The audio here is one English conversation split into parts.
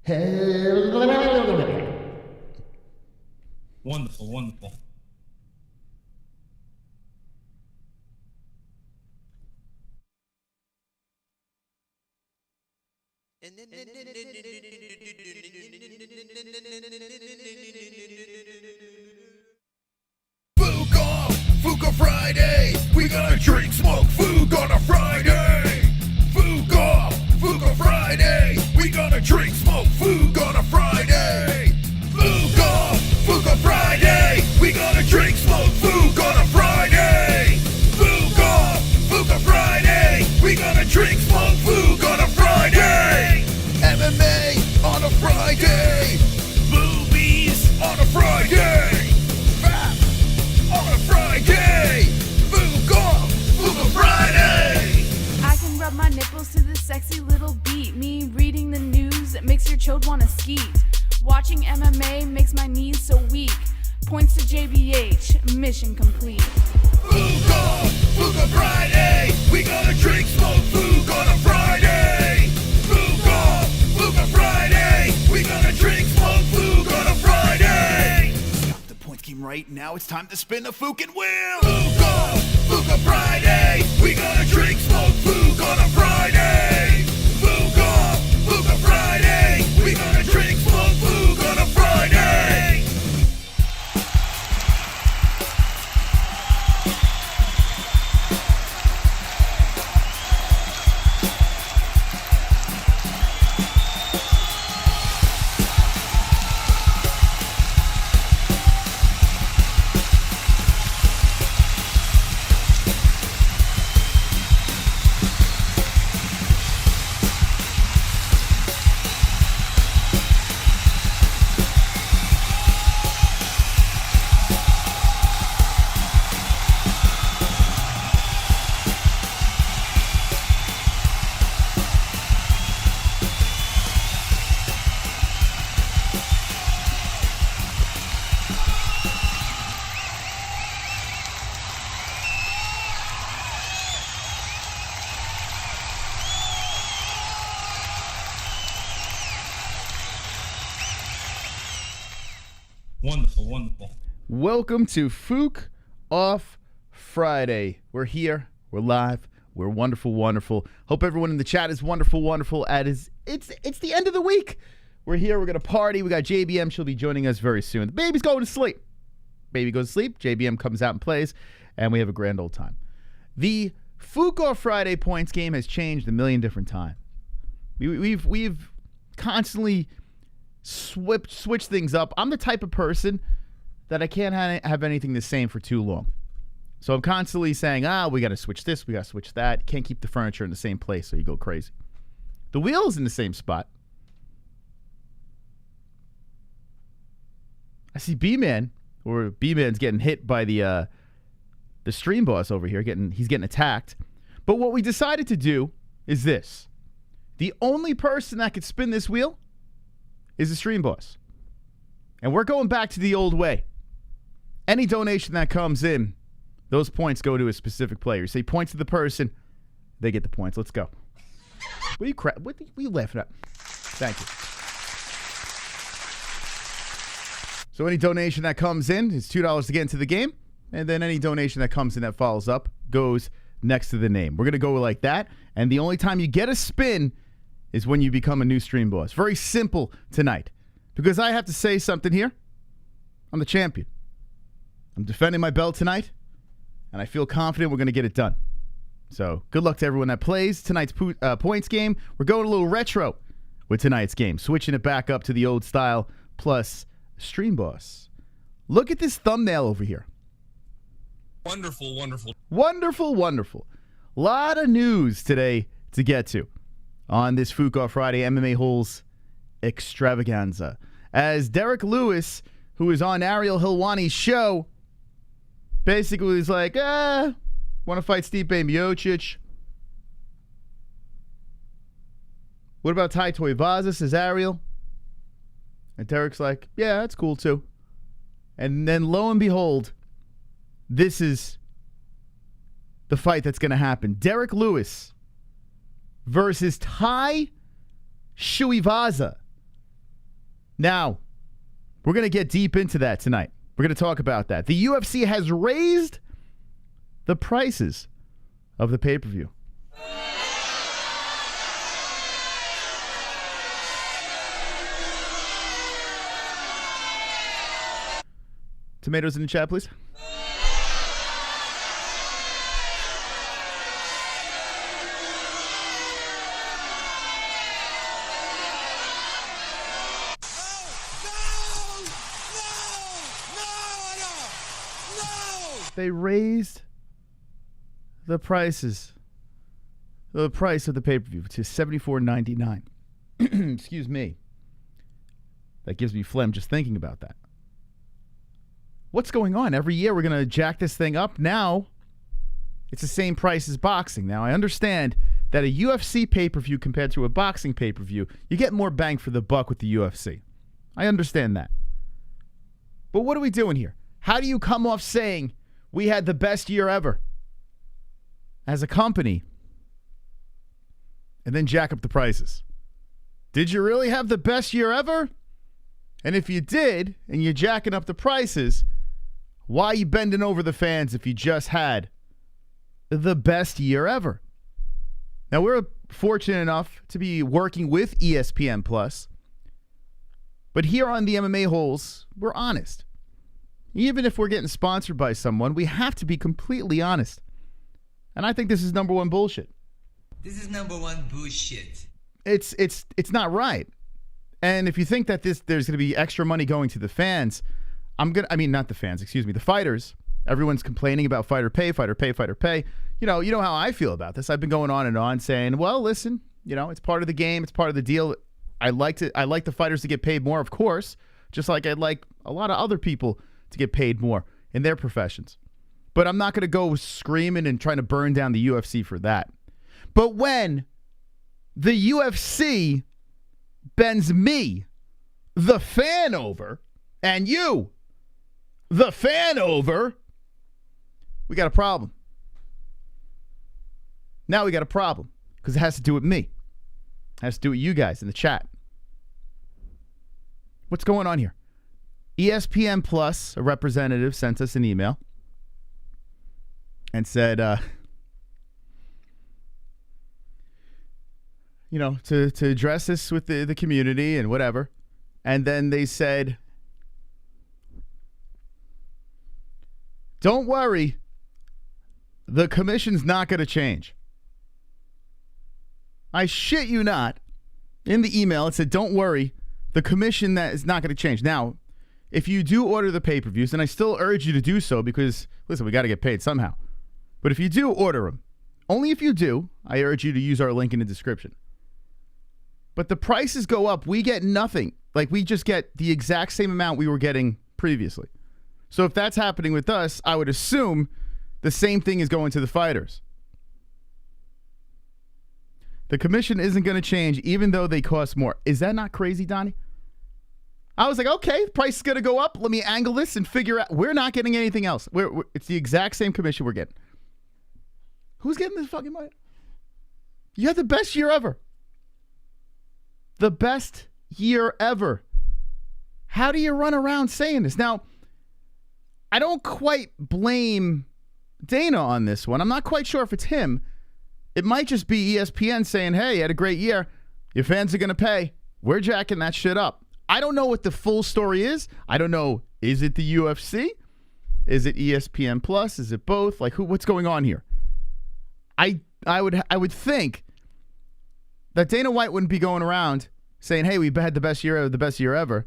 Wonderful, wonderful. Fuka Friday, we gonna drink, smoke, food on a Friday. Fuka Friday, we gonna drink, smoke, food on a Friday. Fuka Friday, we gonna drink, smoke, food on a Friday. Fuka Friday, we gonna drink, smoke, food on a Friday. MMA on a Friday, boobies on a Friday. On a Friday, Fuka Friday. I can rub my nipples to the sexy little beat. Me reading the news that makes your chode wanna skeet. Watching MMA makes my knees so weak. Points to JBH, mission complete. Fuka Friday, we gonna drink, smoke, food on a Friday. Fuka Friday, we gonna drink, smoke, food on a Friday. Stop the point scheme right now, it's time to spin the fucking wheel. Fuka Friday, we gonna drink, smoke, food on a Friday. Fuka Friday, we gonna drink, smoke, food on a Friday. Wonderful, wonderful. Welcome to Fook Off Friday. We're here. We're live. We're wonderful, wonderful. Hope everyone in the chat is wonderful, wonderful. It's the end of the week. We're here. We're going to party. We got JBM. She'll be joining us very soon. The baby's going to sleep. Baby goes to sleep. JBM comes out and plays, and we have a grand old time. The Fook Off Friday points game has changed a million different times. We've constantly switch things up. I'm the type of person that I can't have anything the same for too long. So I'm constantly saying, we got to switch this, we got to switch that. Can't keep the furniture in the same place so you go crazy. The wheel is in the same spot. I see B-Man, or B-Man's getting hit by the stream boss over here. He's getting attacked. But what we decided to do is this. The only person that could spin this wheel is the stream boss. And we're going back to the old way. Any donation that comes in, those points go to a specific player. You say points to the person, they get the points. Let's go. What are you laughing at? Thank you. So any donation that comes in is $2 to get into the game. And then any donation that comes in that follows up goes next to the name. We're going to go like that. And the only time you get a spin is when you become a new stream boss. Very simple tonight. Because I have to say something here. I'm the champion. I'm defending my belt tonight. And I feel confident we're going to get it done. So good luck to everyone that plays tonight's points game. We're going a little retro with tonight's game. Switching it back up to the old style plus stream boss. Look at this thumbnail over here. Wonderful, wonderful. Wonderful, wonderful. A lot of news today to get to on this Fook Off Friday MMA-Holes extravaganza. As Derrick Lewis, who is on ARIEL HELWANI's show, basically was like, want to fight Stipe Miocic. What about Tai Tuivasa, says ARIEL. And Derrick's like, yeah, that's cool too. And then lo and behold, this is the fight that's going to happen. Derrick Lewis versus Tai Tuivasa. Now, we're going to get deep into that tonight. We're going to talk about that. The UFC has raised the prices of the pay-per-view. Tomatoes in the chat, please. They raised the prices, the price of the pay-per-view to $74.99. Excuse me. That gives me phlegm just thinking about that. What's going on? Every year we're going to jack this thing up. Now it's the same price as boxing. Now I understand that a UFC pay-per-view compared to a boxing pay-per-view, you get more bang for the buck with the UFC. I understand that. But what are we doing here? How do you come off saying we had the best year ever as a company and then jack up the prices? Did you really have the best year ever? And if you did, and you're jacking up the prices, why are you bending over the fans if you just had the best year ever? Now, we're fortunate enough to be working with ESPN Plus, but here on the MMA-Holes, we're honest. Even if we're getting sponsored by someone, we have to be completely honest. And I think this is number one bullshit. This is number one bullshit. It's not right. And if you think that there's going to be extra money going to the fans, not the fans, excuse me, the fighters. Everyone's complaining about fighter pay. You know how I feel about this. I've been going on and on saying, well, listen, it's part of the game, it's part of the deal. I like the fighters to get paid more, of course, just like I'd like a lot of other people to get paid more in their professions. But I'm not going to go screaming and trying to burn down the UFC for that. But when the UFC bends me, the fan, over, and you, the fan, over, we got a problem. Now we got a problem because it has to do with me. It has to do with you guys in the chat. What's going on here? ESPN Plus, a representative, sent us an email and said, to address this with the community and whatever. And then they said, don't worry, the commission's not going to change. I shit you not. In the email, it said, don't worry, the commission that is not going to change. Now, if you do order the pay-per-views, and I still urge you to do so because, listen, we got to get paid somehow. But if you do order them, only if you do, I urge you to use our link in the description. But the prices go up. We get nothing. Like, we just get the exact same amount we were getting previously. So if that's happening with us, I would assume the same thing is going to the fighters. The commission isn't going to change even though they cost more. Is that not crazy, Donnie? I was like, okay, the price is going to go up. Let me angle this and figure out. We're not getting anything else. It's the exact same commission we're getting. Who's getting this fucking money? You had the best year ever. The best year ever. How do you run around saying this? Now, I don't quite blame Dana on this one. I'm not quite sure if it's him. It might just be ESPN saying, hey, you had a great year. Your fans are going to pay. We're jacking that shit up. I don't know what the full story is. I don't know. Is it the UFC? Is it ESPN Plus? Is it both? Like, what's going on here? I would think that Dana White wouldn't be going around saying, hey, we had the best year ever,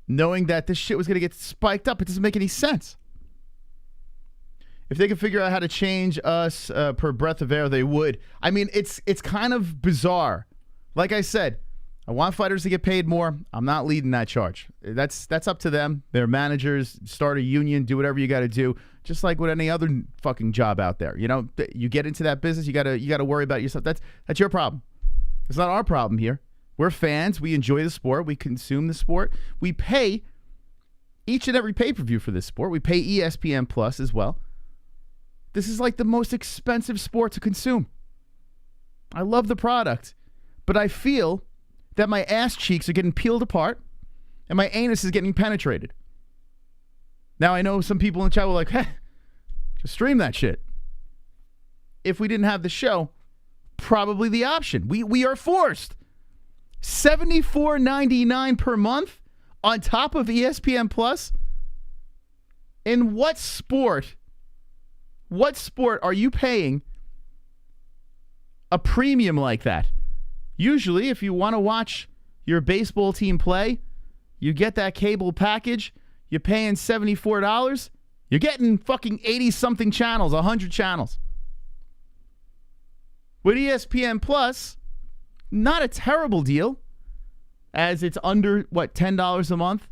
knowing that this shit was going to get spiked up. It doesn't make any sense. If they could figure out how to change us per breath of air, they would. I mean, it's kind of bizarre. Like I said, I want fighters to get paid more. I'm not leading that charge. That's up to them. They're managers. Start a union. Do whatever you got to do. Just like with any other fucking job out there. You get into that business, you gotta worry about yourself. That's your problem. It's not our problem here. We're fans. We enjoy the sport. We consume the sport. We pay each and every pay-per-view for this sport. We pay ESPN Plus as well. This is like the most expensive sport to consume. I love the product, but I feel that my ass cheeks are getting peeled apart and my anus is getting penetrated. Now, I know some people in the chat were like, hey, just stream that shit. If we didn't have the show, probably the option. We are forced. $74.99 per month on top of ESPN Plus. In what sport are you paying a premium like that? Usually, if you want to watch your baseball team play, you get that cable package, you're paying $74, you're getting fucking 80-something channels, 100 channels. With ESPN Plus, not a terrible deal, as it's under, $10 a month?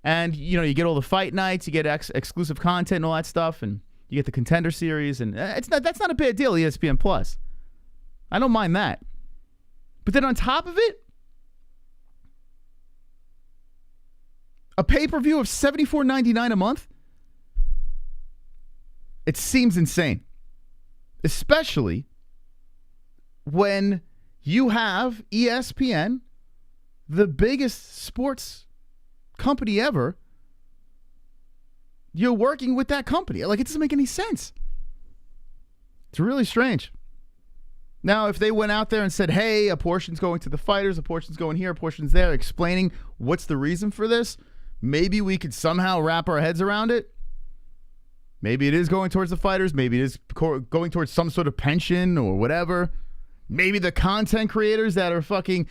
And, you get all the fight nights, you get exclusive content and all that stuff, and you get the Contender Series, and that's not a bad deal, ESPN Plus. I don't mind that. But then on top of it, a pay-per-view of $74.99 a month? It seems insane. Especially when you have ESPN, the biggest sports company ever, you're working with that company. Like, it doesn't make any sense. It's really strange. Now, if they went out there and said, hey, a portion's going to the fighters, a portion's going here, a portion's there, explaining what's the reason for this, maybe we could somehow wrap our heads around it. Maybe it is going towards the fighters. Maybe it is going towards some sort of pension or whatever. Maybe the content creators that are fucking,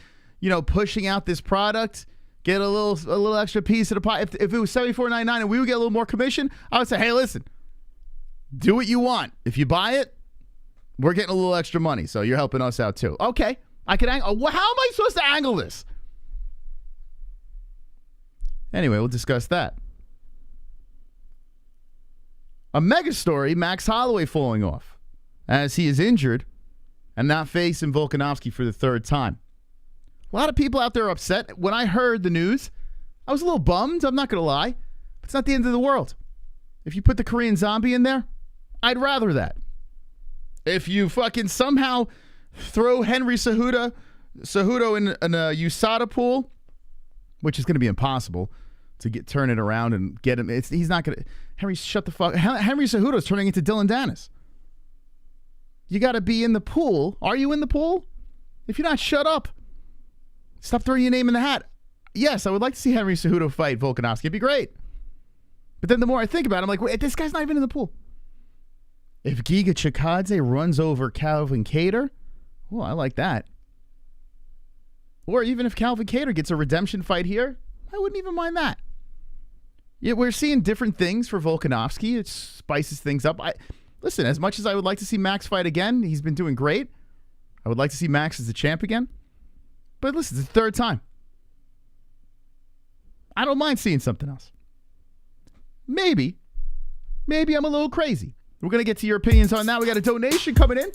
pushing out this product get a little extra piece of the pie. If it was $74.99 and we would get a little more commission, I would say, hey, listen, do what you want. If you buy it, we're getting a little extra money, so you're helping us out too. Okay, I can angle. How am I supposed to angle this? Anyway, we'll discuss that. A mega story, Max Holloway falling off as he is injured and not facing Volkanovski for the third time. A lot of people out there are upset. When I heard the news, I was a little bummed. I'm not going to lie. It's not the end of the world. If you put the Korean Zombie in there, I'd rather that. If you fucking somehow throw Henry Cejudo in a USADA pool, which is going to be impossible to turn it around and get him. He's not going to. Henry, shut the fuck. Henry Cejudo is turning into Dylan Dennis. You got to be in the pool. Are you in the pool? If you're not, shut up. Stop throwing your name in the hat. Yes, I would like to see Henry Cejudo fight Volkanovski. It'd be great. But then the more I think about it, I'm like, wait, this guy's not even in the pool. If Giga Chikadze runs over Calvin Kattar, well, I like that. Or even if Calvin Kattar gets a redemption fight here, I wouldn't even mind that. Yeah, we're seeing different things for Volkanovski. It spices things up. Listen, as much as I would like to see Max fight again, he's been doing great. I would like to see Max as the champ again. But listen, it's the third time. I don't mind seeing something else. Maybe I'm a little crazy. We're going to get to your opinions on that. We got a donation coming in.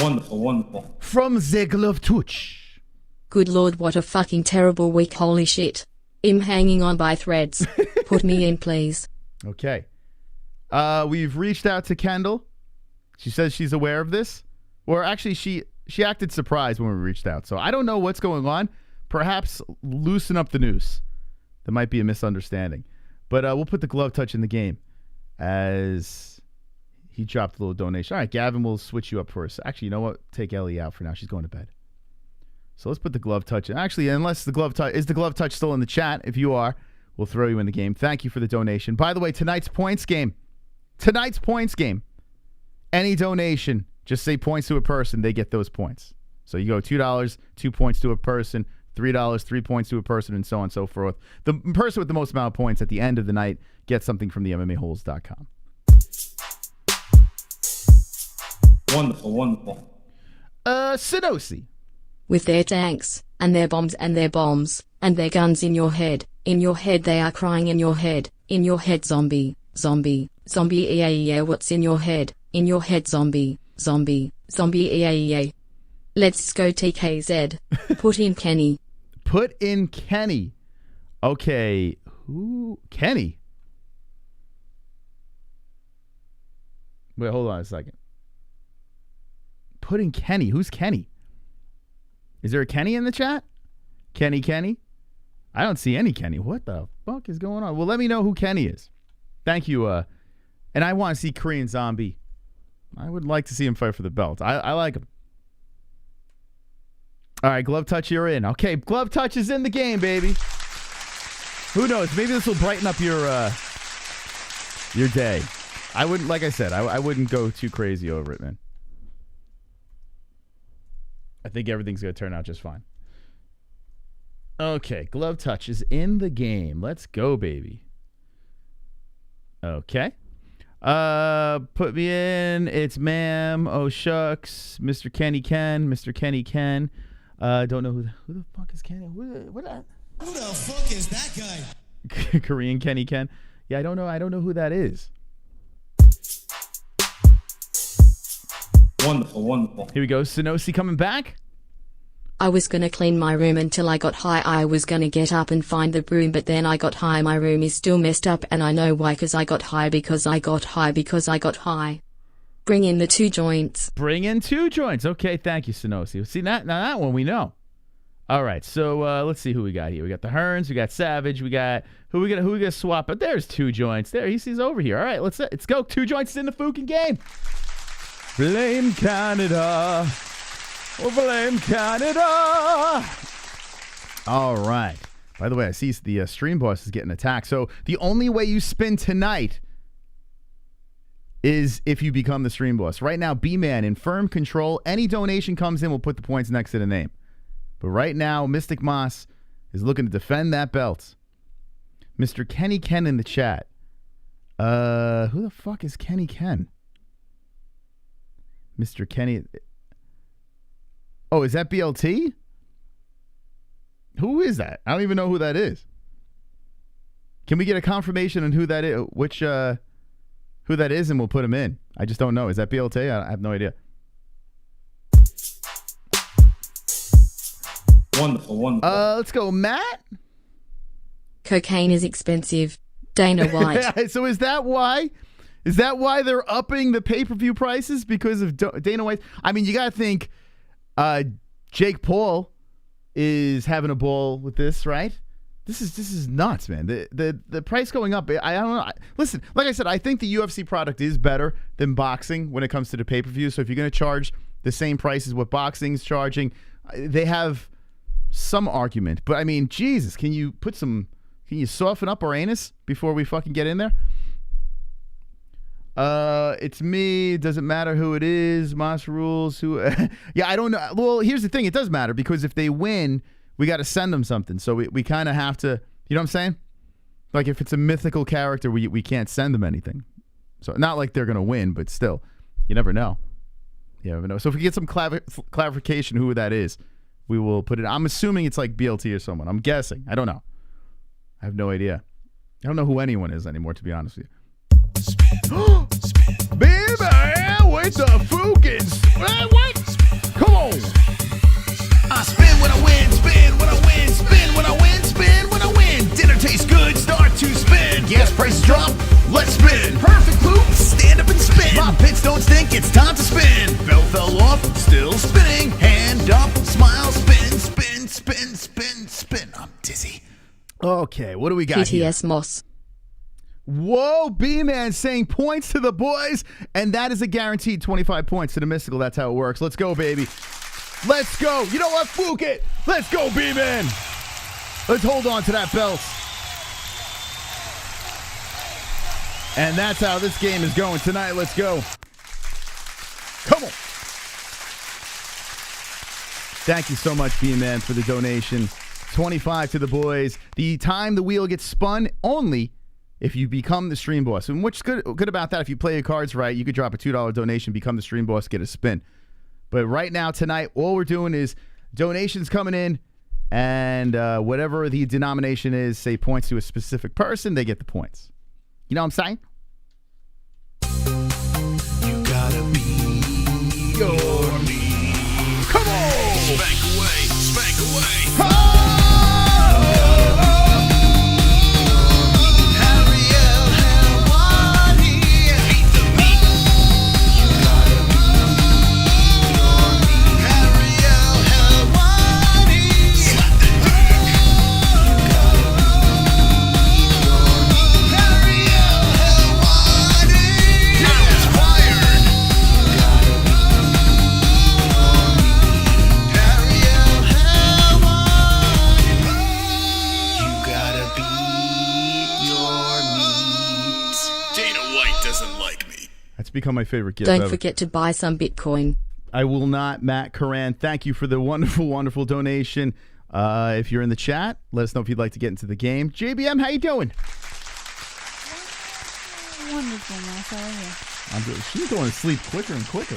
Wonderful, wonderful. From Zeglov Tuch. Good lord, what a fucking terrible week, holy shit. I'm hanging on by threads. Put me in, please. Okay. We've reached out to Kendall. She says she's aware of this. Or actually, she acted surprised when we reached out. So I don't know what's going on. Perhaps loosen up the noose. There might be a misunderstanding. But we'll put the glove touch in the game as he dropped a little donation. All right, Gavin, we'll switch you up for us. Actually, you know what? Take Ellie out for now. She's going to bed. So let's put the glove touch in. Actually, unless the glove touch... Is the glove touch still in the chat? If you are, we'll throw you in the game. Thank you for the donation. By the way, tonight's points game. Any donation, just say points to a person, they get those points. So you go $2, 2 points to a person, $3, 3 points to a person, and so on and so forth. The person with the most amount of points at the end of the night gets something from the MMA-Holes.com. Wonderful, wonderful. Sinosi. With their tanks, and their bombs, and their bombs, and their guns in your head. In your head they are crying in your head. In your head, zombie, zombie, zombie, yeah, what's in your head? In your head, zombie, zombie, zombie, yeah. Let's go TKZ. Put in Kenny. Put in Kenny. Okay, who? Kenny? Wait, hold on a second. Put in Kenny. Who's Kenny? Is there a Kenny in the chat? Kenny? I don't see any Kenny. What the fuck is going on? Well, let me know who Kenny is. Thank you. And I want to see Korean Zombie. I would like to see him fight for the belt. I like him. All right, Glove Touch, you're in. Okay, Glove Touch is in the game, baby. Who knows? Maybe this will brighten up your day. I wouldn't, like I said, I wouldn't go too crazy over it, man. I think everything's going to turn out just fine. Okay, Glove Touch is in the game. Let's go, baby. Okay. Put me in. It's ma'am. Oh, shucks. Mr. Kenny Ken. Mr. Kenny Ken. Don't know who the fuck is Kenny? Who the fuck is that guy? Korean Kenny Ken. Yeah, I don't know who that is. Wonderful. Here we go. Sonosi coming back. I was gonna clean my room until I got high. I was gonna get up and find the broom, but then I got high. My room is still messed up, and I know why, because I got high. Bring in the 2 joints. Bring in 2 joints. Okay, thank you, Sonosi. See, now that one we know. All right, so let's see who we got here. We got the Hearns, we got Savage, we got who we gonna swap? But there's 2 joints. There, he's over here. All right, let's go. 2 joints in the fucking game. Blame Canada. Oh, blame Canada. All right. By the way, I see the stream boss is getting attacked. So the only way you spin tonight is if you become the stream boss. Right now, B-Man in firm control. Any donation comes in, we'll put the points next to the name. But right now, Mystic Moss is looking to defend that belt. Mr. Kenny Ken in the chat. Who the fuck is Kenny Ken? Mr. Kenny. Oh, is that BLT? Who is that? I don't even know who that is. Can we get a confirmation on who that is? Who that is, and we'll put him in. I just don't know. Is that BLT? I have no idea. Wonderful. Let's go, Matt. Cocaine is expensive. Dana White. So is that why? Is that why they're upping the pay-per-view prices? Because of Dana White? I mean, you got to think Jake Paul is having a ball with this, right? This is nuts, man. The price going up, I don't know. Listen, like I said, I think the UFC product is better than boxing when it comes to the pay-per-view. So if you're going to charge the same price as what boxing is charging, they have some argument. But I mean, Jesus, can you soften up our anus before we fucking get in there? It's me. Doesn't matter who it is. Moss rules. Who? Yeah, I don't know. Well, here's the thing. It does matter because if they win, we got to send them something. So we kind of have to. You know what I'm saying? Like if it's a mythical character, we can't send them anything. So not like they're gonna win, but still, you never know. You never know. So if we get some clarification who that is, we will put it. I'm assuming it's like BLT or someone. I'm guessing. I don't know. I have no idea. I don't know who anyone is anymore, to be honest with you. Baby, with the fucking what? Come on. I spin when I win, spin when I win, spin when I win, spin when I win. Dinner tastes good, start to spin. Gas prices drop, let's spin. Perfect poop, stand up and spin. My pits don't stink, it's time to spin. Bell fell off, still spinning. Hand up, smile, spin, spin, spin, spin, spin. I'm dizzy. Okay, what do we got PTS here? Moss. Whoa, B-Man saying points to the boys, and that is a guaranteed 25 points to the Mystical. That's how it works. Let's go, baby. Let's go. You know what? Fuck it. Let's go, B-Man. Let's hold on to that belt. And that's how this game is going tonight. Let's go. Come on. Thank you so much, B-Man, for the donation. 25 to the boys. The time the wheel gets spun only if you become the stream boss. And what's good about that, if you play your cards right, you could drop a $2 donation, become the stream boss, get a spin. But right now, tonight, all we're doing is donations coming in, and whatever the denomination is, say points to a specific person, they get the points. You know what I'm saying? You gotta be your me. Come on! Spank away, spank away. Ariel, Helwani. Beat the meat. You gotta be your me. Ariel, Helwani. become my favorite gift Don't ever. forget to buy some Bitcoin. I will not. Matt Coran, thank you for the wonderful, wonderful donation. If you're in the chat, let us know if you'd like to get into the game. JBM, how you doing? Wonderful, Mouse. How are you? She's going to sleep quicker and quicker.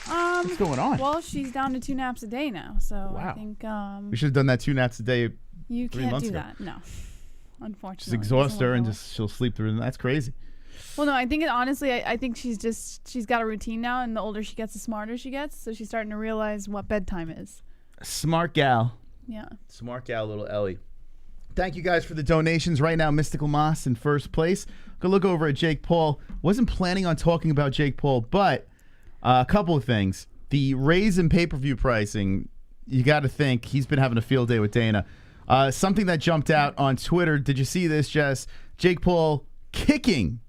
What's going on? Well, she's down to 2 naps a day now, so Wow. I think We should have done that 2 naps a day. you 3 can't months do ago. that. No, unfortunately. Just exhaust her and Doesn't work just she'll sleep through. That's crazy. Well, no, I think honestly, I think she's got a routine now, and the older she gets, the smarter she gets. So she's starting to realize what bedtime is. Smart gal. Yeah. Smart gal, little Ellie. Thank you guys for the donations. Right now, Mystical Moss in first place. Go look over at Jake Paul. Wasn't planning on talking about Jake Paul, but a couple of things. The raise in pay-per-view pricing, you got to think he's been having a field day with Dana. Something that jumped out on Twitter. Did you see this, Jess? Jake Paul kicking.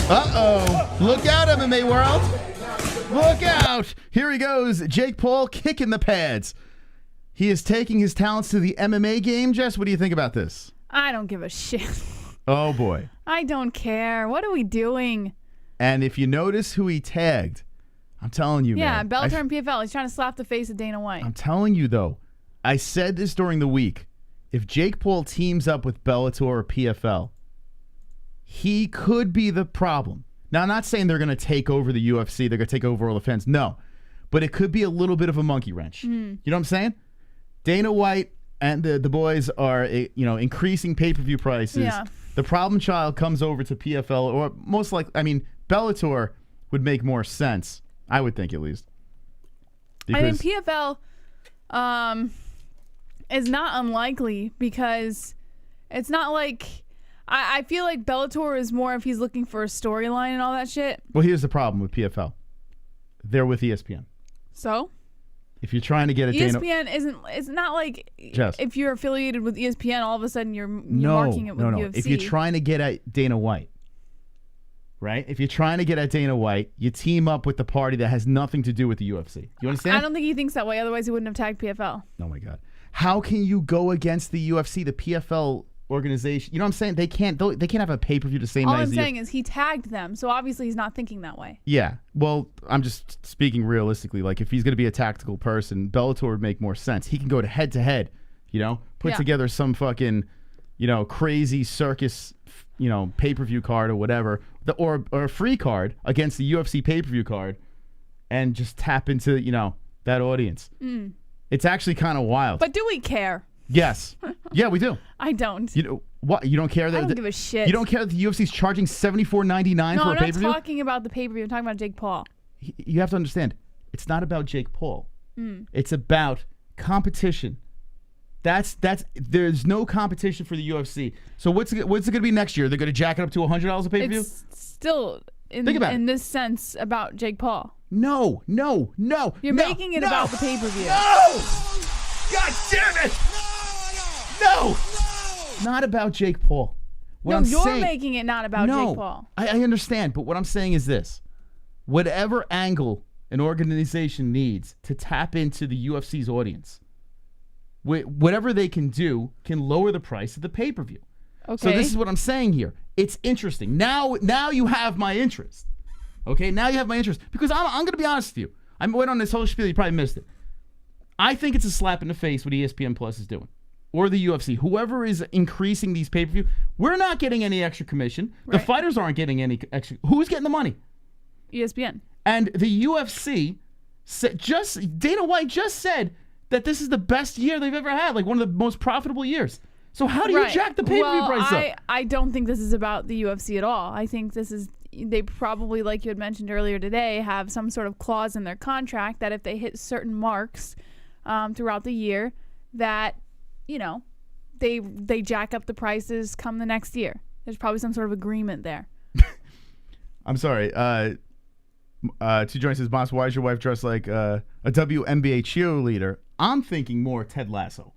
Uh-oh. Look out, MMA world. Look out! Here he goes. Jake Paul kicking the pads. He is taking his talents to the MMA game. Jess, what do you think about this? I don't give a shit. Oh, boy. I don't care. What are we doing? And if you notice who he tagged, I'm telling you, Yeah, man. Bellator and PFL. He's trying to slap the face of Dana White. I'm telling you, though. I said this during the week. If Jake Paul teams up with Bellator or PFL, he could be the problem. Now, I'm not saying they're going to take over the UFC. They're going to take over all the fans. No. But it could be a little bit of a monkey wrench. You know what I'm saying? Dana White and the boys are, increasing pay-per-view prices. Yeah. The problem child comes over to PFL, or most likely, Bellator would make more sense. I would think, at least. I mean, PFL is not unlikely because it's not like... I feel like Bellator is more if he's looking for a storyline and all that shit. Well, here's the problem with PFL. They're with ESPN. So? If you're trying to get a Dana... ESPN isn't... It's not like Jess. if you're affiliated with ESPN, all of a sudden you're marking it with UFC. If you're trying to get at Dana White, right? If you're trying to get at Dana White, you team up with the party that has nothing to do with the UFC. You understand? I don't think he thinks that way. Otherwise, he wouldn't have tagged PFL. Oh, my God. How can you go against the UFC, the PFL organization? You know what I'm saying? They can't have a pay-per-view the same All night I'm as the saying is he tagged them, so obviously he's not thinking that way. Yeah. Well, I'm just speaking realistically. Like, if he's going to be a tactical person, Bellator would make more sense. He can go to head-to-head, put Yeah. together some fucking, crazy circus, pay-per-view card or whatever, or a free card against the UFC pay-per-view card and just tap into, that audience. It's actually kind of wild. But do we care? Yes. Yeah, we do. I don't. What? You don't care that I don't give a shit. You don't care that the UFC's charging $74.99 No, for a I'm not pay-per-view? talking about the pay-per-view. I'm talking about Jake Paul. You have to understand, it's not about Jake Paul. It's about competition. There's no competition for the UFC. So what's it going to be next year? They're going to jack it up to $100 a pay-per-view? It's still Think about in it. this sense about Jake Paul. No. You're making it about the pay-per-view. No! God damn it! No! Not about Jake Paul. What I'm you're saying, making it not about no, Jake Paul. I understand, but what I'm saying is this. Whatever angle an organization needs to tap into the UFC's audience, whatever they can do can lower the price of the pay-per-view. Okay. So this is what I'm saying here. It's interesting. Now you have my interest. Okay? Now you have my interest. Because I'm going to be honest with you. I'm waiting on this whole spiel. You probably missed it. I think it's a slap in the face what ESPN Plus is doing. Or the UFC. Whoever is increasing these pay-per-view, we're not getting any extra commission. The Right. fighters aren't getting any extra. Who's getting the money? ESPN. And the UFC, Dana White just said that this is the best year they've ever had, like one of the most profitable years. So how do you jack the pay-per-view price up? I don't think this is about the UFC at all. I think this is, they probably, like you had mentioned earlier today, have some sort of clause in their contract that if they hit certain marks throughout the year, that, they jack up the prices come the next year. There's probably some sort of agreement there. I'm sorry. Two Joints says, Boss, why is your wife dressed like a WNBA cheerleader? I'm thinking more Ted Lasso.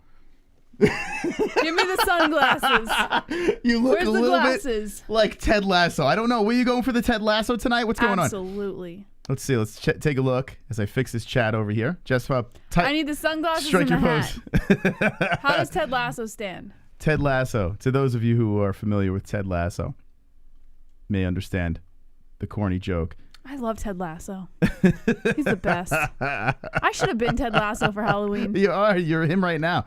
Give me the sunglasses. You look Where's a the little glasses? bit like Ted Lasso. I don't know. Were you going for the Ted Lasso tonight? What's going on? Absolutely. Let's see. Let's take a look as I fix this chat over here. Just I need the sunglasses strike and the your hat. pose. How does Ted Lasso stand? Ted Lasso. To those of you who are familiar with Ted Lasso, may understand the corny joke. I love Ted Lasso. He's the best. I should have been Ted Lasso for Halloween. You are. You're him right now.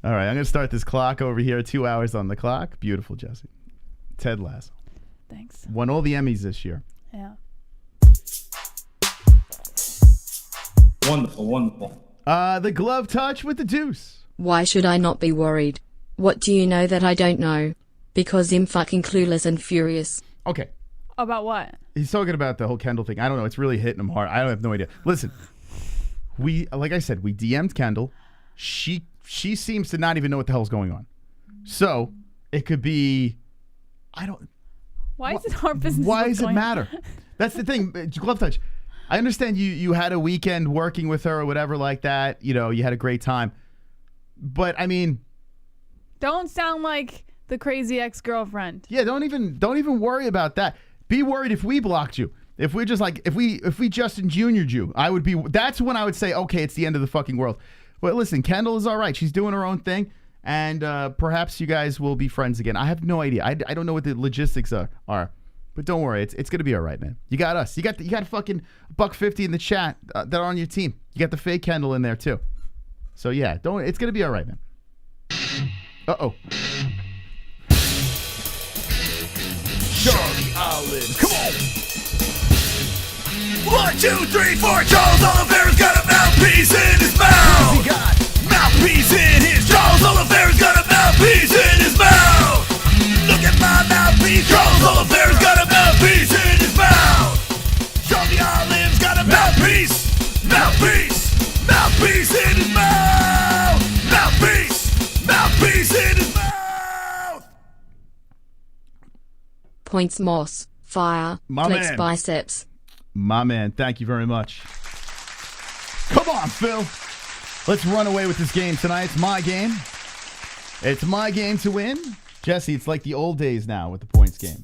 All right, I'm going to start this clock over here. 2 hours on the clock. Beautiful, Jesse. Ted Lasso. Thanks. Won all the Emmys this year. Yeah. Wonderful, wonderful. The glove touch with the deuce. Why should I not be worried? What do you know that I don't know? Because I'm fucking clueless and furious. Okay. About what? He's talking about the whole Kendall thing. I don't know. It's really hitting him hard. I have no idea. Listen, like I said, we DM'd Kendall. She seems to not even know what the hell's going on. So it could be, Why is it our business? Why does it going matter? That's the thing. Glove touch. I understand you had a weekend working with her or whatever like that. You know, you had a great time. But I mean, Don't sound like the crazy ex-girlfriend. yeah, don't even worry about that. Be worried if we blocked you. If we're just like, if we Justin Jr.'d you, that's when I would say, okay, it's the end of the fucking world. But listen, Kendall is all right. She's doing her own thing. And perhaps you guys will be friends again. I have no idea. I don't know what the logistics are. But don't worry. It's going to be all right, man. You got us. You got fucking $1.50 in the chat that are on your team. You got the fake Kendall in there, too. So, yeah, it's going to be all right, man. Uh-oh. Charlie Olive, come on! 1, 2, 3, 4, Charles Oliveira's got a mouthpiece in his mouth! He got mouthpiece in his Charles Oliveira's got a mouthpiece in his mouth! Look at my mouthpiece! Charles Oliveira's got a mouthpiece in his mouth! Charlie Olive's got a mouthpiece! Mouthpiece! Mouthpiece in his mouth! Mouthpiece! Mouthpiece in his mouth! Points Moss. Fire. My Flex man. biceps. My man, thank you very much. Come on, Phil. Let's run away with this game tonight. It's my game. It's my game to win. Jesse, it's like the old days now with the points game.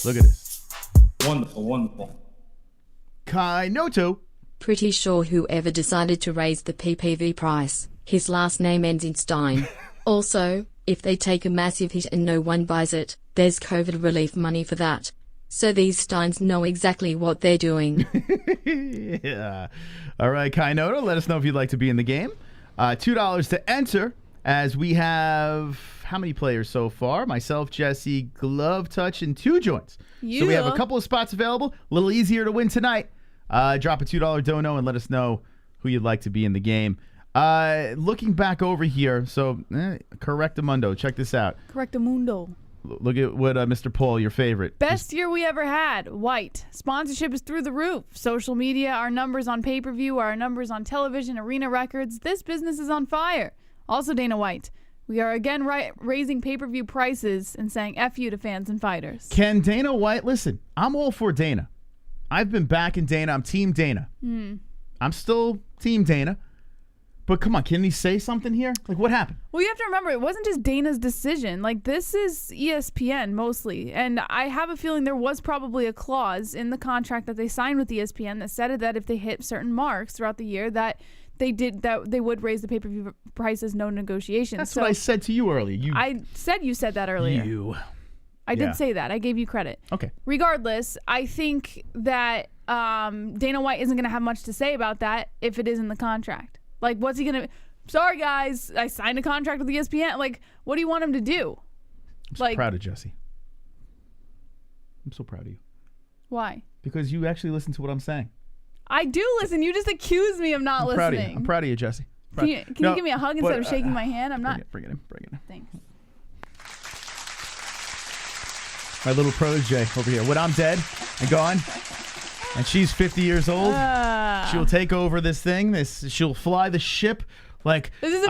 Look at this. Wonderful, wonderful. Kai Noto. Pretty sure whoever decided to raise the PPV price, his last name ends in Stein. Also, if they take a massive hit and no one buys it, there's COVID relief money for that. So these Steins know exactly what they're doing. Yeah. All right, Kai Noto, let us know if you'd like to be in the game. $2 to enter, as we have how many players so far? Myself, Jesse, Glove Touch, and 2 joints. So we have a couple of spots available. A little easier to win tonight. Drop a $2 dono and let us know who you'd like to be in the game. Looking back over here, so Correctamundo, check this out. Correctamundo. Look at what Mr. Paul, your favorite. Best year we ever had. White. Sponsorship is through the roof. Social media, our numbers on pay-per-view, our numbers on television, arena records. This business is on fire. Also Dana White. We are again raising pay-per-view prices and saying F you to fans and fighters. Can Dana White, listen, I'm all for Dana. I've been backing Dana. I'm Team Dana. I'm still Team Dana. But come on, can he say something here? Like, what happened? Well, you have to remember, it wasn't just Dana's decision. Like, this is ESPN mostly. And I have a feeling there was probably a clause in the contract that they signed with ESPN that said that if they hit certain marks throughout the year, that they would raise the pay-per-view prices, no negotiations. That's what I said to you earlier. I said you said that earlier. I did say that. I gave you credit. Okay. Regardless, I think that Dana White isn't going to have much to say about that if it is in the contract. Like, what's he going to... Sorry, guys, I signed a contract with ESPN. Like, what do you want him to do? I'm so proud of Jesse. I'm so proud of you. Why? Because you actually listen to what I'm saying. I do listen. You just accuse me of not listening. I'm proud of you, Jesse. Can you give me a hug instead of shaking my hand? I'm not... Bring it in. Thanks. My little protege over here. When I'm dead and gone, and she's 50 years old, she'll take over this thing. She'll fly the ship like, this is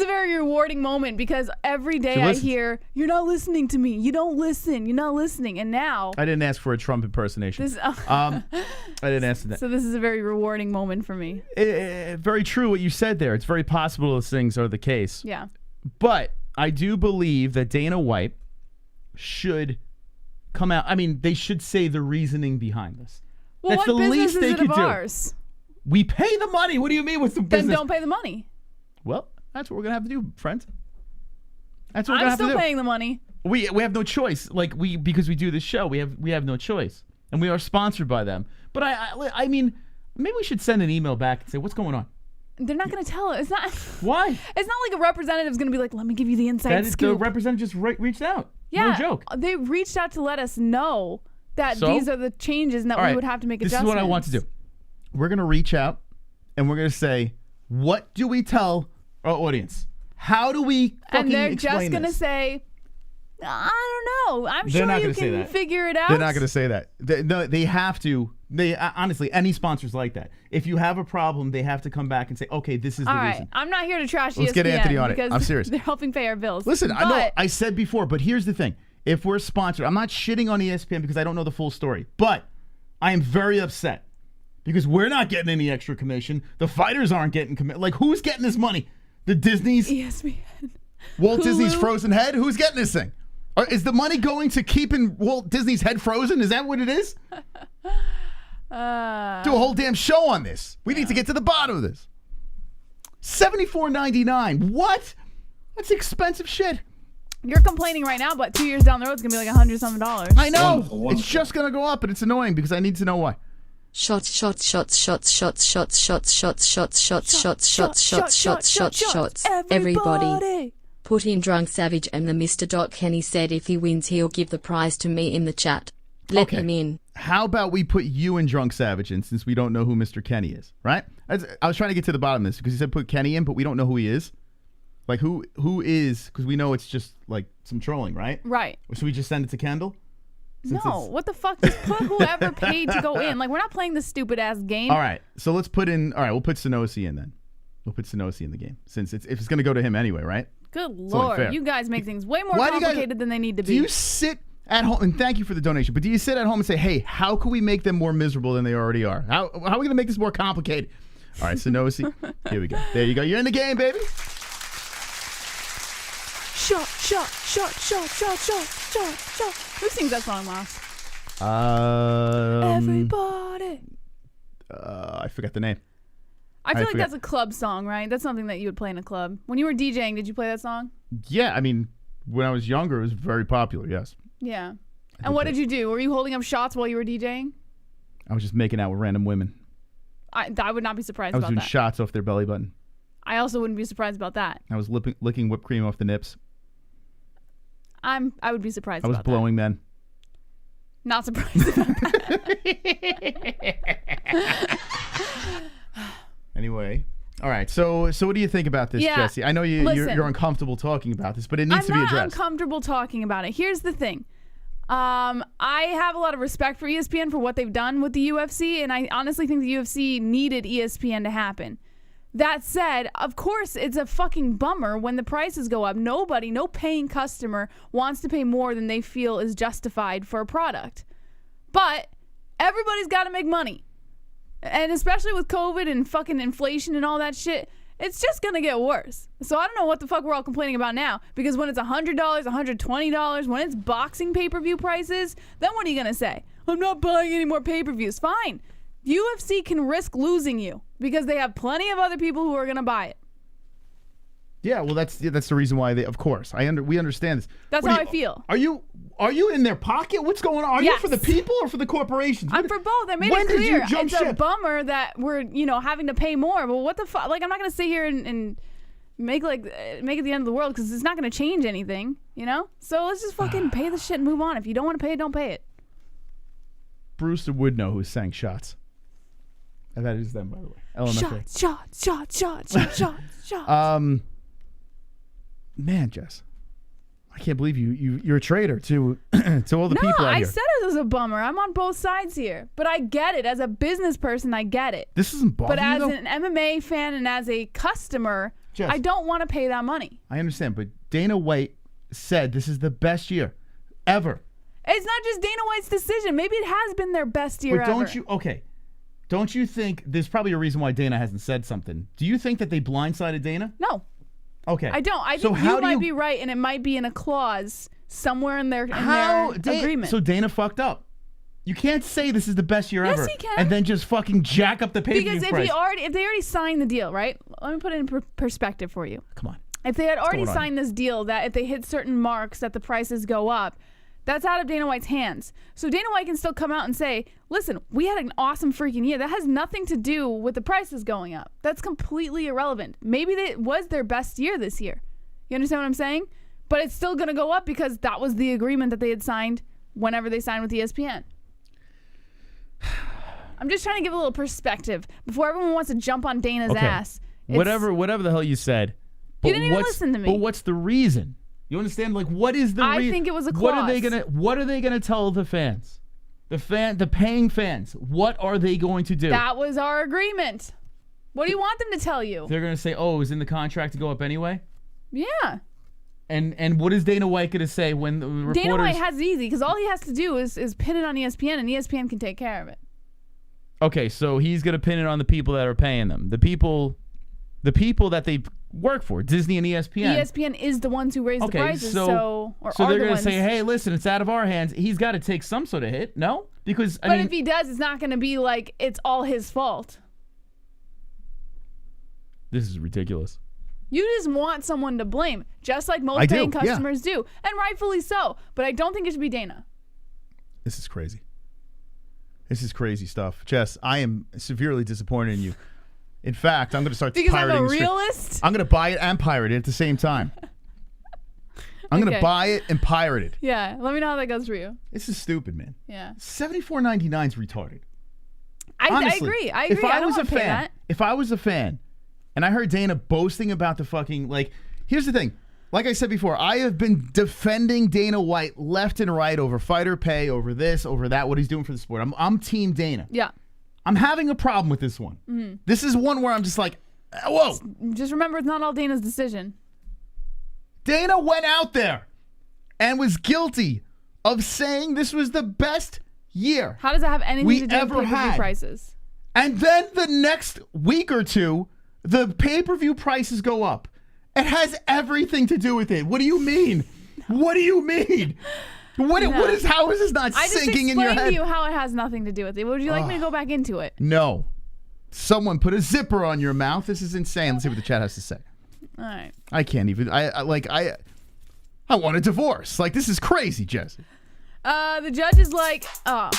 a very rewarding moment because every day I hear, you're not listening to me. You don't listen. You're not listening. And now... I didn't ask for a Trump impersonation. I didn't ask for that. So this is a very rewarding moment for me. Very true what you said there. It's very possible those things are the case. Yeah. But I do believe that Dana White should come out. I mean, they should say the reasoning behind this. Well, that's what the business least is they it could of do. ours? We pay the money. What do you mean with the business? Then don't pay the money. Well, that's what we're going to have to do, friends. That's what we're gonna I'm have to still do. paying the money. We have no choice. Like because we do this show, we have no choice, and we are sponsored by them. But I mean, maybe we should send an email back and say what's going on. They're not going to tell us. It's not. Why? It's not like a representative's going to be like, let me give you the inside The scoop. representative just reached out. Yeah, No joke. They reached out to let us know that So? these are the changes and that All we right, would have to make this adjustments. is what I want to do. We're going to reach out, and we're going to say, what do we tell our audience? How do we fucking And they're explain just going to this? say, I don't know. I'm They're sure not you gonna say can that. figure it out. They're not going to say that. No, they have to. They honestly, any sponsors like that. If you have a problem, they have to come back and say, okay, this is the All right, reason. I'm not here to trash Let's ESPN get Anthony on it. because I'm serious. they're helping pay our bills. Listen, I know But- I said before, but here's the thing. If we're sponsored, I'm not shitting on ESPN because I don't know the full story, but I am very upset because we're not getting any extra commission. The fighters aren't getting commission. Like, who's getting this money? The Disney's? ESPN. Walt Disney's Hulu? frozen head? Who's getting this thing? Or is the money going to keeping Walt Disney's head frozen? Is that what it is? Do a whole damn show on this. We need to get to the bottom of this. $74.99. What? That's expensive shit. You're complaining right now, but 2 years down the road, it's going to be like $100-something. I know. Wonderful, It's just going to go up, and it's annoying because I need to know why. Shots, shots, shots, shots, shots, shots, shots, shots, shots, shots, shots, shots, shots, shots, shots, shots. Everybody. Put in Drunk Savage and the Mr. Kenny said if he wins, he'll give the prize to me in the chat. Let Okay. him in. How about we put you and Drunk Savage in since we don't know who Mr. Kenny is, right? I was trying to get to the bottom of this because he said put Kenny in, but we don't know who he is. Like, who is, because we know it's just, like, some trolling, right? Right. Should we just send it to Kendall? Since No, it's- what the fuck? Just put whoever paid to go in. Like, we're not playing this stupid-ass game. All right, so let's put in, all right, we'll put Sonosi in then. We'll put Sonosi in the game since if it's going to go to him anyway, right? Good only Lord. fair. You guys make things way more Why do you guys- complicated than they need to Do be. you sit at home, and thank you for the donation, but do you sit at home and say, hey, how can we make them more miserable than they already are? How are we going to make this more complicated? All right, Sonosi, here we go. There you go. You're in the game, baby. Shot, shot, shot, shot, shot, shot, shot, shot. Who sings that song, Moss? Everybody. I forgot the name. I feel like forgot. that's a club song, right? That's something that you would play in a club. When you were DJing, did you play that song? Yeah, I mean, when I was younger, it was very popular, yes. Yeah. And what did you do? Were you holding up shots while you were DJing? I was just making out with random women. I would not be surprised I was about doing that. shots off their belly button. I also wouldn't be surprised about that. I was licking whipped cream off the nips. I would be surprised I was about blowing men. that. Not surprised about that. Anyway, all right. So what do you think about this, Yeah, Jesse? I know you're listen. uncomfortable talking about this, but it needs to be I'm not addressed. uncomfortable talking about it. Here's the thing. I have a lot of respect for ESPN for what they've done with the UFC, and I honestly think the UFC needed ESPN to happen. That said, of course, it's a fucking bummer when the prices go up. No paying customer wants to pay more than they feel is justified for a product. But everybody's got to make money. And especially with COVID and fucking inflation and all that shit, it's just going to get worse. So I don't know what the fuck we're all complaining about now. Because when it's $100, $120, when it's boxing pay-per-view prices, then what are you going to say? I'm not buying any more pay-per-views. Fine. UFC can risk losing you because they have plenty of other people who are going to buy it. Yeah, well, that's the reason why they. Of course, we understand this. That's What how do I feel. Are you in their pocket? What's going on? Are you Yes. for the people or for the corporations? I'm for both. I made when it did clear. you jump It's a ship? bummer that we're, having to pay more. But what the fuck? Like, I'm not going to sit here and make it the end of the world because it's not going to change anything, So let's just fucking pay the shit and move on. If you don't want to pay it, don't pay it. Brewster would know who sang shots. And that is them, by the way. LMFA. Shot. Man, Jess, I can't believe you're a traitor to all the people out I here. said it was a bummer. I'm on both sides here. But I get it. As a business person, I get it. This isn't bothering But you, as though? an MMA fan and as a customer, Jess. I don't want to pay that money. I understand, but Dana White said this is the best year ever. It's not just Dana White's decision. Maybe it has been their best year But ever. don't you think there's probably a reason why Dana hasn't said something? Do you think that they blindsided Dana? No. Okay. I don't. I So think how you do might be right, and it might be in a clause somewhere in their agreement. So Dana fucked up. You can't say this is the best year Yes, ever he can. and then just fucking jack up the pay-per-view because price. if they already signed the deal, right? Let me put it in perspective for you. Come on. If they had already going on? signed this deal that if they hit certain marks that the prices go up, that's out of Dana White's hands. So Dana White can still come out and say, listen, we had an awesome freaking year. That has nothing to do with the prices going up. That's completely irrelevant. Maybe it was their best year this year. You understand what I'm saying? But it's still going to go up because that was the agreement that they had signed whenever they signed with ESPN. I'm just trying to give a little perspective before everyone wants to jump on Dana's ass. Whatever the hell you said. You didn't even listen to me. But what's the reason? You understand? Like, what is the reason? I think it was a clause. What are they gonna tell the fans? The paying fans. What are they going to do? That was our agreement. What do you want them to tell you? They're gonna say, "Oh, it was in the contract to go up anyway." Yeah. And what is Dana White gonna say when the reporters? Dana White has it easy because all he has to do is pin it on ESPN, and ESPN can take care of it. Okay, so he's gonna pin it on the people that are paying them. The people that they work for, Disney and ESPN. ESPN is the ones who raise the prices, so they're going to say, hey, listen, it's out of our hands. He's got to take some sort of hit, no? Because, But if he does, it's not going to be like it's all his fault. This is ridiculous. You just want someone to blame, just like most paying customers do, and rightfully so. But I don't think it should be Dana. This is crazy. This is crazy stuff. Jess, I am severely disappointed in you. In fact, I'm going to start because pirating. I'm a realist? I'm going to buy it and pirate it at the same time. I'm going to buy it and pirate it. Yeah, let me know how that goes for you. This is stupid, man. Yeah. $74.99 is retarded. I agree. If I was a fan, if I was a fan, and I heard Dana boasting about the fucking, like, here's the thing. Like I said before, I have been defending Dana White left and right over fighter pay, over this, over that, what he's doing for the sport. I'm team Dana. Yeah. I'm having a problem with this one. Mm-hmm. This is one where I'm just like, whoa. Just remember, it's not all Dana's decision. Dana went out there and was guilty of saying this was the best year How does that have anything to do with ever pay-per-view had. prices? And then the next week or two, the pay-per-view prices go up. It has everything to do with it. What do you mean? What do you mean? How is this not sinking in your head? I just explained to you how it has nothing to do with it. Would you like me to go back into it? No. Someone put a zipper on your mouth. This is insane. Let's see what the chat has to say. All right. I can't even. I want a divorce. Like, this is crazy, Jesse. The judge is like, oh.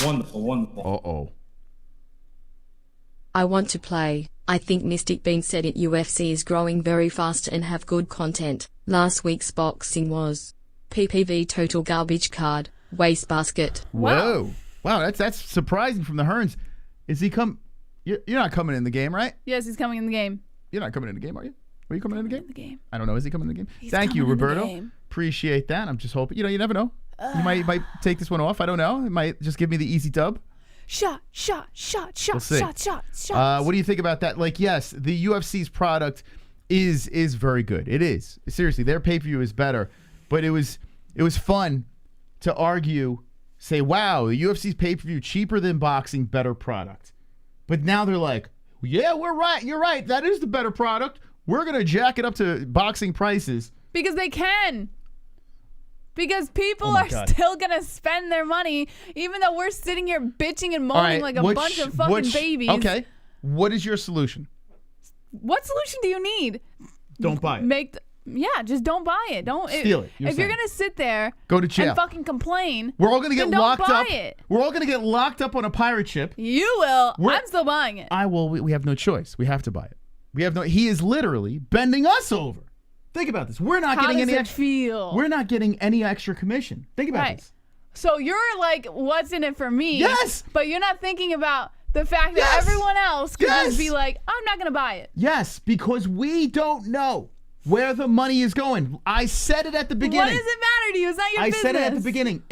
Wonderful, wonderful. Uh-oh. I want to play. I think Mystic Bean said it. UFC is growing very fast and have good content. Last week's boxing was PPV total garbage card, wastebasket. Whoa. Wow, that's surprising from the Hearns. Is he You're not coming in the game, right? Yes, he's coming in the game. You're not coming in the game, are you? Are you coming in the game? I don't know. Is he coming in the game? He's Thank you, coming in the Roberto. game. Appreciate that. I'm just hoping. You never know. You might take this one off. I don't know. It might just give me the easy dub. Shot. We'll see. What do you think about that? Like, yes, the UFC's product is very good. It is. Seriously, their pay-per-view is better. But it was fun to argue, say, wow, the UFC's pay-per-view cheaper than boxing, better product. But now they're like, yeah, we're right. You're right. That is the better product. We're going to jack it up to boxing prices. Because they can. Because people are still going to spend their money, even though we're sitting here bitching and moaning like a bunch of fucking babies. Okay. What is your solution? What solution do you need? Don't buy it. Just don't buy it. Don't steal it. If you're going to sit there go to jail and fucking complain, we're all going to get locked up. It. We're all going to get locked up on a pirate ship. You will. I'm still buying it. I will. We have no choice. We have to buy it. He is literally bending us over. Think about this. We're not getting any extra. We're not getting any extra commission. Think about this. So you're like, what's in it for me? Yes. But you're not thinking about the fact that everyone else could just be like, I'm not going to buy it. Yes, because we don't know where the money is going. I said it at the beginning. What does it matter to you? It's not your business. I said it at the beginning.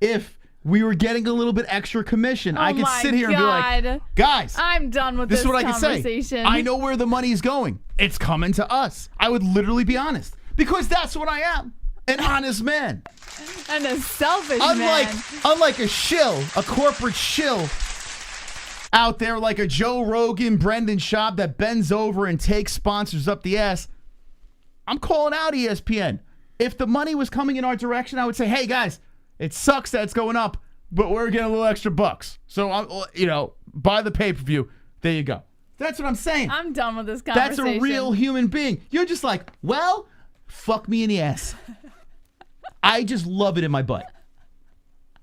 If we were getting a little bit extra commission, I could sit here and be like, guys, I'm done with this conversation. This is what I can say. I know where the money is going. It's coming to us. I would literally be honest. Because that's what I am. An honest man. And a selfish man. Unlike a shill, a corporate shill out there like a Joe Rogan, Brendan Schaub that bends over and takes sponsors up the ass, I'm calling out ESPN. If the money was coming in our direction, I would say, hey, guys, it sucks that it's going up, but we're getting a little extra bucks. So, buy the pay-per-view. There you go. That's what I'm saying. I'm done with this conversation. That's a real human being. You're just like, well, fuck me in the ass. I just love it in my butt.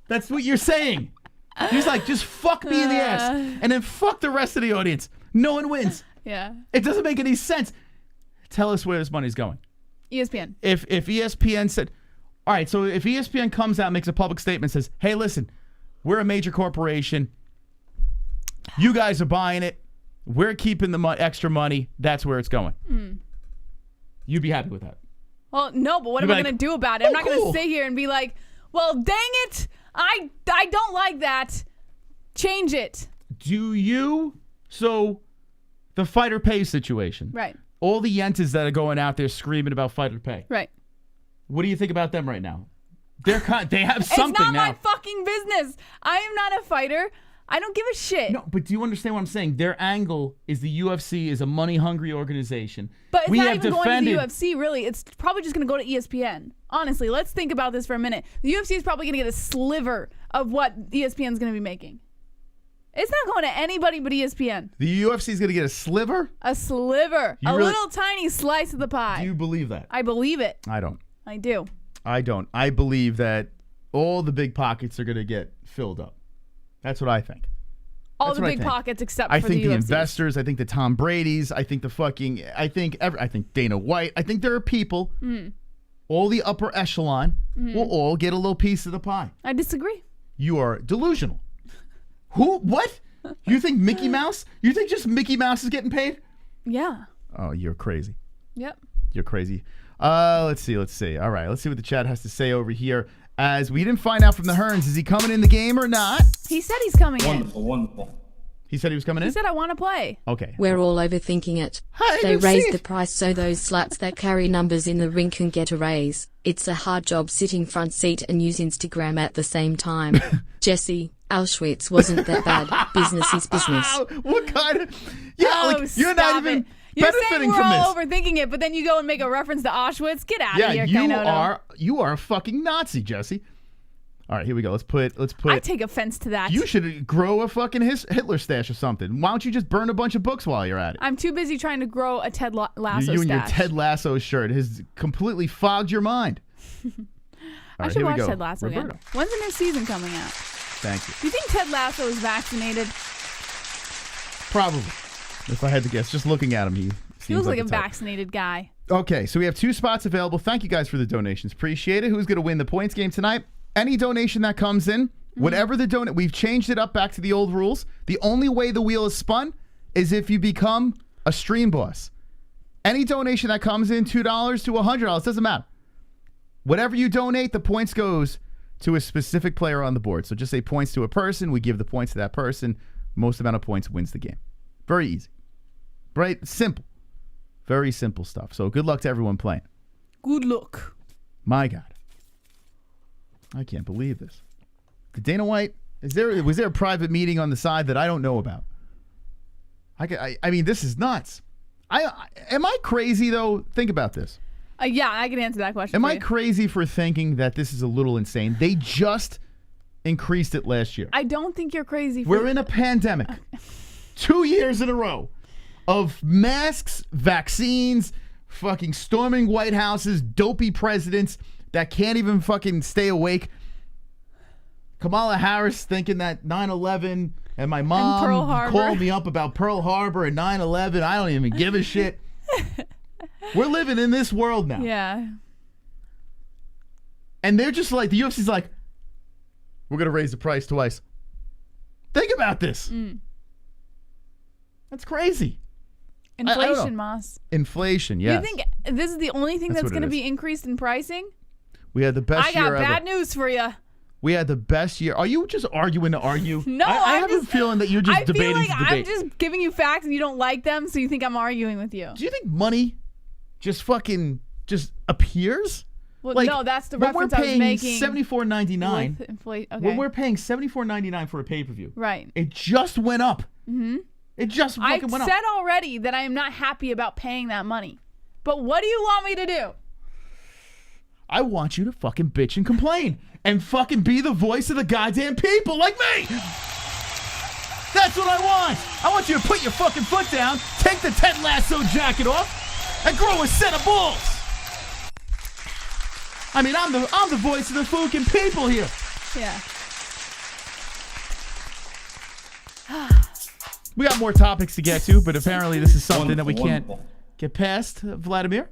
That's what you're saying. He's like, just fuck me in the ass. And then fuck the rest of the audience. No one wins. Yeah. It doesn't make any sense. Tell us where this money's going. ESPN. If ESPN said, all right, so if ESPN comes out and makes a public statement, says, hey, listen, we're a major corporation. You guys are buying it. We're keeping the extra money. That's where it's going. You'd be happy with that. Well, no, but what You'd am be I going to do about it? "Oh, I'm not going cool." to sit here and be like, well, dang it. I don't like that. Change it. Do you? So the fighter pay situation. Right. All the yentas that are going out there screaming about fighter pay. Right. What do you think about them right now? They have something It's not now. my fucking business. I am not a fighter. I don't give a shit. No, but do you understand what I'm saying? Their angle is the UFC is a money-hungry organization. But it's we not have even defended, going to the UFC, really. It's probably just going to go to ESPN. Honestly, let's think about this for a minute. The UFC is probably going to get a sliver of what ESPN is going to be making. It's not going to anybody but ESPN. The UFC is going to get a sliver? A sliver. You a really- little tiny slice of the pie. Do you believe that? I believe it. I don't. I do. I don't. I believe that all the big pockets are going to get filled up. That's what I think. All That's the what I big think. pockets except I for think the the UFC. investors, I think the Tom Brady's, I think I think Dana White, I think there are people, all the upper echelon will all get a little piece of the pie. I disagree. You are delusional. Who? What? You think Mickey Mouse? You think just Mickey Mouse is getting paid? Yeah. Oh, you're crazy. Yep. You're crazy. Let's see. All right, let's see what the chat has to say over here. As we didn't find out from the Hearns, is he coming in the game or not? He said he's coming Wonderful, wonderful. He said he was coming in. in? He said, I want to play. Okay. We're all overthinking it. I They didn't see raised it. the price so those sluts that carry numbers in the ring can get a raise. It's a hard job sitting front seat and use Instagram at the same time. Jesse, Auschwitz wasn't that bad. Business is business. What kind of... Yeah, Oh, like, you're stop not even it. You're saying benefiting we're from all this. overthinking it, but then you go and make a reference to Auschwitz? Get out Yeah, of here, you Kainoto. you are a fucking Nazi, Jesse. All right, here we go. Let's put. I take offense to that. You should grow a fucking Hitler stash or something. Why don't you just burn a bunch of books while you're at it? I'm too busy trying to grow a Ted Lasso You and your stash. Ted Lasso shirt has completely fogged your mind. All I right, should here we watch go. Ted Lasso again. Roberto. When's the new season coming out? Thank you. Do you think Ted Lasso is vaccinated? Probably. If I had to guess, just looking at him, he He looks seems like a the type. vaccinated guy. Okay, so we have 2 spots available. Thank you guys for the donations. Appreciate it. Who's going to win the points game tonight? Any donation that comes in, whatever the donate, we've changed it up back to the old rules. The only way the wheel is spun is if you become a stream boss. Any donation that comes in, $2 to $100, doesn't matter. Whatever you donate, the points goes to a specific player on the board. So just say points to a person. We give the points to that person. Most amount of points wins the game. Very easy. Right? Simple. Very simple stuff. So good luck to everyone playing. Good luck. My God. I can't believe this. The Dana White, was there a private meeting on the side that I don't know about? I mean, this is nuts. Am I crazy, though? Think about this. Yeah, I can answer that question. Am for I you. crazy for thinking that this is a little insane? They just increased it last year. I don't think you're crazy. We're in a pandemic. 2 years in a row of masks, vaccines, fucking storming White Houses, dopey presidents that can't even fucking stay awake. Kamala Harris thinking that 9/11 and my mom Pearl Harbor. called me up about Pearl Harbor and 9/11. I don't even give a shit. We're living in this world now. Yeah. And they're just like, the UFC's like, we're going to raise the price twice. Think about this. That's crazy. I don't know. Inflation, Moss. Inflation, yes. You think this is the only thing That's that's what it going to is. be increased in pricing? We had the best I got year bad ever. news for you. We had the best year. Are you just arguing to argue? No, I I'm have just, a feeling that you're just I debating feel like to debate. I'm just giving you facts and you don't like them, so you think I'm arguing with you. Do you think money just fucking just appears? Well, Like, no, that's the when reference we're I was paying making. $74.99. With inflation. Okay. When we're paying $74.99 for a pay-per-view, right. it just went up. Mm-hmm. It just I fucking went up. said already that I am not happy about paying that money. But what do you want me to do? I want you to fucking bitch and complain and fucking be the voice of the goddamn people like me. That's what I want. I want you to put your fucking foot down, take the Ted Lasso jacket off, and grow a set of balls. I mean, I'm the voice of the fucking people here. Yeah. We got more topics to get to, but apparently this is something that we can't Wonderful. get past. Vladimir?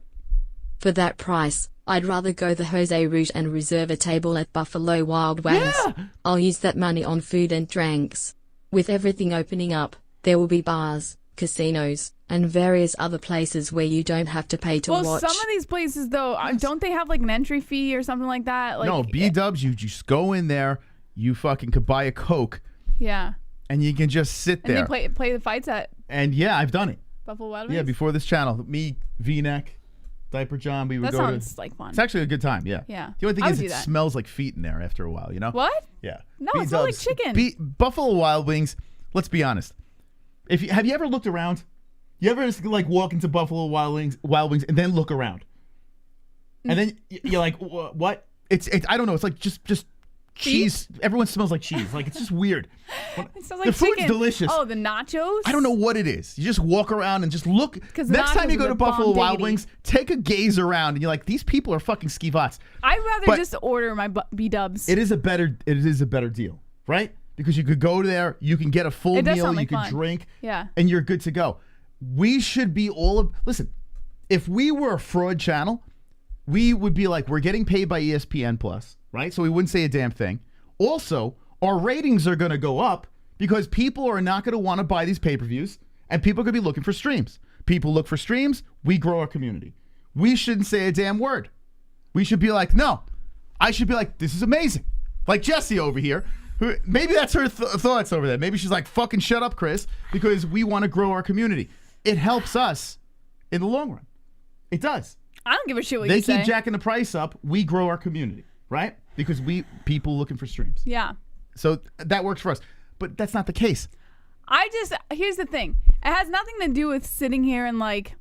For that price, I'd rather go the Jose route and reserve a table at Buffalo Wild Wings. Yeah. I'll use that money on food and drinks. With everything opening up, there will be bars, casinos, and various other places where you don't have to pay to Well, watch. some of these places, though, don't they have like an entry fee or something like that? Like, No, B-dubs, you just go in there, you fucking could buy a Coke, Yeah. and you can just sit And there. they play the fights at And yeah, I've done it. Buffalo Wild Wings? Yeah, before this channel. Me, V-neck, Diaper John, we would That go sounds to... like fun. It's actually a good time, yeah. Yeah. The only thing I is would it do that. smells like feet in there after a while, you know? What? Yeah. No, it smells like B-dubs. chicken. Buffalo Wild Wings, let's be honest. Have you ever looked around? You ever just, like walk into Buffalo Wild Wings and then look around? And then you're like, what? It's I don't know. It's like just cheese. Everyone smells like cheese. Like it's just weird. It sounds like The food's chicken. delicious. Oh, the nachos? I don't know what it is. You just walk around and just look. 'Cause Next time nachos you go are to the Buffalo bomb Wild diggity. Wings, take a gaze around and you're like, these people are fucking skivats. I'd rather But- just order my B-dubs. It is a better deal, right? Because you could go there, you can get a full It does meal, sound you like can fun. drink, Yeah. and you're good to go. We should be listen, if we were a fraud channel, we would be like, we're getting paid by ESPN Plus, right? So we wouldn't say a damn thing. Also, our ratings are going to go up because people are not going to want to buy these pay-per-views, and people are going to be looking for streams. People look for streams, we grow our community. We shouldn't say a damn word. We should be like, no. I should be like, this is amazing. Like Jessie over here. Maybe that's her thoughts over there. Maybe she's like, fucking shut up, Chris, because we want to grow our community. It helps us in the long run. It does. I don't give a shit what They you say. keep jacking the price up. We grow our community, right? Because people looking for streams. Yeah. So that works for us. But that's not the case. Here's the thing. It has nothing to do with sitting here and like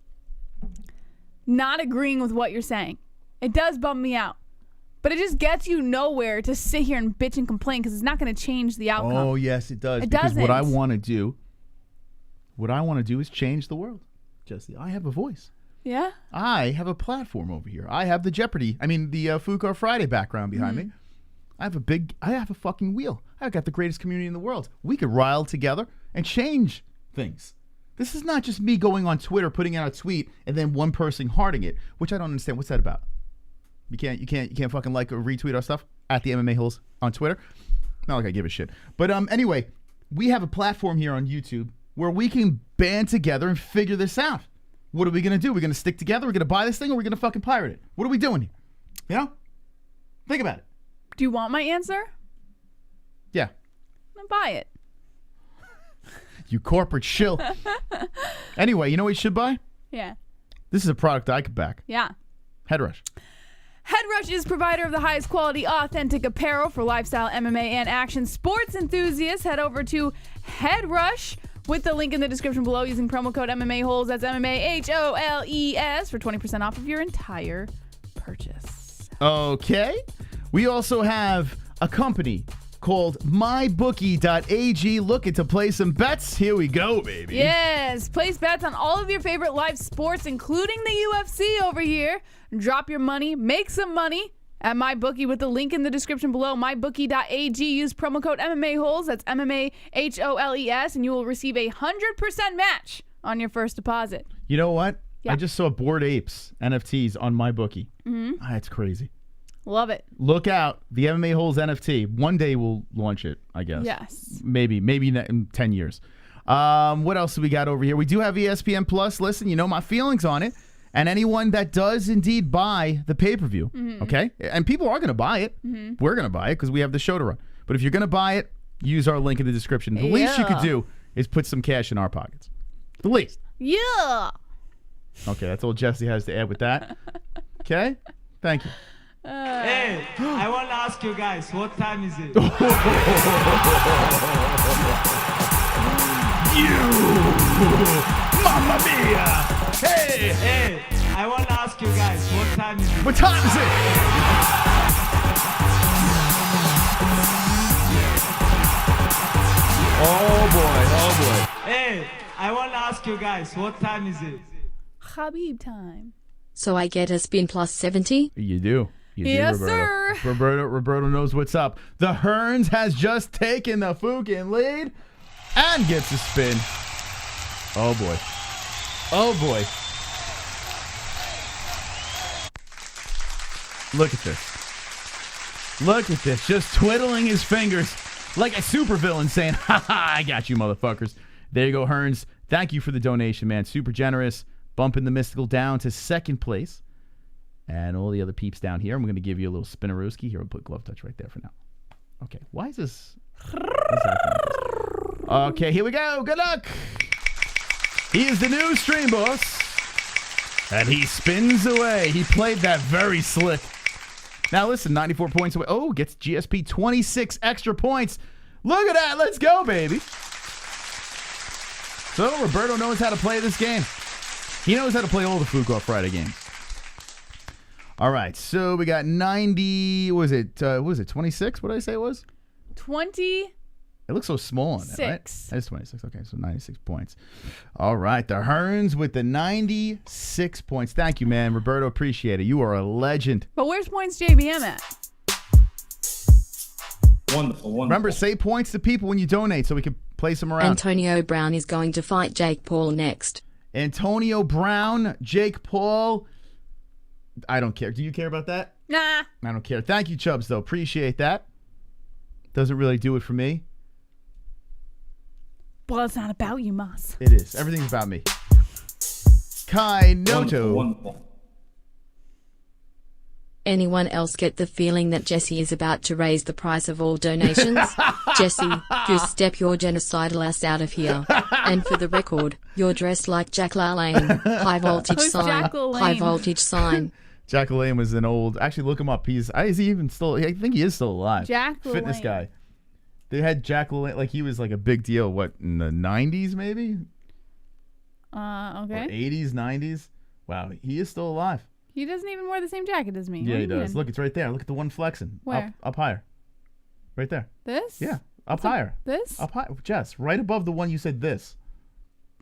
not agreeing with what you're saying. It does bum me out. But it just gets you nowhere to sit here and bitch and complain because it's not going to change the outcome. Oh, yes, it does. It Because what I doesn't. want to do is change the world. Jesse, I have a voice. Yeah? I have a platform over here. I have the Fucar Friday background behind me. I have a fucking wheel. I've got the greatest community in the world. We could rile together and change things. This is not just me going on Twitter, putting out a tweet, and then one person hearting it, which I don't understand. What's that about? You can't fucking like or retweet our stuff at the MMA-Holes on Twitter. Not like I give a shit. But anyway, we have a platform here on YouTube where we can band together and figure this out. What are we going to do? We're going to stick together? We're going to buy this thing, or we're going to fucking pirate it? What are we doing here? You know? Think about it. Do you want my answer? Yeah. Then buy it. You corporate shill. Anyway, you know what you should buy? Yeah. This is a product I could back. Yeah. Head Rush. HeadRush is provider of the highest quality, authentic apparel for lifestyle, MMA, and action sports enthusiasts. Head over to HeadRush with the link in the description below using promo code MMA-Holes. That's MMAHOLES for 20% off of your entire purchase. Okay. We also have a company called MyBookie.ag looking to play some bets. Here we go, baby. Yes, place bets on all of your favorite live sports, including the UFC over here. Drop your money, make some money at MyBookie with the link in the description below. MyBookie.ag. Use promo code MMA-Holes. That's MMAHOLES, and you will receive a 100% match on your first deposit. You know what? Yeah. I just saw Bored Apes NFTs on MyBookie. That's crazy. Love it. Look out. The MMA-Holes NFT. One day we'll launch it, I guess. Yes. Maybe in 10 years. What else do we got over here? We do have ESPN Plus. Listen, you know my feelings on it. And anyone that does indeed buy the pay-per-view, okay? And people are going to buy it. We're going to buy it because we have the show to run. But if you're going to buy it, use our link in the description. The least you could do is put some cash in our pockets. The least. Yeah. Okay, that's all Jesse has to add with that. Okay? Thank you. Hey, I want to ask you guys, what time is it? Mamma mia! Hey! Hey, I want to ask you guys, what time is it? What time is it? Oh boy. Hey, I want to ask you guys, what time is it? Khabib time. So I get a spin plus 70? You do. You Yes, do, Roberto. sir. Roberto knows what's up. The Hearns has just taken the fucking lead and gets a spin. Oh, boy. Oh, boy. Look at this. Look at this. Just twiddling his fingers like a supervillain saying, ha ha, I got you, motherfuckers. There you go, Hearns. Thank you for the donation, man. Super generous. Bumping the Mystical down to second place. And all the other peeps down here. I'm going to give you a little spinnerooski. Here, we'll put glove touch right there for now. Okay, why is this? Okay, here we go. Good luck. He is the new stream boss. And he spins away. He played that very slick. Now listen, 94 points away. Oh, gets GSP 26 extra points. Look at that. Let's go, baby. So Roberto knows how to play this game. He knows how to play all the Fuko Friday games. All right, so we got 90. What was it 26? What did I say it was? 20. It looks so small on it, right? 6. That is 26. Okay, so 96 points. All right, the Hearns with the 96 points. Thank you, man. Roberto, appreciate it. You are a legend. But where's points JBM at? Wonderful. Remember, say points to people when you donate so we can place them around. Antonio Brown is going to fight Jake Paul next. Antonio Brown, Jake Paul. I don't care. Do you care about that? Nah. I don't care. Thank you, Chubbs, though. Appreciate that. Doesn't really do it for me. Well, it's not about you, Moss. It is. Everything's about me. Kai Noto. Wonderful. Anyone else get the feeling that Jesse is about to raise the price of all donations? Jesse, you step your genocidal ass out of here. And for the record, you're dressed like Jack LaLanne. High voltage Who's sign. Jack LaLanne? High voltage sign. Jack LaLanne was an old. Actually, look him up. Is he even still? I think he is still alive. Jack Fitness LaLanne. guy. They had Jack LaLanne. Like he was like a big deal. What, in the 90s maybe? Or Okay. 80s, 90s. Wow, he is still alive. He doesn't even wear the same jacket as me. Yeah, What he do you does. mean? Look, it's right there. Look at the one flexing. Where? Up higher. Right there. This? Yeah, up higher. This? Up high, Jess. Right above the one you said this.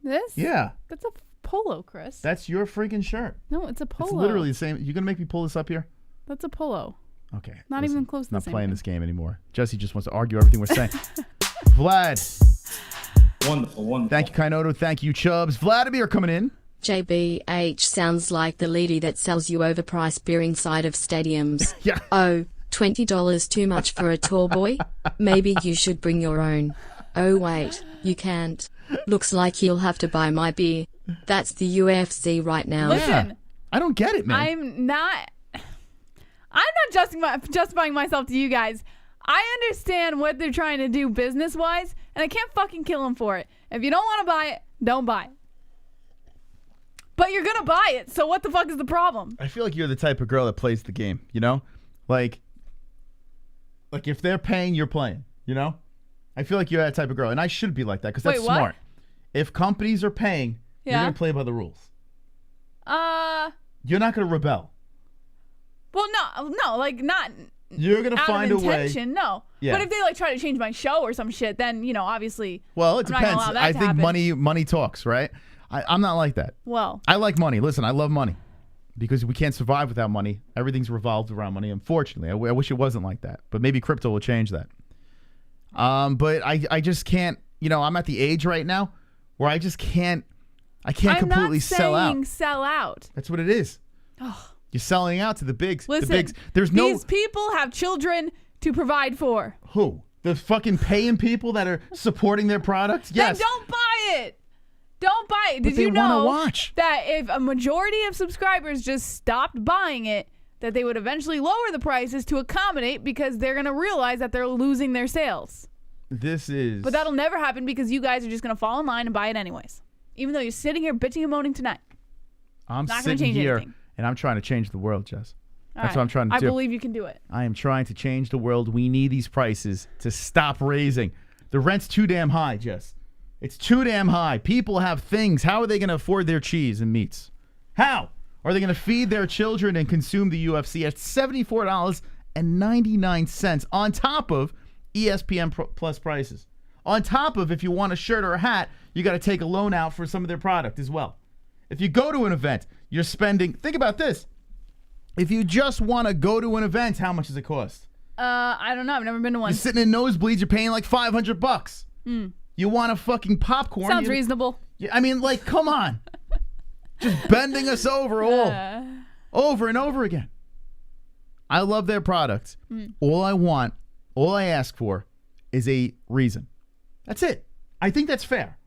This? Yeah, That's a polo, Chris. that's your freaking shirt. No, it's a polo. It's literally the same. You gonna make me pull this up here? That's a polo. Okay. Not even close to the Not same playing thing. this game anymore. Jesse just wants to argue everything we're saying. Vlad. Wonderful. Thank you, Kainoto. Thank you, Chubbs. Vladimir coming in. JBH sounds like the lady that sells you overpriced beer inside of stadiums. Yeah. Oh, $20 too much for a tall boy? Maybe you should bring your own. Oh wait, you can't. Looks like you'll have to buy my beer. That's the UFC right now. Listen, Yeah. I don't get it, man. I'm not justifying myself to you guys. I understand what they're trying to do business-wise, and I can't fucking kill them for it. If you don't want to buy it, don't buy it. But you're going to buy it, so what the fuck is the problem? I feel like you're the type of girl that plays the game, you know? Like if they're paying, you're playing, you know? I feel like you're that type of girl, and I should be like that because that's Wait, what? smart. If companies are paying, you're Yeah. going to play by the rules. You're not going to rebel. Well, no, like not You're going to out find of a way. intention, no. Yeah. But if they like try to change my show or some shit, then, you know, obviously. Well, it I'm not gonna depends. allow that I to think happen. money talks, right? I'm not like that. Well, I like money. Listen, I love money because we can't survive without money. Everything's revolved around money. Unfortunately, I wish it wasn't like that. But maybe crypto will change that. But I just can't. You know, I'm at the age right now where I just can't. I can't I'm completely not sell out. saying sell out. That's what it is. You're selling out to the bigs. Listen, the bigs. There's no these people have children to provide for. who the fucking paying people that are supporting their products. Yes. Then don't buy it. Don't buy it. But Did they you wanna know watch. that if a majority of subscribers just stopped buying it, that they would eventually lower the prices to accommodate because they're going to realize that they're losing their sales. This is. But that'll never happen because you guys are just going to fall in line and buy it anyways. Even though you're sitting here bitching and moaning tonight. I'm not gonna sitting change here anything. and I'm trying to change the world, Jess. All That's right. what I'm trying to I do. believe you can do it. I am trying to change the world. We need these prices to stop raising. The rent's too damn high, Jess. It's too damn high. People have things. How are they going to afford their cheese and meats? How? Are they going to feed their children and consume the UFC at $74.99 on top of ESPN Plus prices? On top of, if you want a shirt or a hat, you got to take a loan out for some of their product as well. If you go to an event, you're spending, think about this. If you just want to go to an event, how much does it cost? I don't know. I've never been to one. You're sitting in nosebleeds, you're paying like $500. You want a fucking popcorn. Sounds reasonable. I mean, like, come on. Just bending us over over and over again. I love their products. All I want, all I ask for is a reason. That's it. I think that's fair.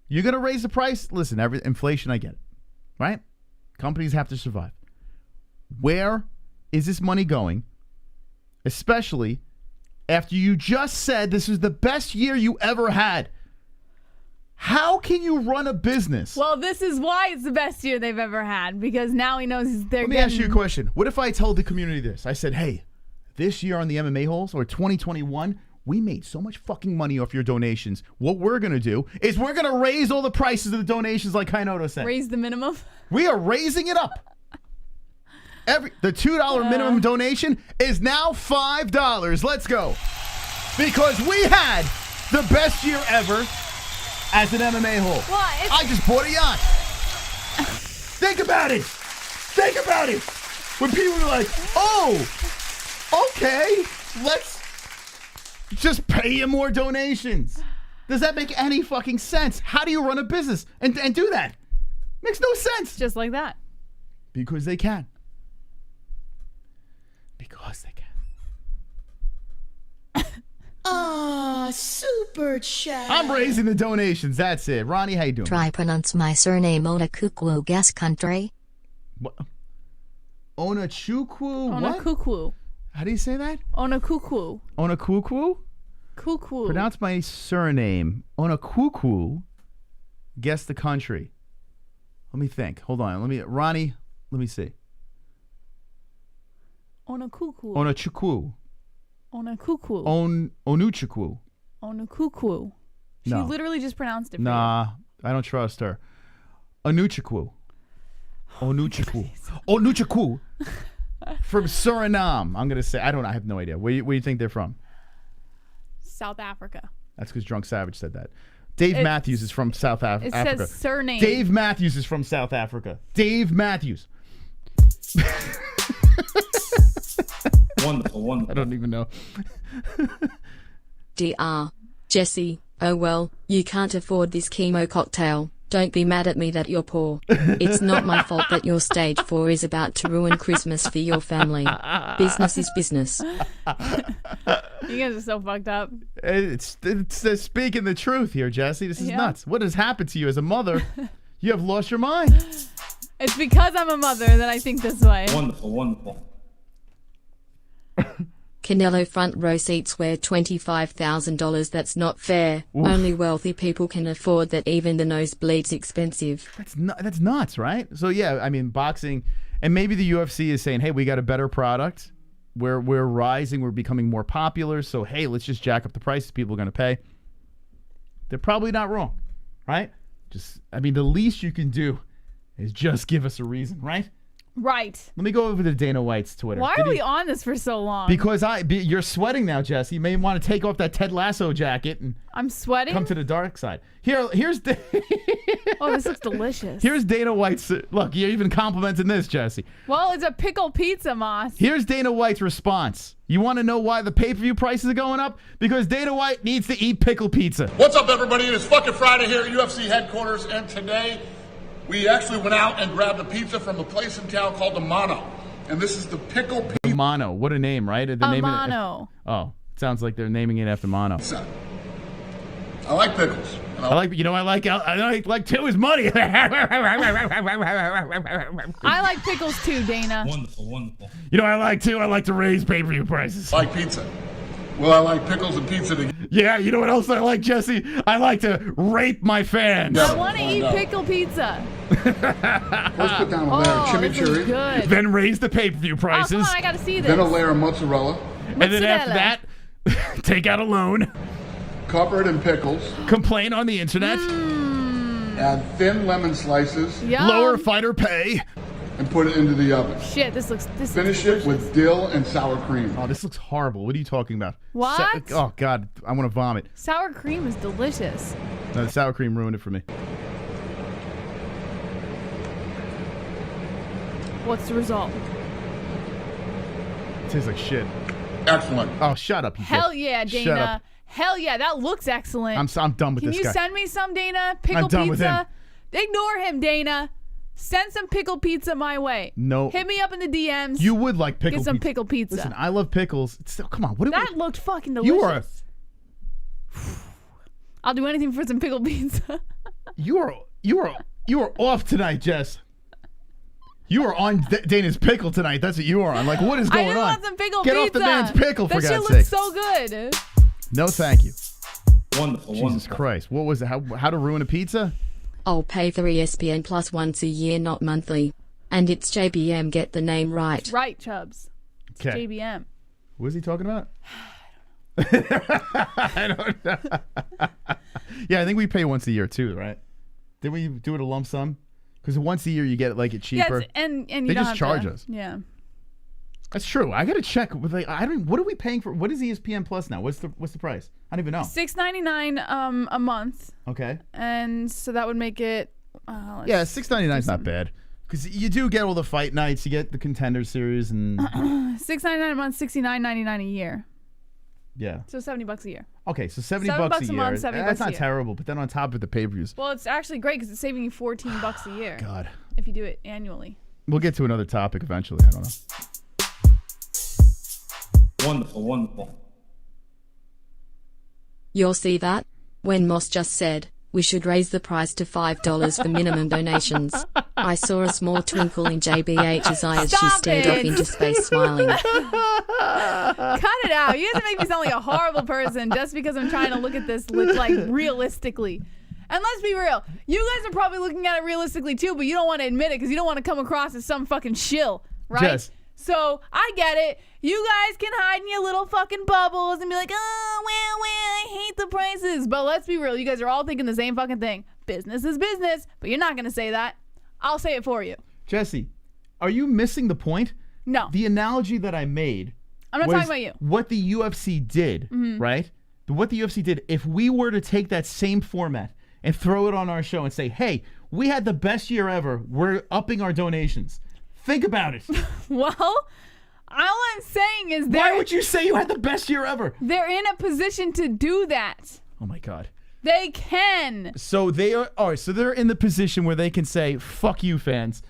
You're going to raise the price? Listen, inflation, I get it. Right? Companies have to survive. Where is this money going? Especially after you just said this was the best year you ever had. How can you run a business? Well, this is why it's the best year they've ever had, because now he knows they're Let me ask you a question. What if I told the community this? I said, hey, this year on the MMA-Holes, or 2021, we made so much fucking money off your donations. What we're going to do is we're going to raise all the prices of the donations like Kainoto said. Raise the minimum? We are raising it up. The $2 minimum donation is now $5. Let's go. Because we had the best year ever as an MMA-Hole. Well, I just bought a yacht. Think about it. Think about it. When people are like, oh, okay, let's just pay you more donations. Does that make any fucking sense? How do you run a business and do that? Makes no sense. Just like that. Because they can. Because they can. Super chat. I'm raising the donations. That's it. Ronnie, how you doing? Try pronounce my surname Onachukwu guess country. What? Onachukwu? What? Onachukwu. How do you say that? Onachukwu. Onachukwu? Kukwu. Pronounce my surname. Onachukwu. Guess the country. Let me think. Hold on. Ronnie, let me see. Onachukwu. Onachukwu. Onachukwu. Onuchukwu. Onachukwu. She No. literally just pronounced it for Nah, I don't trust her. Onuchukwu. Onuchukwu. Onuchukwu. From Suriname. I'm going to say, I have no idea. Where do you think they're from? South Africa. That's because Drunk Savage said that. Dave Matthews is from South Africa. It says surname. Dave Matthews is from South Africa. Dave Matthews. Wonderful, wonderful. I don't even know. Dr. Jesse, oh well, you can't afford this chemo cocktail. Don't be mad at me that you're poor. It's not my fault that your stage 4 is about to ruin Christmas for your family. Business is business. You guys are so fucked up. It's speaking the truth here, Jesse. This is nuts. What has happened to you as a mother? You have lost your mind. It's because I'm a mother that I think this way. Wonderful, wonderful. Canelo front row seats were $25,000. That's not fair. Oof. Only wealthy people can afford that. Even the nosebleed's expensive. That's nuts, right? So yeah, I mean, boxing, and maybe the UFC is saying, hey, we got a better product. We're rising. We're becoming more popular. So hey, let's just jack up the prices. People are going to pay. They're probably not wrong, right? I mean, the least you can do is just give us a reason, right? Right. Let me go over to Dana White's Twitter. Why are we on this for so long? Because you're sweating now, Jesse. You may want to take off that Ted Lasso jacket and I'm sweating. come to the dark side. Here's Oh, this looks delicious. Here's Dana White's. Look, you're even complimenting this, Jesse. Well, it's a pickle pizza, Moss. Here's Dana White's response. You want to know why the pay-per-view prices are going up? Because Dana White needs to eat pickle pizza. What's up, everybody? It is fucking Friday here at UFC headquarters, and today we actually went out and grabbed a pizza from a place in town called the Mono. And this is the pickle pizza. Mono. What a name, right? Mono. Oh, sounds like they're naming it after Mono. I like pickles. I like too is money. I like pickles too, Dana. Wonderful, wonderful. You know what I like too? I like to raise pay-per-view prices. I like pizza. Well, I like pickles and pizza together. Yeah, you know what else I like, Jesse? I like to rape my fans. I want to eat pickle pizza. First put down a layer of this is chimichurri. good. Then raise the pay-per-view Oh, prices. come on, I gotta see this. Then a layer of mozzarella. And then after that, take out a loan. Cover it in pickles. Complain on the internet. Add thin lemon slices. Yum. Lower fighter pay. and put it into the oven. Shit, this Finish looks it with dill and sour cream. Oh, this looks horrible. What are you talking about? What? Oh, God. I want to vomit. Sour cream is delicious. No, the sour cream ruined it for me. What's the result? It tastes like shit. Excellent. Oh, shut up, you Hell dick. yeah, Shut Dana. up. Hell yeah, that looks excellent. I'm done with Can this you guy. send me some, Dana? Pickle I'm done with pizza? Ignore him, Dana. Send some pickle pizza my way. No. Hit me up in the DMs. You would like pickle Get some pizza. pickle pizza. Listen, I love pickles. Come on. What That looked fucking delicious. You are I'll do anything for some pickle pizza. you are off tonight, Jess. You are on Dana's pickle tonight. That's what you are on. Like, what is going on? I want some pickle Get pizza. off the man's pickle, for That God's shit sake. looks so good. No, thank you. Wonderful. Jesus wonderful. Christ. What was it? How to ruin a pizza? I'll pay 3 SPN plus once a year, not monthly. And it's JBM, get the name right. Right, Chubbs. It's Okay. JBM. What is he talking about? I don't know. Yeah, I think we pay once a year too, right? Did we do it a lump sum? Because once a year you get it cheaper. Yes, and you They don't just have charge to, us. Yeah. That's true. I gotta check with I don't. What are we paying for? What is ESPN Plus now? What's the price? I don't even know. $6.99 a month, Okay. and so that would make it. Yeah, $6.99 is not bad because you do get all the fight nights. You get the Contender Series and $6.99 a month, $69.99 a year. yeah. So $70 a year. Okay, so $70 $7 a year. month, $70 That's a not year. terrible. But then on top of the pay-per-views, Well, it's actually great because it's saving you $14 a year. God, If you do it annually. we'll get to another topic eventually. I don't know. Wonderful. Wonderful. You'll see that? When Moss just said, we should raise the price to $5 for minimum donations. I saw a small twinkle in JBH's eye as she Stop stared it. off into space smiling. Cut it out. You guys make me sound like a horrible person just because I'm trying to look at this like realistically. And let's be real. You guys are probably looking at it realistically too, but you don't want to admit it because you don't want to come across as some fucking shill, right? Jess. So I get it. You guys can hide in your little fucking bubbles and be like, oh, well, I hate the prices. But let's be real. You guys are all thinking the same fucking thing. Business is business, but you're not going to say that. I'll say it for you. Jesse, are you missing the point? No. The analogy that I made. I'm not was talking about you. What the UFC did, right? What the UFC did. If we were to take that same format and throw it on our show and say, hey, we had the best year ever. We're upping our donations. Think about it. Well, all I'm saying is Why would you say you had the best year ever? they're in a position to do that. Oh my God. They can. So they are. All right. So they're in the position where they can say, "Fuck you, fans."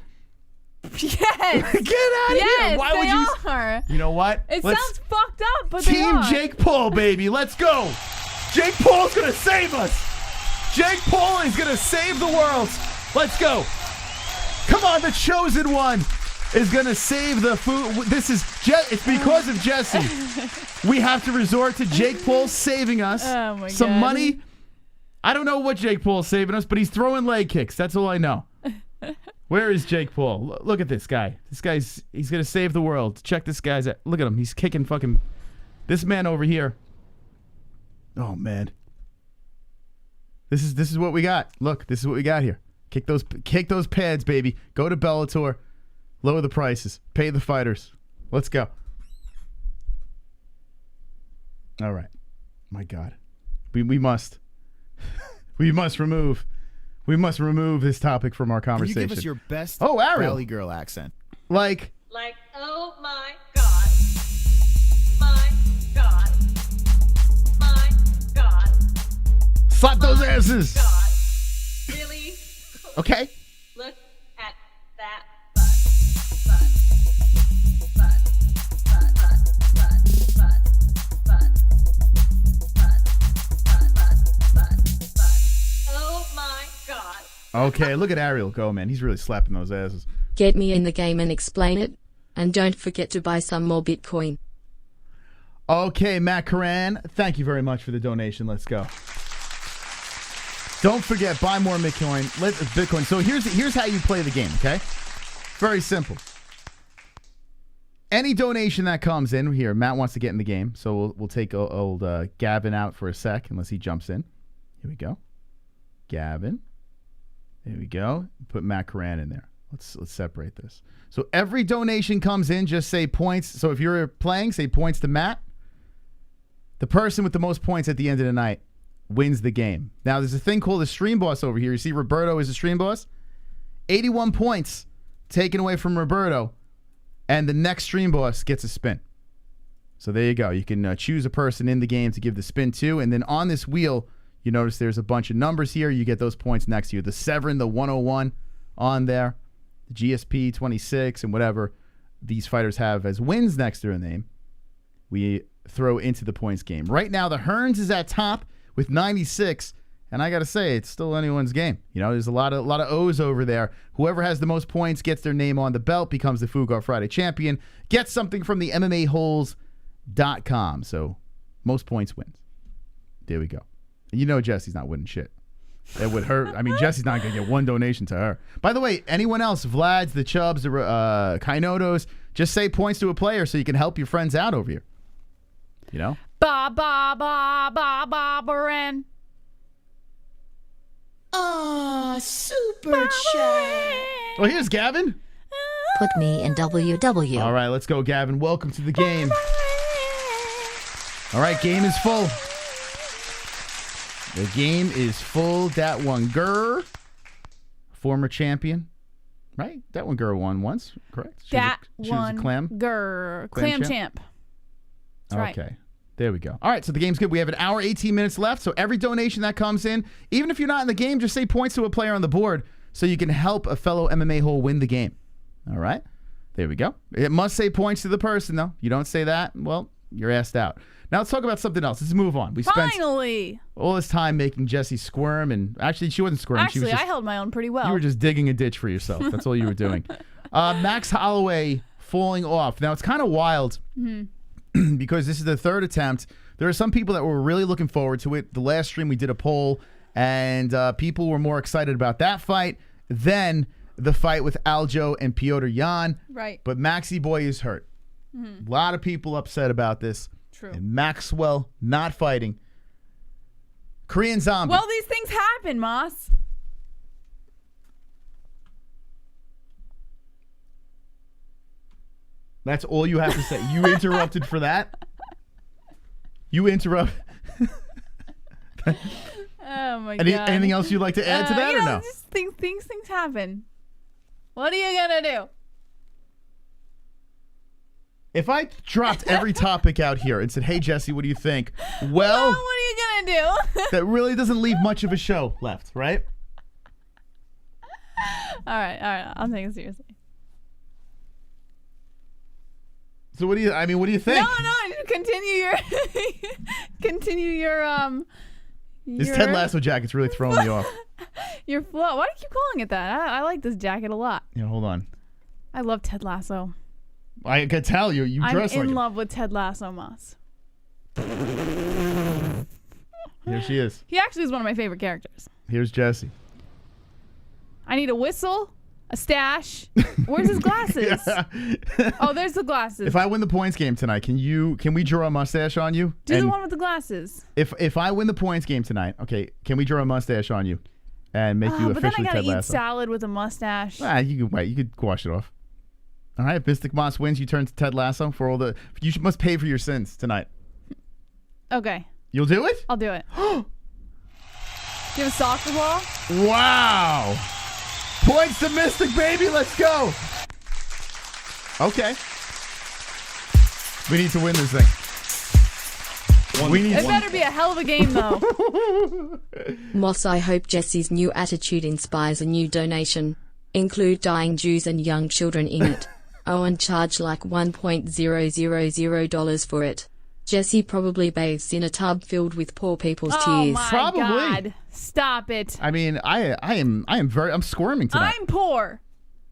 Yes. Get out of Yes, here. Why they would you? are. You know what? It Let's- sounds fucked up, but they Team are. Jake Paul, baby. Let's go. Jake Paul's gonna save us. Jake Paul is gonna save the world. Let's go. Come on, the chosen one is gonna save the food. This is it's because of Jesse. We have to resort to Jake Paul saving us. Oh my Some God. money. I don't know what Jake Paul's saving us, but he's throwing leg kicks. That's all I know. Where is Jake Paul? Look at this guy. He's gonna save the world. Check this guy's at. Look at him. He's kicking fucking this man over here. Oh man. This is what we got. Look, this is what we got here. Kick those pads, baby. Go to Bellator. Lower the prices. Pay the fighters. Let's go. All right. My God. We must. We must remove this topic from our Can you conversation. give us your best Ariel. Valley girl accent? Like, oh my God. My God. My God. slap those asses. God. Really? Okay. Look at that butt. Oh my God. Okay, look at Ariel go, man. He's really slapping those asses. Get me in the game and explain it. And don't forget to buy some more Bitcoin. Okay, Matt Karan, thank you very much for the donation. Let's go. Don't forget, buy more Bitcoin. Bitcoin. So here's how you play the game, okay? Very simple. Any donation that comes in here, Matt wants to get in the game, so we'll take old Gavin out for a sec, unless he jumps in. Here we go. Gavin. There we go. Put Matt Karan in there. Let's separate this. So every donation comes in, just say points. So if you're playing, say points to Matt. The person with the most points at the end of the night wins the game. Now, there's a thing called a stream boss over here. You see Roberto is a stream boss? 81 points taken away from Roberto, and the next stream boss gets a spin. So there you go. You can choose a person in the game to give the spin to, and then on this wheel, you notice there's a bunch of numbers here. You get those points next to you. The Severin, the 101 on there, the GSP 26, and whatever these fighters have as wins next to their name, we throw into the points game. Right now, the Hearns is at top with 96, and I got to say, it's still anyone's game. You know, there's a lot of O's over there. Whoever has the most points gets their name on the belt, becomes the Food Golf Friday champion, gets something from the MMA-Holes.com. So most points wins. There we go. And you know Jesse's not winning shit. That would hurt. I mean, Jesse's not going to get one donation to her. By the way, anyone else, Vlad's, the Chubbs, the Kainotos, just say points to a player so you can help your friends out over here. You know? Ba ba ba ba ba Baran. Ah, super chat. Oh, here's Gavin. Put me in WW. All right, let's go, Gavin. Welcome to the game. All right, game is full. The game is full. That one girl, former champion, right? That one girl won once, correct? She was a clam champ. That's right. Okay. There we go. All right, so the game's good. We have an hour, 18 minutes left. So every donation that comes in, even if you're not in the game, just say points to a player on the board so you can help a fellow MMA hole win the game. All right? There we go. It must say points to the person, though. You don't say that, well, you're asked out. Now let's talk about something else. Let's move on. We spent all this time making Jessie squirm, and actually she wasn't squirming. Actually, I held my own pretty well. You were just digging a ditch for yourself. That's all you were doing. Max Holloway falling off. Now it's kind of wild. Because this is the third attempt. There are some people that were really looking forward to it. The last stream we did a poll, and people were more excited about that fight than the fight with Aljo and Piotr Jan. Right. But Maxie Boy is hurt. A lot of people upset about this. True. And Maxwell not fighting. Korean Zombie. Well, these things happen, Moss. That's all you have to say. You interrupted for that? You interrupt. Oh my God. Anything else you'd like to add to that or no? Just things happen. What are you gonna do? If I dropped every topic out here and said, "Hey Jesse, what do you think?" Well, what are you gonna do? that really doesn't leave much of a show left, right? All right. I'll take it seriously. So what do you think? No, continue your This Ted Lasso jacket's really throwing me off. Your flow. Why do you keep calling it that? I like this jacket a lot. Yeah, hold on. I love Ted Lasso. I can tell you dress like I'm in it. love with Ted Lasso, Moss. Here she is. He actually is one of my favorite characters. Here's Jesse. I need a whistle, a stash. Where's his glasses? Oh, there's the glasses. If I win the points game tonight, can we draw a mustache on you? Do the one with the glasses. If I win the points game tonight, okay, can we draw a mustache on you and make you officially Ted Lasso? But then I gotta eat salad with a mustache. You can wait. You could wash it off. All right, if Mystic Moss wins, you turn to Ted Lasso for all the. You must pay for your sins tonight. Okay. You'll do it? I'll do it. Do you have a soccer ball? Wow. Points to Mystic, baby. Let's go. Okay. We need to win this thing. It better be a hell of a game, though. Moss, I hope Jesse's new attitude inspires a new donation. Include dying Jews and young children in it. Oh, and charge like $1.000 for it. Jesse probably bathes in a tub filled with poor people's tears. Oh my God. Stop it. I mean, I'm squirming tonight. I'm poor.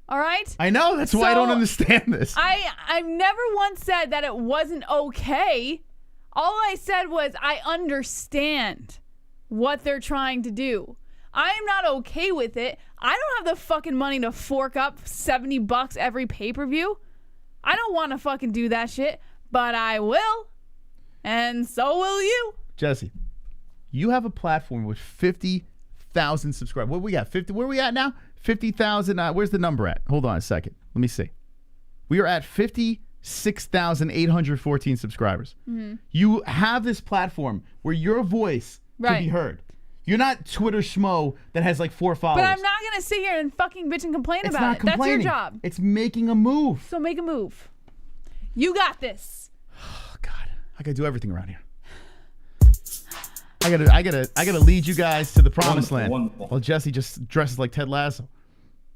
All right? I know, that's why I don't understand this. I've never once said that it wasn't okay. All I said was I understand what they're trying to do. I am not okay with it. I don't have the fucking money to fork up $70 every pay-per-view. I don't want to fucking do that shit, but I will. And so will you. Jesse, you have a platform with 50,000 56,000 subscribers. What we got? 50. Where are we at now? 50,000. Where's the number at? Hold on a second. Let me see. We are at 56,814 subscribers. Mm-hmm. You have this platform where your voice can be heard. You're not Twitter schmo that has like 4 followers. But I'm not going to sit here and fucking bitch and complain It's about not it. complaining. That's your job. It's making a move. So make a move. You got this. Oh God, I gotta do everything around here. I gotta lead you guys to the promised land. While Jesse just dresses like Ted Lasso.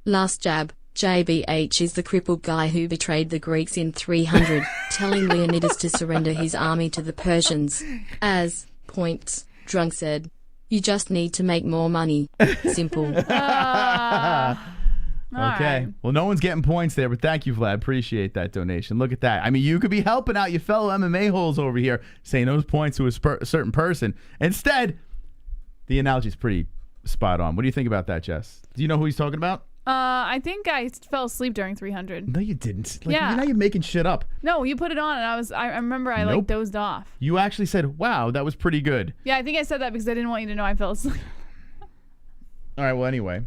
Last jab. JBH is the crippled guy who betrayed the Greeks in 300, telling Leonidas to surrender his army to the Persians. As points, drunk said, "You just need to make more money." Simple. Okay. Right. Well, no one's getting points there, but thank you, Vlad. Appreciate that donation. Look at that. I mean, you could be helping out your fellow MMA holes over here, saying those points to a certain person. Instead, the analogy is pretty spot on. What do you think about that, Jess? Do you know who he's talking about? I think I fell asleep during 300. No, you didn't. Like, Yeah. Now you're making shit up. No, you put it on, and I remember I like dozed off. You actually said, "Wow, that was pretty good." Yeah, I think I said that because I didn't want you to know I fell asleep. All right. Well, anyway,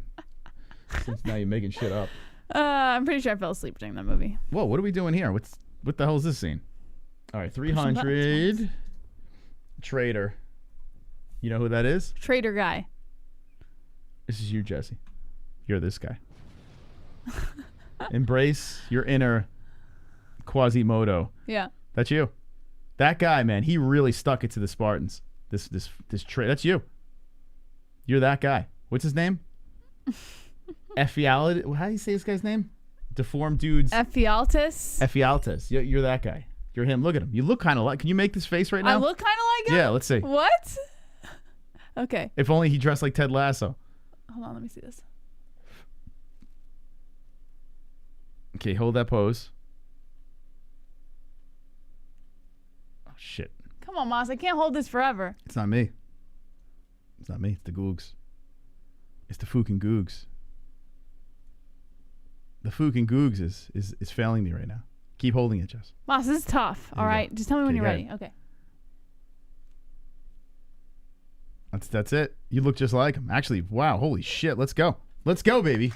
since now you're making shit up. I'm pretty sure I fell asleep during that movie. Whoa, what are we doing here? What the hell is this scene? All right, 300. Trader. You know who that is? Trader guy. This is you, Jesse. You're this guy. Embrace your inner Quasimodo. Yeah. That's you. That guy, man, he really stuck it to the Spartans. This that's you. You're that guy. What's his name? Ephialtes. How do you say this guy's name? Deformed dudes. Ephialtes. Ephialtes. You're that guy. You're him. Look at him. You look kind of like. Can you make this face right now? I look kind of like him? Yeah, let's see. What? Okay. If only he dressed like Ted Lasso. Hold on, let me see this. Okay, hold that pose. Oh, shit. Come on, Moss. I can't hold this forever. It's not me. It's not me. It's the Googs. It's the fucking Googs. The fucking Googs is failing me right now. Keep holding it, Jess. Moss, this is tough. All right. Just tell me when you're ready. Okay. That's it. You look just like him. Actually, wow. Holy shit. Let's go. Let's go, baby.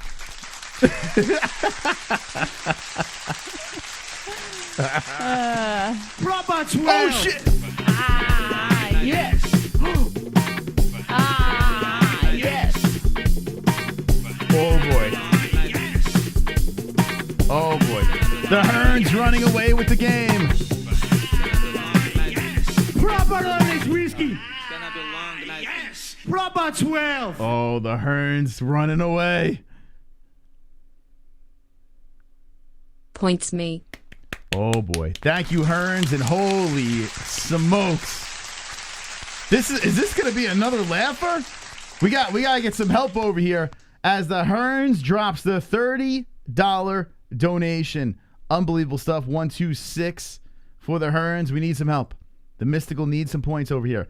Proper 12. Oh, shit. Ah, yes. Ah, yes. Oh, boy. Oh, boy. The Hearns running away with the game. Proper Irish whiskey. Proper 12. Oh, the Hearns running away. Points me. Oh boy. Thank you, Hearns, and holy smokes. Is this gonna be another laugher? We gotta get some help over here as the Hearns drops the $30 donation. Unbelievable stuff. 126 for the Hearns. We need some help. The Mystical needs some points over here.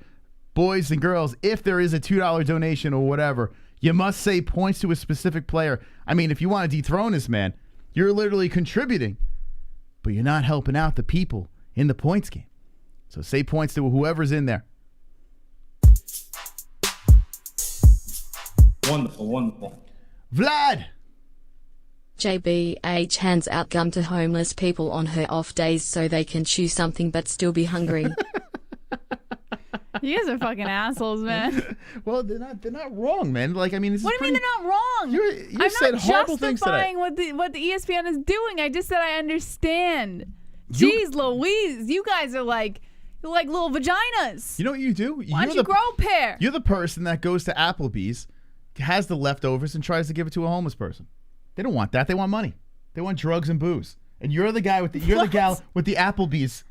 Boys and girls, if there is a $2 donation or whatever, you must say points to a specific player. I mean, if you want to dethrone this man, you're literally contributing, but you're not helping out the people in the points game. So say points to whoever's in there. Wonderful, wonderful. Vlad! JBH hands out gum to homeless people on her off days so they can chew something but still be hungry. You guys are fucking assholes, man. Well, they're not wrong, man. Like, I mean, this What is do you mean they're not wrong? You said horrible things today. I'm not justifying what the ESPN is doing. I just said I understand. Jeez Louise, you guys are like little vaginas. You know what you do? Why don't you grow a pair? You're the person that goes to Applebee's, has the leftovers, and tries to give it to a homeless person. They don't want that. They want money. They want drugs and booze. And you're the guy with the the gal with the Applebee's.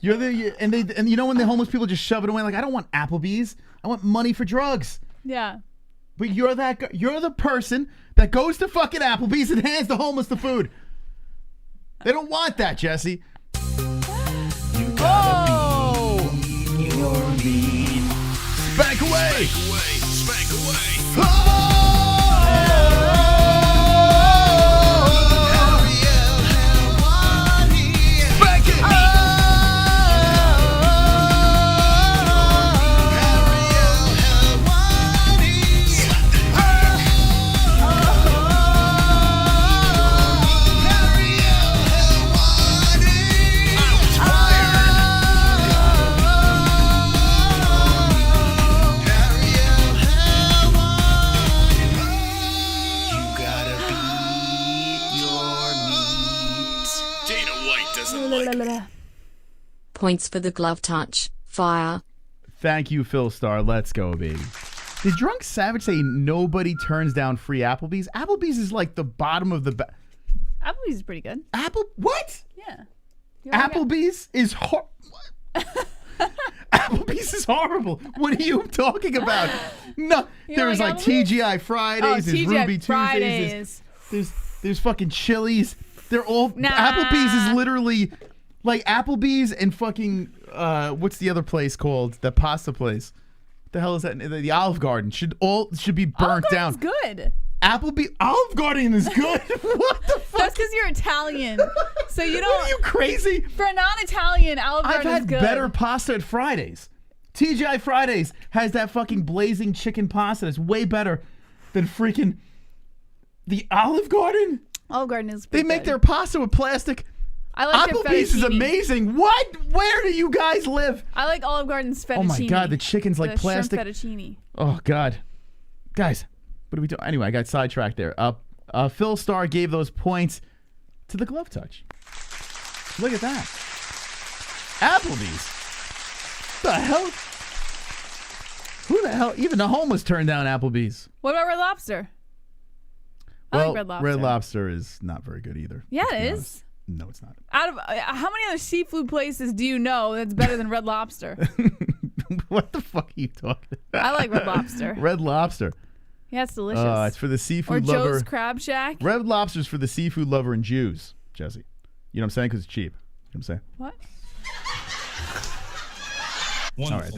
And you know when the homeless people just shove it away, like, I don't want Applebee's. I want money for drugs. Yeah. But you're that guy. You're the person that goes to fucking Applebee's and hands the homeless the food. They don't want that, Jesse. You gotta be your lead. Spank away. Spank away. ARIEL, HELWANI. Spank it. ARIEL, HELWANI. Points for the glove touch. Fire. Thank you, Phil Star. Let's go, baby. Did Drunk Savage say nobody turns down free Applebee's? Applebee's is like the bottom of the... Applebee's is pretty good. What? Yeah. Applebee's is Applebee's is horrible. What are you talking about? No, there's like TGI Fridays, there's TGI Ruby Fridays. Tuesdays, there's fucking Chili's. They're all Applebee's is literally like Applebee's and fucking what's the other place called? The pasta place. What the hell is that? The Olive Garden should be burnt down. Good. Olive Garden is good. What the fuck? That's because you're Italian, so you don't. Are you crazy? For a non-Italian, Olive Garden I've had is good. better pasta at Fridays. TGI Fridays has that fucking blazing chicken pasta that's way better than freaking the Olive Garden. Olive Garden is. They make their pasta with plastic. I like Applebee's is amazing. What? Where do you guys live? I like Olive Garden's fettuccine. Oh my god, the chicken's like plastic. Shrimp fettuccine. Oh god, guys, what are we doing? Anyway, I got sidetracked there. Phil Star gave those points to the glove touch. Look at that. Applebee's. The hell? Who the hell? Even the homeless turned down Applebee's. What about Red Lobster? I like Red Lobster. Red Lobster is not very good either. Yeah, it is. No, it's not. Out of how many other seafood places do you know that's better than Red Lobster? What the fuck are you talking about? I like Red Lobster. Red Lobster. Yeah, it's delicious. It's for the seafood lover. Or Joe's Crab Shack. Red Lobster's for the seafood lover and Jews, Jesse. You know what I'm saying? Because it's cheap. You know what I'm saying? What? All right,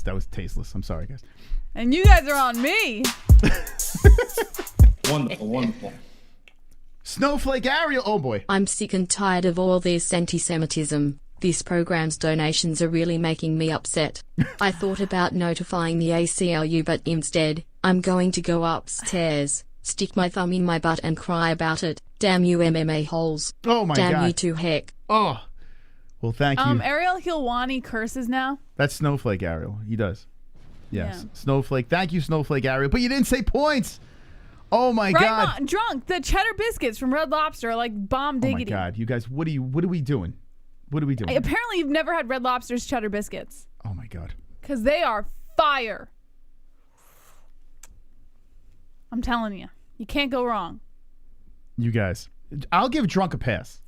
that was tasteless. I'm sorry, guys. And you guys are on me. Wonderful. Snowflake Ariel. Oh boy. I'm sick and tired of all this anti-Semitism. This program's donations are really making me upset. I thought about notifying the ACLU, but instead, I'm going to go upstairs, stick my thumb in my butt and cry about it. Damn you MMA-Holes. Oh my god. Damn you to heck. Oh. Well, thank you. Ariel HELWANI curses now. That's Snowflake Ariel. He does. Yes. Yeah. Snowflake. Thank you, Snowflake Ariel. But you didn't say points. Oh my god. Drunk. The cheddar biscuits from Red Lobster are like bomb diggity. Oh my god. You guys, what are we doing? What are we doing? Apparently you've never had Red Lobster's cheddar biscuits. Oh my god. Because they are fire. I'm telling you. You can't go wrong. You guys. I'll give Drunk a pass.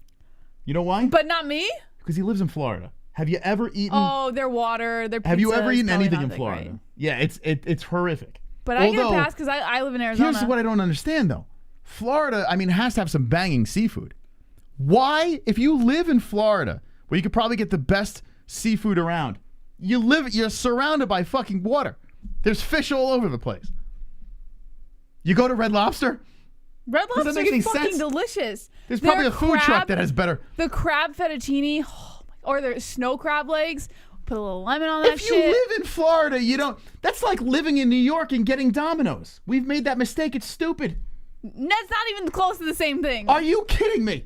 You know why? But not me? Because he lives in Florida. Have you ever eaten... Oh, their water, their pizza. Have you ever eaten anything in Florida? Great. Yeah, it's horrific. But I get a pass because I live in Arizona. Here's what I don't understand, though. Florida, I mean, has to have some banging seafood. Why, if you live in Florida, where you could probably get the best seafood around, you're surrounded by fucking water. There's fish all over the place. You go to Red Lobster? Red Lobster is fucking delicious. There's probably a food truck that has better. The crab fettuccine, or the snow crab legs. Put a little lemon on that shit. If you live in Florida, you don't... That's like living in New York and getting Domino's. We've made that mistake. It's stupid. That's not even close to the same thing. Are you kidding me?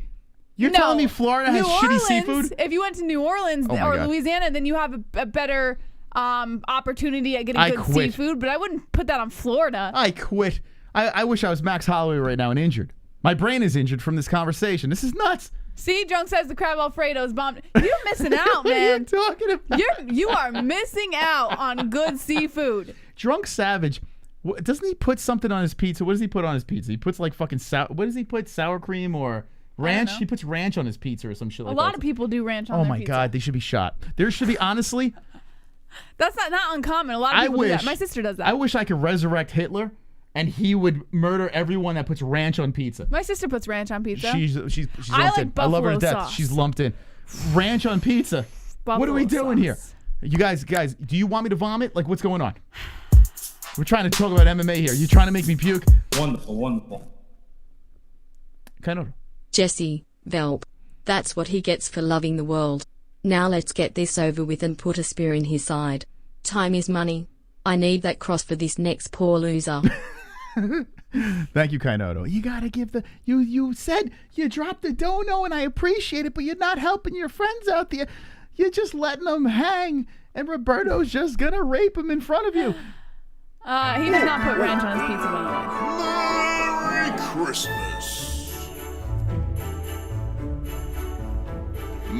You're telling me Florida has shitty seafood? If you went to New Orleans or Louisiana, then you have a better opportunity at getting good seafood. But I wouldn't put that on Florida. I quit. I wish I was Max Holloway right now and injured. My brain is injured from this conversation. This is nuts. See, Drunk says the crab Alfredo's bombed. You're missing out, man. What are you talking about? You are missing out on good seafood. Drunk Savage, doesn't he put something on his pizza? What does he put on his pizza? He puts like fucking what does he put? Sour cream or ranch? He puts ranch on his pizza or some shit like that. A lot of people do ranch on their pizza. Oh my god, they should be shot. There should be, honestly. That's not uncommon. A lot of people do that. My sister does that. I wish I could resurrect Hitler. And he would murder everyone that puts ranch on pizza. My sister puts ranch on pizza. She's lumped in. I love her to death. Sauce. She's lumped in. Ranch on pizza. What are we doing here? You guys, do you want me to vomit? Like, what's going on? We're trying to talk about MMA here. You trying to make me puke? Wonderful. Kind of. Jesse, Velp. That's what he gets for loving the world. Now let's get this over with and put a spear in his side. Time is money. I need that cross for this next poor loser. Thank you, Kainoto. You gotta give the you said you dropped the dono and I appreciate it, but you're not helping your friends out there. You're just letting them hang, and Roberto's just gonna rape him in front of you. He did not put ranch on his pizza, by the way. Merry Christmas.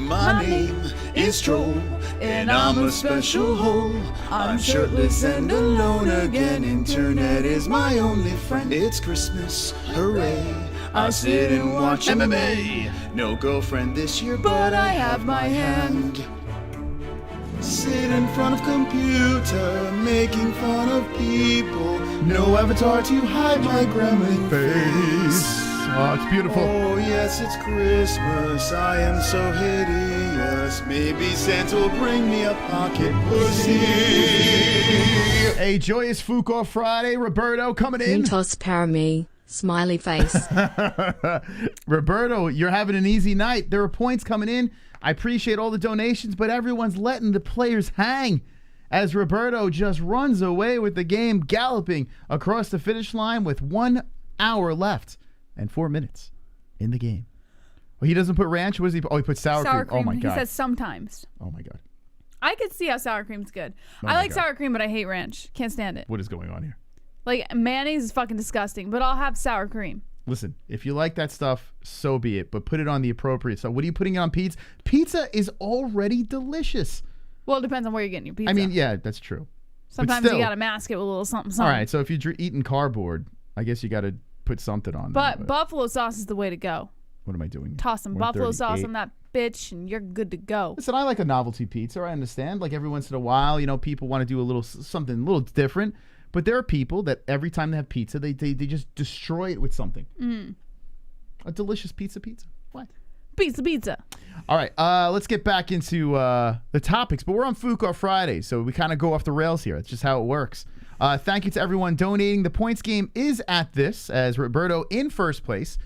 My name is Troll, and I'm a special hole. I'm shirtless and alone again. Internet is my only friend. It's Christmas, hooray. I sit and watch MMA. No girlfriend this year, but I have my hand. Sit in front of computer, making fun of people. No avatar to hide my gremlin face. Oh, it's beautiful. Oh, yes, it's Christmas. I am so hideous. Maybe Santa will bring me a pocket pussy. A joyous Fuko Friday. Roberto coming in. Toss para me. Smiley face. Roberto, you're having an easy night. There are points coming in. I appreciate all the donations, but everyone's letting the players hang as Roberto just runs away with the game, galloping across the finish line with 1 hour left and 4 minutes in the game. Well, he doesn't put ranch. What does he put? Oh, he puts sour cream. Oh, my God. He says sometimes. Oh, my God. I could see how sour cream's good. Oh I like sour cream, but I hate ranch. Can't stand it. What is going on here? Like, mayonnaise is fucking disgusting, but I'll have sour cream. Listen, if you like that stuff, so be it. But put it on the appropriate stuff. What are you putting it on pizza? Pizza is already delicious. Well, it depends on where you're getting your pizza. I mean, yeah, that's true. Sometimes you got to mask it with a little something, something. All right, so if you're eating cardboard, I guess you got to put something on but there. But buffalo sauce is the way to go. What am I doing? Toss some buffalo sauce on that bitch, and you're good to go. Listen, I like a novelty pizza. I understand. Like every once in a while, you know, people want to do a little something a little different. But there are people that every time they have pizza, they just destroy it with something. A delicious pizza. What? Pizza. All right, let's get back into the topics. But we're on Fuko Friday, so we kind of go off the rails here. That's just how it works. Thank you to everyone donating. The points game is at this, as Roberto in first place.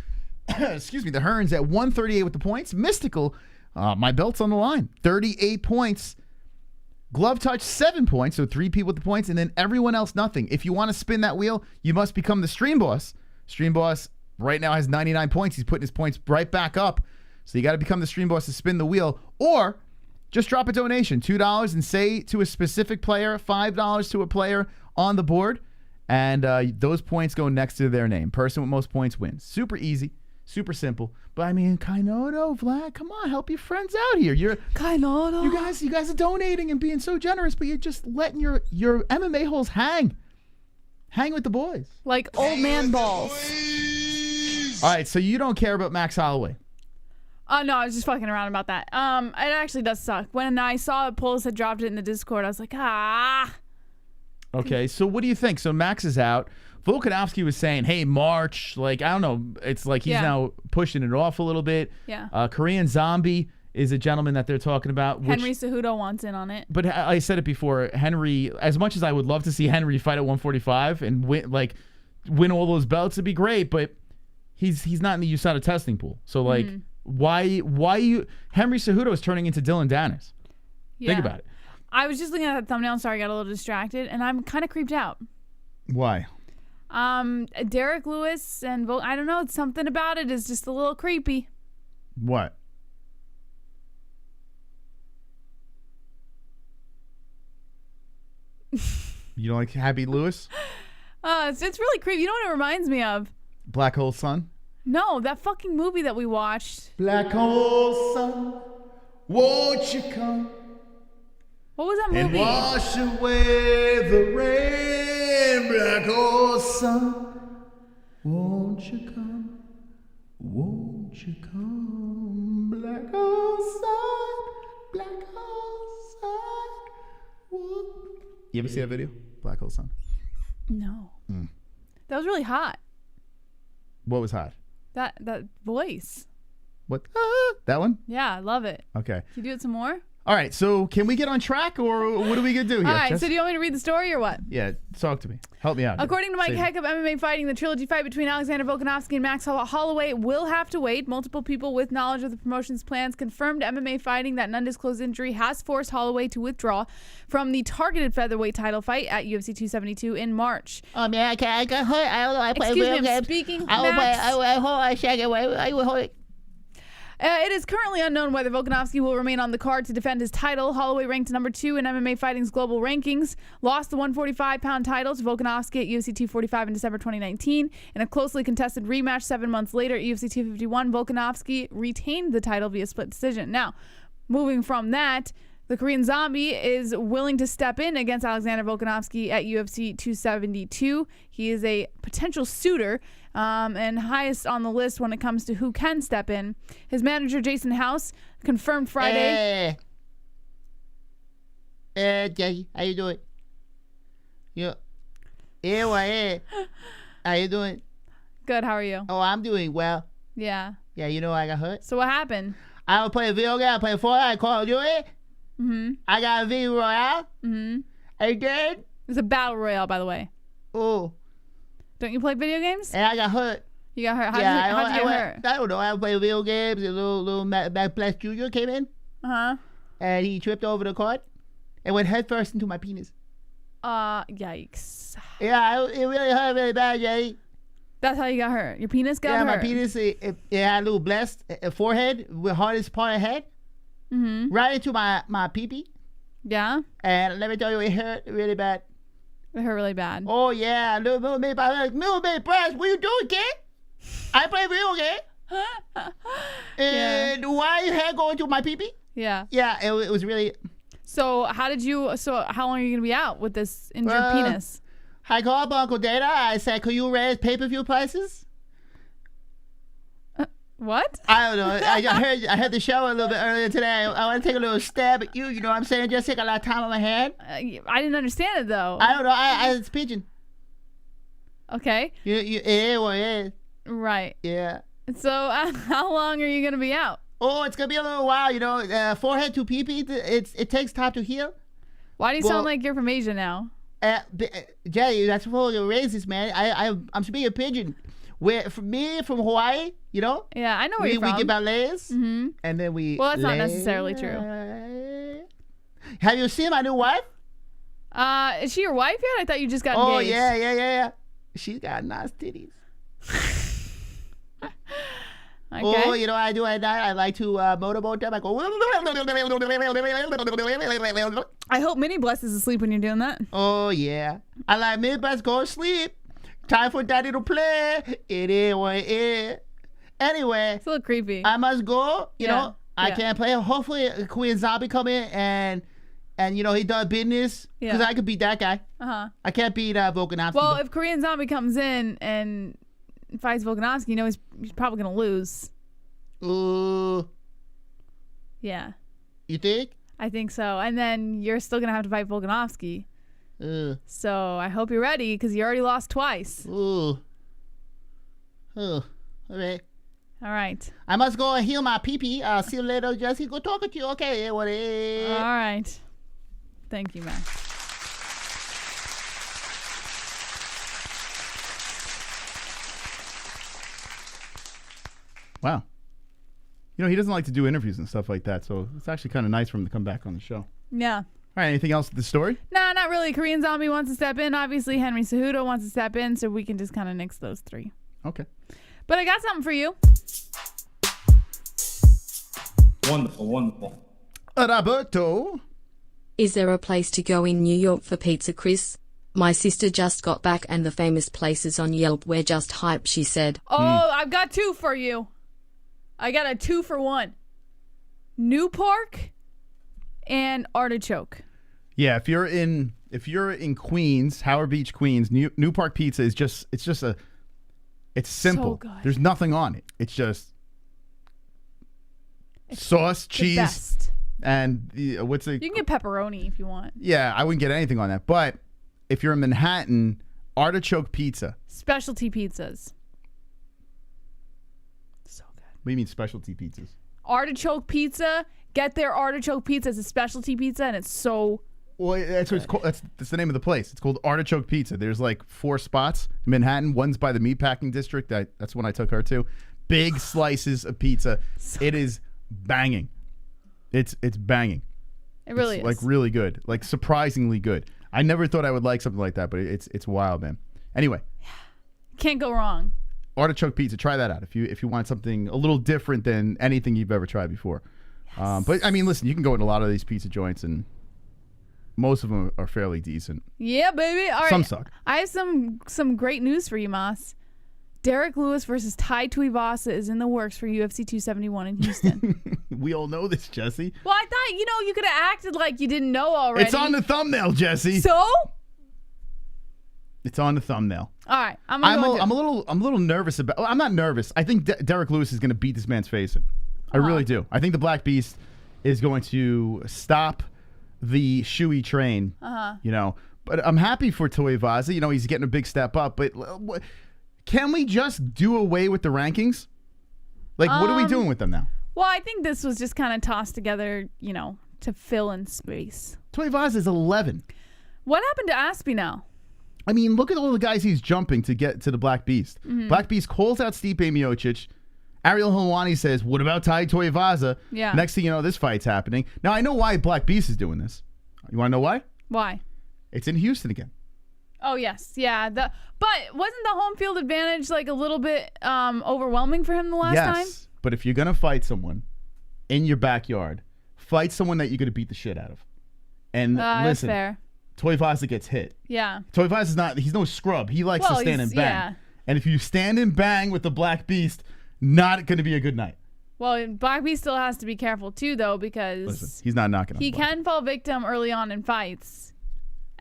Excuse me, the Hearns at 138 with the points. Mystical, my belt's on the line. 38 points. Glove Touch, 7 points, so 3 people with the points, and then everyone else, nothing. If you want to spin that wheel, you must become the Stream Boss. Stream Boss right now has 99 points. He's putting his points right back up. So you got to become the Stream Boss to spin the wheel, or just drop a donation, $2, and say to a specific player, $5 to a player on the board, and those points go next to their name. Person with most points wins. Super easy, super simple. But I mean, Kainoto, Vlad, come on, help your friends out here. Kainoto. You guys are donating and being so generous, but you're just letting your MMA-Holes hang. Hang with the boys. Like old man balls. All right, so you don't care about Max Holloway. Oh, no, I was just fucking around about that. It actually does suck. When I saw Polis had dropped it in the Discord, I was like, Okay, so what do you think? So Max is out. Volkanovski was saying, hey, March. Like, I don't know. It's like he's now pushing it off a little bit. Yeah. Korean Zombie is a gentleman that they're talking about. Henry Cejudo wants in on it. But I said it before. Henry, as much as I would love to see Henry fight at 145 and win all those belts, it'd be great. But he's not in the USADA testing pool. So, like, why Henry Cejudo is turning into Dylan Dennis? Yeah. Think about it. I was just looking at that thumbnail. Sorry, I got a little distracted. And I'm kind of creeped out. Why? Derrick Lewis and I don't know. Something about it is just a little creepy. What? You don't like Happy Lewis? It's really creepy. You know what it reminds me of? Black Hole Sun? No, that fucking movie that we watched. Black Hole Sun, won't you come? What was that movie? And wash away the rain. Black Hole Sun, won't you come? Won't you come? Black Hole Sun, Black Hole Sun. Won't... You ever see that video? Black Hole Sun. No. That was really hot. What was hot? That voice. What? That one? Yeah, I love it. Okay. Can you do it some more? All right, so can we get on track, or what are we going to do here? All right, Jess? so do you want me to read the story or what? Yeah, talk to me. Help me out. According to Mike Heck of MMA Fighting, the trilogy fight between Alexander Volkanovski and Max Holloway will have to wait. Multiple people with knowledge of the promotion's plans confirmed MMA Fighting that an undisclosed injury has forced Holloway to withdraw from the targeted featherweight title fight at UFC 272 in March. Oh, man, I got hurt. I don't know. I play Excuse me, video I'm games. speaking, Hold Max. on a second. Wait, hold it. It is currently unknown whether Volkanovski will remain on the card to defend his title. Holloway ranked number 2 in MMA Fighting's global rankings, lost the 145-pound title to Volkanovski at UFC 245 in December 2019. In a closely contested rematch 7 months later at UFC 251, Volkanovski retained the title via split decision. Now, moving from that, the Korean Zombie is willing to step in against Alexander Volkanovski at UFC 272. He is a potential suitor and highest on the list when it comes to who can step in. His manager, Jason House, confirmed Friday. Jackie, how you doing? Hey, how you doing? Good, how are you? Oh, I'm doing well. Yeah. Yeah, you know I got hurt. So what happened? I was playing video game. I played Fortnite. I Call of Duty. Mm-hmm. I got a video royale. Mm-hmm. And then... It's a battle royale, by the way. Oh. Don't you play video games? And I got hurt. You got hurt? How'd you get hurt? I don't know. I played video games. A little Mac Blast Jr. came in. Uh-huh. And he tripped over the court and went headfirst into my penis. Yikes. Yeah, it really hurt really bad, Jay. That's how you got hurt? Your penis got hurt? Yeah, my penis, it had a little blessed forehead, the hardest part of the head. Mm-hmm. Right into my pee-pee. Yeah? And let me tell you, it hurt really bad. It hurt really bad. Oh, yeah. Little bit Price, what you doing, kid? I play video game. And why your hair going to my pee-pee? Yeah. Yeah, it was really... So how long are you going to be out with this injured penis? I called Uncle Data. I said, could you raise pay-per-view prices? What? I don't know. I heard the show a little bit earlier today. I want to take a little stab at you. You know what I'm saying? Just take a lot of time on my head. I didn't understand it, though. I don't know. It's pigeon. Okay. It is what it is. Right. Yeah. So how long are you going to be out? Oh, it's going to be a little while. You know, forehead to pee-pee, it takes time to heal. Why do you sound like you're from Asia now? Jay, that's for your racist, man. I'm speaking pigeon. Where from Hawaii, you know? Yeah, I know where you're from. We get ballets, and then we. Well, that's not necessarily true. Have you seen my new wife? Is she your wife yet? I thought you just got engaged. Oh yeah. She's got nice titties. Okay. Oh, you know what I do at night? I like to motorboat them. I go. I hope Minnie Bless is asleep when you're doing that. Oh yeah. I like Minnie Bless go to sleep. Time for daddy to play. It is what it is. Anyway. It's a little creepy. I must go. You know, I can't play. Hopefully, a Korean Zombie come in and you know, he does business. Because I could beat that guy. Uh-huh. I can't beat Volkanovski. Well, if Korean Zombie comes in and fights Volkanovski, you know he's probably going to lose. Ooh. Yeah. You think? I think so. And then you're still going to have to fight Volkanovski. So I hope you're ready because you already lost twice. Ooh. Oh. Okay. All right. I must go and heal my pee-pee. See you later, Jesse. Good talking to you. Okay. What is? All right. Thank you, man. Wow. You know, he doesn't like to do interviews and stuff like that, so it's actually kind of nice for him to come back on the show. Yeah. All right, anything else with the story? Nah, not really. Korean Zombie wants to step in. Obviously, Henry Cejudo wants to step in, so we can just kind of nix those three. Okay. But I got something for you. Wonderful. Roberto. Is there a place to go in New York for pizza, Chris? My sister just got back and the famous places on Yelp were just hype, she said. Oh, I've got two for you. I got a 2-for-1. New Pork and Artichoke. Yeah, if you're in Queens, Howard Beach, Queens, New Park Pizza is it's simple. So good. There's nothing on it. It's just sauce, cheese, best. and what's it? You can get pepperoni if you want. Yeah, I wouldn't get anything on that. But if you're in Manhattan, Artichoke Pizza. Specialty pizzas. So good. What do you mean specialty pizzas? Artichoke Pizza. Get their Artichoke Pizza. It's a specialty pizza, and it's so Well, that's what it's called. That's the name of the place. It's called Artichoke Pizza. There's like 4 spots in Manhattan. One's by the Meatpacking District. That's when I took her to. Big slices of pizza. It is banging. It's banging. It really is. Like really good. Like surprisingly good. I never thought I would like something like that, but it's wild, man. Anyway. Can't go wrong. Artichoke Pizza. Try that out if you want something a little different than anything you've ever tried before. Yes. But I mean, listen, you can go in a lot of these pizza joints and most of them are fairly decent. Yeah, baby. All right. Some suck. I have some great news for you, Moss. Derrick Lewis versus Tai Tuivasa is in the works for UFC 271 in Houston. We all know this, Jesse. Well, I thought, you could have acted like you didn't know already. It's on the thumbnail, Jesse. So? It's on the thumbnail. All right. I'm a little nervous about. Well, I'm not nervous. I think Derrick Lewis is going to beat this man's face in. I really do. I think the Black Beast is going to stop the shoey train. But I'm happy for Tuivasa. He's getting a big step up. But can we just do away with the rankings? Like, what are we doing with them now? Well, I think this was just kind of tossed together, to fill in space. Tuivasa is 11. What happened to Aspinall? I mean, look at all the guys he's jumping to get to the Black Beast. Black Beast calls out Stipe Miocic. Ariel Helwani says, what about Tai Tuivasa? Yeah. Next thing you know, this fight's happening. Now, I know why Black Beast is doing this. You want to know why? Why? It's in Houston again. Oh, yes. Yeah. But wasn't the home field advantage like a little bit overwhelming for him the last time? Yes, but if you're going to fight someone in your backyard, fight someone that you're going to beat the shit out of. And listen, that's fair. Tuivasa gets hit. Yeah. Tuivasa's he's no scrub. He likes to stand and bang. Yeah. And if you stand and bang with the Black Beast, not going to be a good night. Well, Black Beast still has to be careful too, though, because listen, he's not knocking. He can fall victim early on in fights.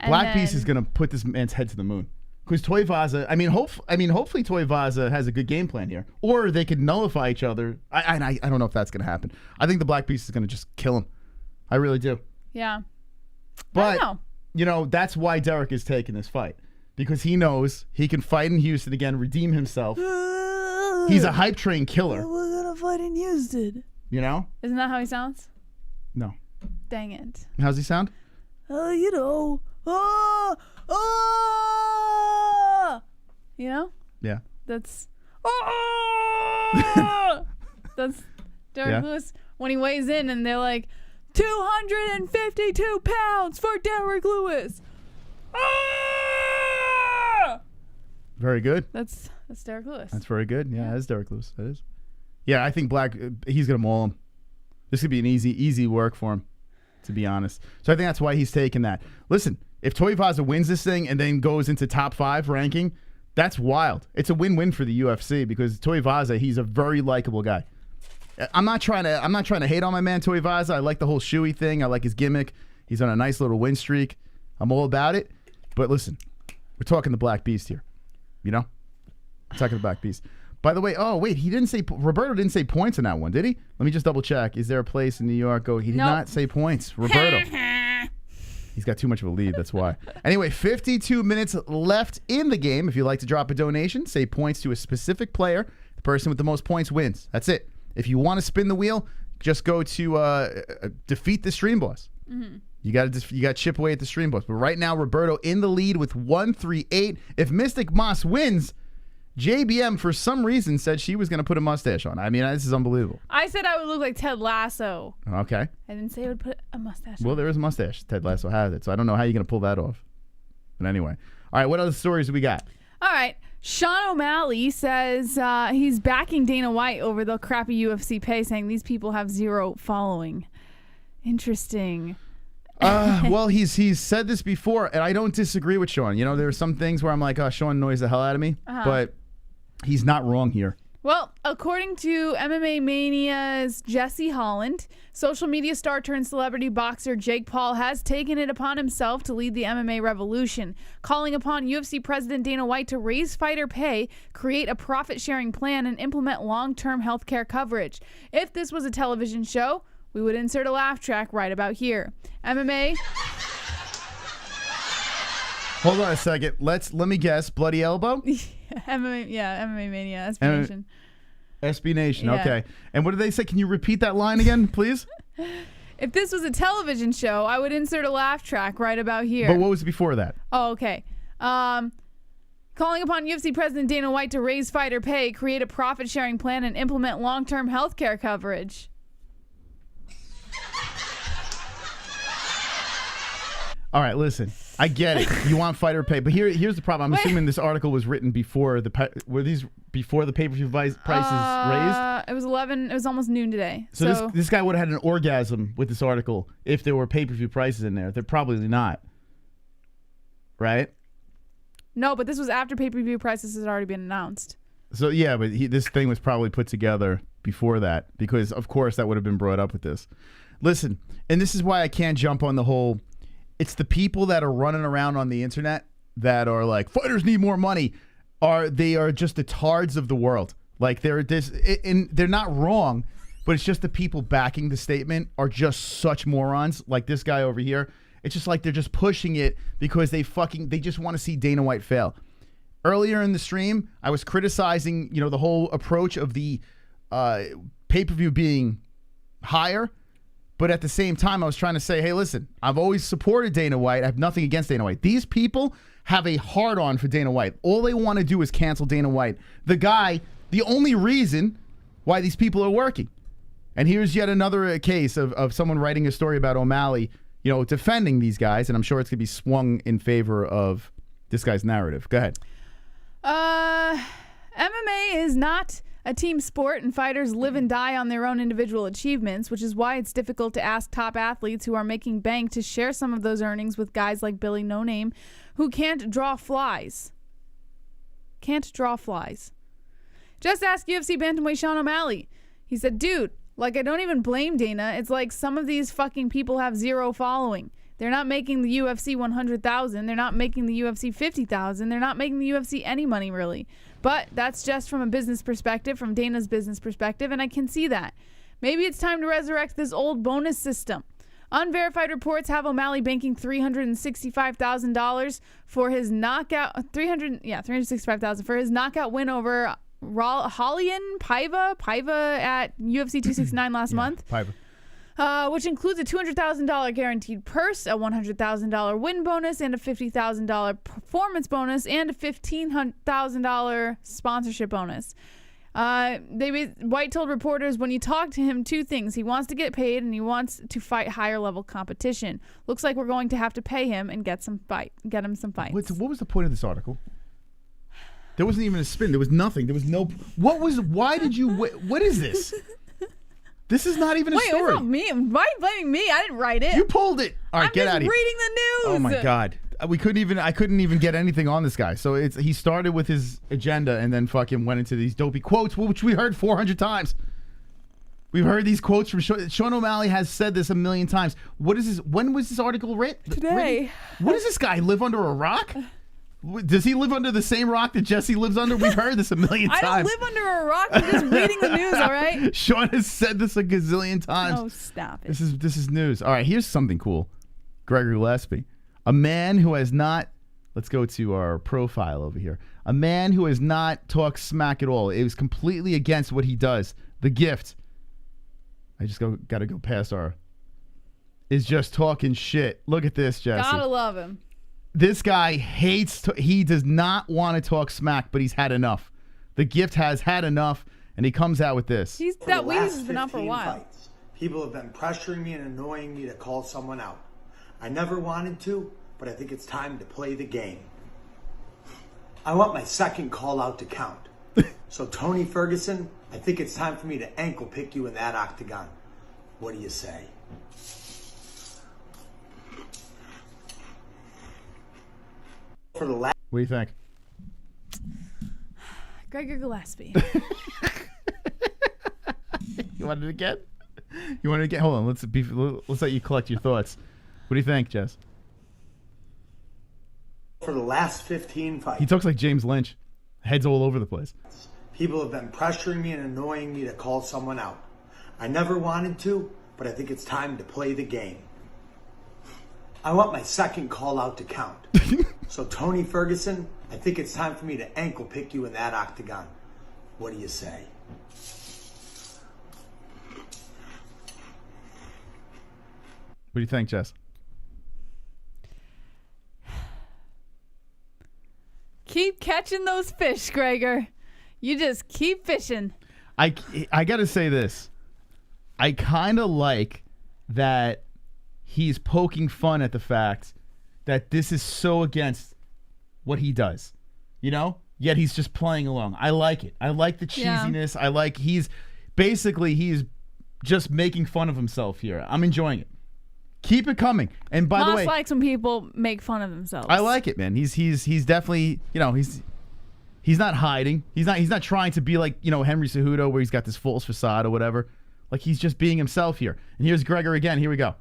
Black Beast is going to put this man's head to the moon. Because Tuivasa, hopefully Tuivasa has a good game plan here, or they could nullify each other. I don't know if that's going to happen. I think the Black Beast is going to just kill him. I really do. Yeah. But I don't know. That's why Derrick is taking this fight, because he knows he can fight in Houston again, redeem himself. He's a hype train killer. We're gonna fight in Houston. Isn't that how he sounds? No. Dang it. How's he sound? Yeah. That's that's Derrick Lewis when he weighs in and they're like 252 pounds for Derrick Lewis. Very good. That's Derrick Lewis. That's very good. Yeah, that's Derrick Lewis. That is. Yeah, I think he's gonna maul him. This could be an easy work for him, to be honest. So I think that's why he's taking that. Listen, if Tuivasa wins this thing and then goes into top 5 ranking, that's wild. It's a win-win for the UFC because Tuivasa, he's a very likable guy. I'm not trying to hate on my man Tuivasa. I like the whole shoey thing. I like his gimmick. He's on a nice little win streak. I'm all about it. But listen, we're talking the Black Beast here. We're talking the Black Beast. By the way, Roberto didn't say points in that one, did he? Let me just double check. Is there a place in New York? He did not say points. Roberto. He's got too much of a lead, that's why. Anyway, 52 minutes left in the game. If you'd like to drop a donation, say points to a specific player. The person with the most points wins. That's it. If you want to spin the wheel, just go to defeat the stream boss. Mm-hmm. You got to chip away at the stream boss. But right now, Roberto in the lead with 138. If Mystic Moss wins, JBM for some reason said she was going to put a mustache on. I mean, this is unbelievable. I said I would look like Ted Lasso. Okay. I didn't say I would put a mustache on. Well, there is a mustache. Ted Lasso has it. So I don't know how you're going to pull that off. But anyway. All right, what other stories do we got? All right. Sean O'Malley says he's backing Dana White over the crappy UFC pay, saying these people have zero following. Interesting. Well, he's said this before, and I don't disagree with Sean. There are some things where I'm like, oh, Sean annoys the hell out of me. But he's not wrong here. Well, according to MMA Mania's Jesse Holland, social media star turned celebrity boxer Jake Paul has taken it upon himself to lead the MMA revolution, calling upon UFC President Dana White to raise fighter pay, create a profit-sharing plan, and implement long-term healthcare coverage. If this was a television show, we would insert a laugh track right about here. MMA. Hold on a second. Let me guess. Bloody elbow? MMA Mania. SB Nation. SB Nation. Yeah. Okay. And what did they say? Can you repeat that line again, please? If this was a television show, I would insert a laugh track right about here. But what was before that? Oh, okay. Calling upon UFC President Dana White to raise fighter pay, create a profit-sharing plan, and implement long-term health care coverage. All right, listen. I get it. You want fighter pay, but here's the problem. I'm assuming this article was written before the pay-per-view prices raised. It was 11. It was almost noon today. So this guy would have had an orgasm with this article if there were pay-per-view prices in there. They're probably not, right? No, but this was after pay-per-view prices had already been announced. So yeah, but this thing was probably put together before that because, of course, that would have been brought up with this. Listen, and this is why I can't jump on the whole. It's the people that are running around on the internet that are like, fighters need more money. They are just the tards of the world. Like they're this, and they're not wrong, but it's just the people backing the statement are just such morons. Like this guy over here. It's just like they're just pushing it because they just want to see Dana White fail. Earlier in the stream, I was criticizing, the whole approach of the pay-per-view being higher, but at the same time, I was trying to say, hey, listen, I've always supported Dana White. I have nothing against Dana White. These people have a hard-on for Dana White. All they want to do is cancel Dana White. The only reason why these people are working. And here's yet another case of someone writing a story about O'Malley, defending these guys, and I'm sure it's going to be swung in favor of this guy's narrative. Go ahead. MMA is not a team sport, and fighters live and die on their own individual achievements, which is why it's difficult to ask top athletes who are making bank to share some of those earnings with guys like Billy No Name, who can't draw flies. Can't draw flies. Just ask UFC bantamweight Sean O'Malley. He said, dude, I don't even blame Dana. It's like some of these fucking people have zero following. They're not making the UFC 100,000. They're not making the UFC 50,000. They're not making the UFC any money, really. But that's just from a business perspective, from Dana's business perspective, and I can see that. Maybe it's time to resurrect this old bonus system. Unverified reports have O'Malley banking $365,000 for his knockout. $365,000 for his knockout win over Raulian Paiva at UFC 269 last month. Paiva. Which includes a $200,000 guaranteed purse, a $100,000 win bonus, and a $50,000 performance bonus, and a $15,000 sponsorship bonus. White told reporters when you talk to him two things. He wants to get paid, and he wants to fight higher level competition. Looks like we're going to have to pay him and get him some fights. What was the point of this article? There wasn't even a spin. There was nothing. There was no. Why did you? What is this? This is not even a story. Wait, it's not me. Why are you blaming me? I didn't write it. You pulled it. All right, get out of here. I'm just reading the news. Oh my God. I couldn't even get anything on this guy. So he started with his agenda and then fucking went into these dopey quotes, which we heard 400 times. We've heard these quotes from Sean O'Malley has said this a million times. What is this? When was this article written? Today. What does this guy live under a rock? Does he live under the same rock that Jesse lives under? We've heard this a million times. I don't live under a rock. I'm just reading the news, all right? Sean has said this a gazillion times. Oh, stop it. This is news. All right, here's something cool. Gregory Gillespie. A man who has not, let's go to our profile over here. A man who has not talked smack at all. It was completely against what he does. The gift. I just got to go past is just talking shit. Look at this, Jesse. Gotta love him. This guy he does not want to talk smack, but he's had enough. The gift has had enough, and he comes out with this. That wheeze has been out for a while. Fights, people have been pressuring me and annoying me to call someone out. I never wanted to, but I think it's time to play the game. I want my second call out to count. So Tony Ferguson, I think it's time for me to ankle pick you in that octagon. What do you say? What do you think? Gregory Gillespie. You want it again? Hold on. Let's let you collect your thoughts. What do you think, Jess? For the last 15 fights. He talks like James Lynch. Heads all over the place. People have been pressuring me and annoying me to call someone out. I never wanted to, but I think it's time to play the game. I want my second call out to count. So Tony Ferguson, I think it's time for me to ankle pick you in that octagon. What do you say? What do you think, Jess? Keep catching those fish, Gregor. You just keep fishing. I got to say this. I kind of like that he's poking fun at the fact that this is so against what he does, yet he's just playing along. I like it. I like the cheesiness. Yeah. I like he's just making fun of himself here. I'm enjoying it. Keep it coming. And by the way, likes when people make fun of themselves. I like it, man. He's definitely, He's not hiding. He's not trying to be like, Henry Cejudo where he's got this false facade or whatever. Like, he's just being himself here. And here's Gregor again. Here we go.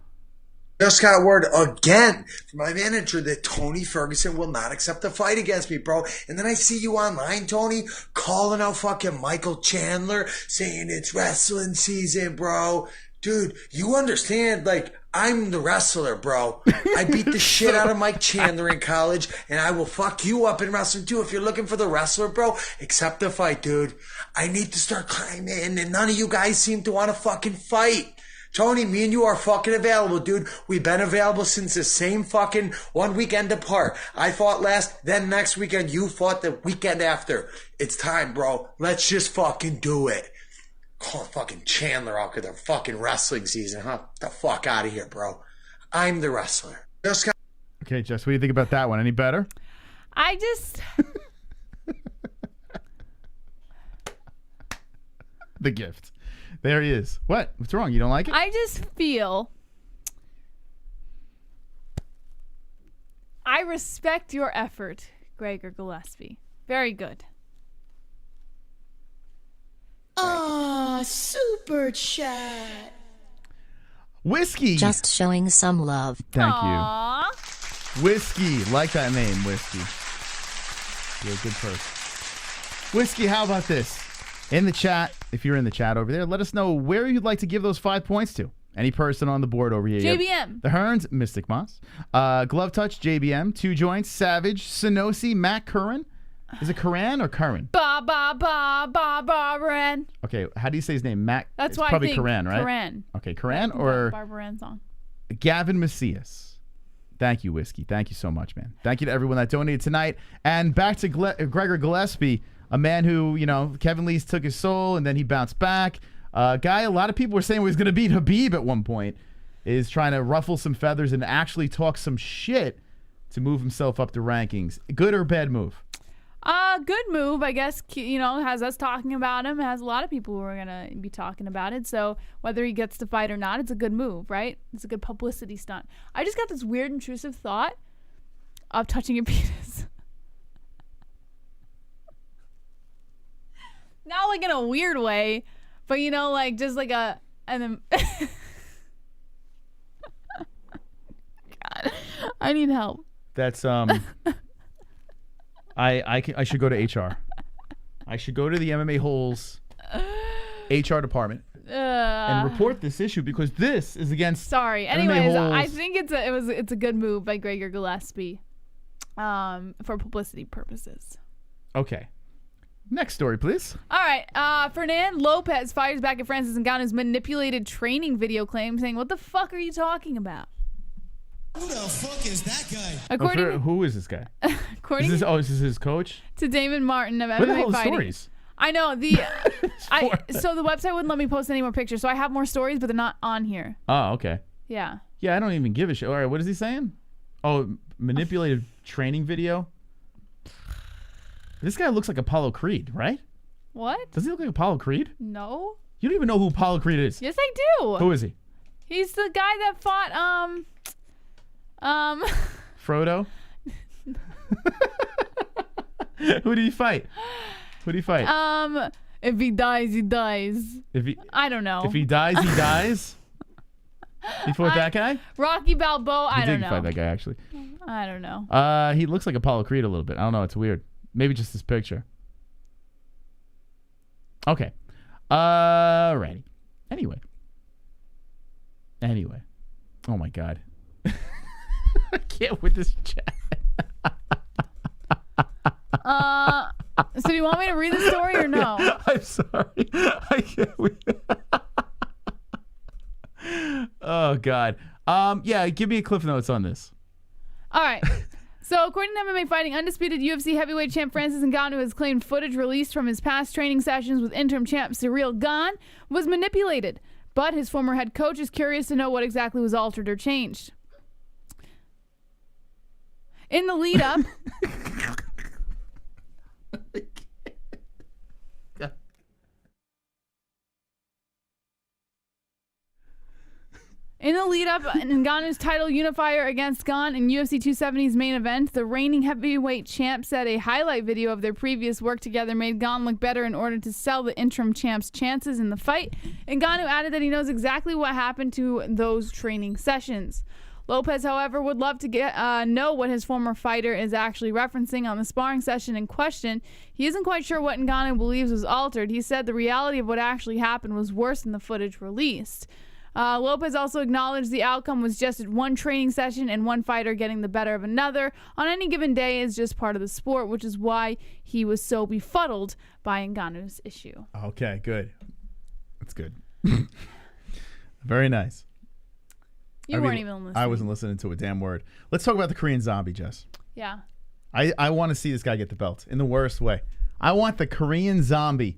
Just got word again from my manager that Tony Ferguson will not accept a fight against me, bro. And then I see you online, Tony, calling out fucking Michael Chandler, saying it's wrestling season, bro. Dude, you understand, like, I'm the wrestler, bro. I beat the shit out of Mike Chandler in college, and I will fuck you up in wrestling too. If you're looking for the wrestler, bro, accept the fight, dude. I need to start climbing, and none of you guys seem to want to fucking fight. Tony, me and you are fucking available, dude. We've been available since the same fucking 1 weekend apart. I fought last, then next weekend you fought the weekend after. It's time, bro. Let's just fucking do it. Call fucking Chandler out because they're fucking wrestling season, huh? Get the fuck out of here, bro. I'm the wrestler. Just got... Okay, Jess, what do you think about that one? Any better? I just... The gift. There he is. What? What's wrong? You don't like it? I just feel I respect your effort, Gregor Gillespie. Very good. Super chat. Whiskey. Just showing some love. Thank Aww. you. Whiskey. Like that name, Whiskey. You're a good person. Whiskey, how about this? In the chat, if you're in the chat over there, let us know where you'd like to give those 5 points to. Any person on the board over here. JBM. The Hearns, Mystic Moss. Glove Touch, JBM. Two Joints, Savage, Sonosi, Matt Curran. Is it Curran or Curran? Ren. Okay, how do you say his name? Matt. That's it's why probably I think Curran, right? Curran. Okay, Curran or Barbara Wren song. Gavin Macias. Thank you, Whiskey. Thank you so much, man. Thank you to everyone that donated tonight. And back to Gregor Gillespie, a man who, Kevin Lee's took his soul and then he bounced back. Guy, a lot of people were saying he was going to beat Habib at one point, is trying to ruffle some feathers and actually talk some shit to move himself up the rankings. Good or bad move? Good move, I guess, has us talking about him, has a lot of people who are going to be talking about it. So whether he gets to fight or not, it's a good move, right? It's a good publicity stunt. I just got this weird intrusive thought of touching a penis. Not like in a weird way, but like just like a, and then God, I need help. That's I should go to HR. I should go to the MMA-Holes HR department and report this issue because this is against. Sorry. Anyways, I think it's a good move by Gregor Gillespie, for publicity purposes. Okay. Next story, please. All right. Fernand Lopez fires back at Francis Ngannou's manipulated training video claim, saying, "What the fuck are you talking about?" Who the fuck is that guy? Who is this guy? According is this his coach? To Damon Martin of MMA What the hell are the Fighting. stories? I know so the website wouldn't let me post any more pictures, so I have more stories, but they're not on here. Oh, okay. Yeah. Yeah, I don't even give a shit. All right, what is he saying? Oh, manipulated training video. This guy looks like Apollo Creed, right? What? Does he look like Apollo Creed? No. You don't even know who Apollo Creed is. Yes, I do. Who is he? He's the guy that fought Frodo. Who did he fight? Who did he fight? If he dies, he dies. I don't know. If he dies, he dies. He fought that guy? Rocky Balboa. I don't know. He did fight that guy, actually. I don't know. He looks like Apollo Creed a little bit. I don't know. It's weird. Maybe just this picture. Okay. Alrighty. Anyway. Oh my God. I can't with this chat. So do you want me to read the story or no? I'm sorry. I can't with Oh God. Yeah, give me a cliff notes on this. All right. So, according to MMA Fighting, undisputed UFC heavyweight champ Francis Ngannou has claimed footage released from his past training sessions with interim champ Ciryl Gane was manipulated. But his former head coach is curious to know what exactly was altered or changed. In the lead up... In the lead-up, Ngannou's title unifier against Gane in UFC 270's main event, the reigning heavyweight champ said a highlight video of their previous work together made Gane look better in order to sell the interim champ's chances in the fight. Ngannou added that he knows exactly what happened to those training sessions. Lopez, however, would love to know what his former fighter is actually referencing on the sparring session in question. He isn't quite sure what Ngannou believes was altered. He said the reality of what actually happened was worse than the footage released. Lopez also acknowledged the outcome was just one training session and one fighter getting the better of another on any given day is just part of the sport, which is why he was so befuddled by Ngannou's issue. Okay, good. That's good. Very nice. You weren't even listening. I wasn't listening to a damn word. Let's talk about the Korean Zombie, Jess. Yeah. I want to see this guy get the belt in the worst way. I want the Korean Zombie.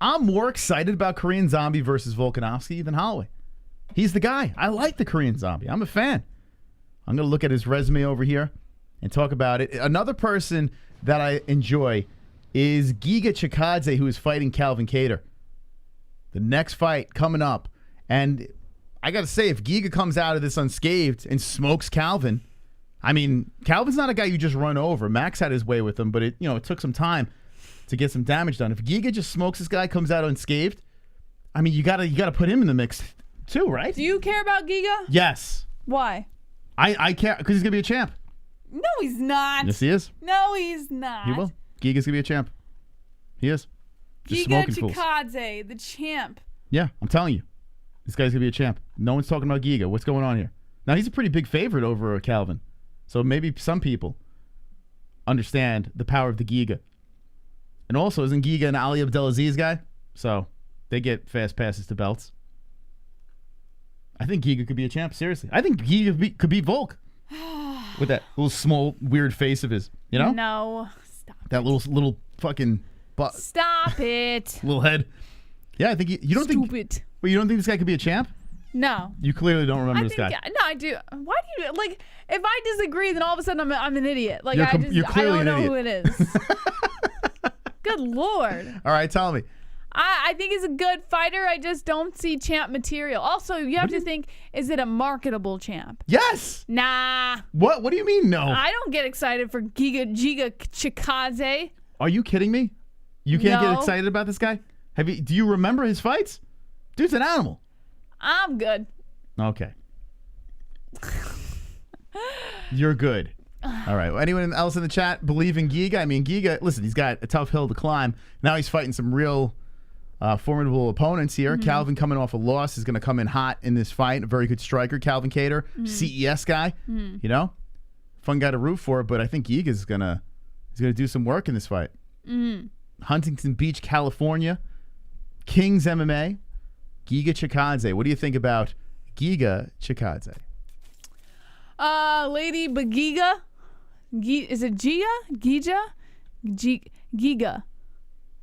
I'm more excited about Korean Zombie versus Volkanovski than Holloway. He's the guy. I like the Korean Zombie. I'm a fan. I'm going to look at his resume over here and talk about it. Another person that I enjoy is Giga Chikadze, who is fighting Calvin Kattar. The next fight coming up. And I got to say, if Giga comes out of this unscathed and smokes Calvin, I mean, Calvin's not a guy you just run over. Max had his way with him, but it took some time to get some damage done. If Giga just smokes this guy, comes out unscathed, I mean, you gotta put him in the mix too, right? Do you care about Giga? Yes. Why? I care because he's gonna be a champ. No, he's not. Yes, he is. No, he's not. He will. Giga's gonna be a champ. He is. Just Giga smoking fools. Chikadze, the champ. Yeah, I'm telling you, this guy's gonna be a champ. No one's talking about Giga. What's going on here? Now he's a pretty big favorite over Calvin, so maybe some people understand the power of the Giga. And also, isn't Giga an Ali Abdelaziz guy? So they get fast passes to belts. I think Giga could be a champ, seriously. I think Giga could beat Volk. With that little small, weird face of his, you know? No. Stop. That little fucking butt. Stop it. Little head. Yeah, I think you don't think... Stupid. Well, you don't think this guy could be a champ? No. You clearly don't remember this guy. No, I do. Why do you... Like, if I disagree, then all of a sudden I'm an idiot. Like, You're I clearly don't know an who it is. Good Lord. All right, tell me. I think he's a good fighter. I just don't see champ material. Also, you have to think, is it a marketable champ? Yes. Nah. What do you mean, no? I don't get excited for Giga Chikadze. Are you kidding me? You can't get excited about this guy? Do you remember his fights? Dude's an animal. I'm good. Okay. You're good. All right. Well, anyone else in the chat believe in Giga? I mean, Giga, listen, he's got a tough hill to climb. Now he's fighting some real formidable opponents here. Mm-hmm. Calvin, coming off a loss, is going to come in hot in this fight. A very good striker, Calvin Kattar, CES guy. You know, fun guy to root for. But I think Giga is gonna do some work in this fight. Huntington Beach, California, Kings MMA, Giga Chikadze. What do you think about Giga Chikadze? Lady Bagiga. Is it Gia? Giga.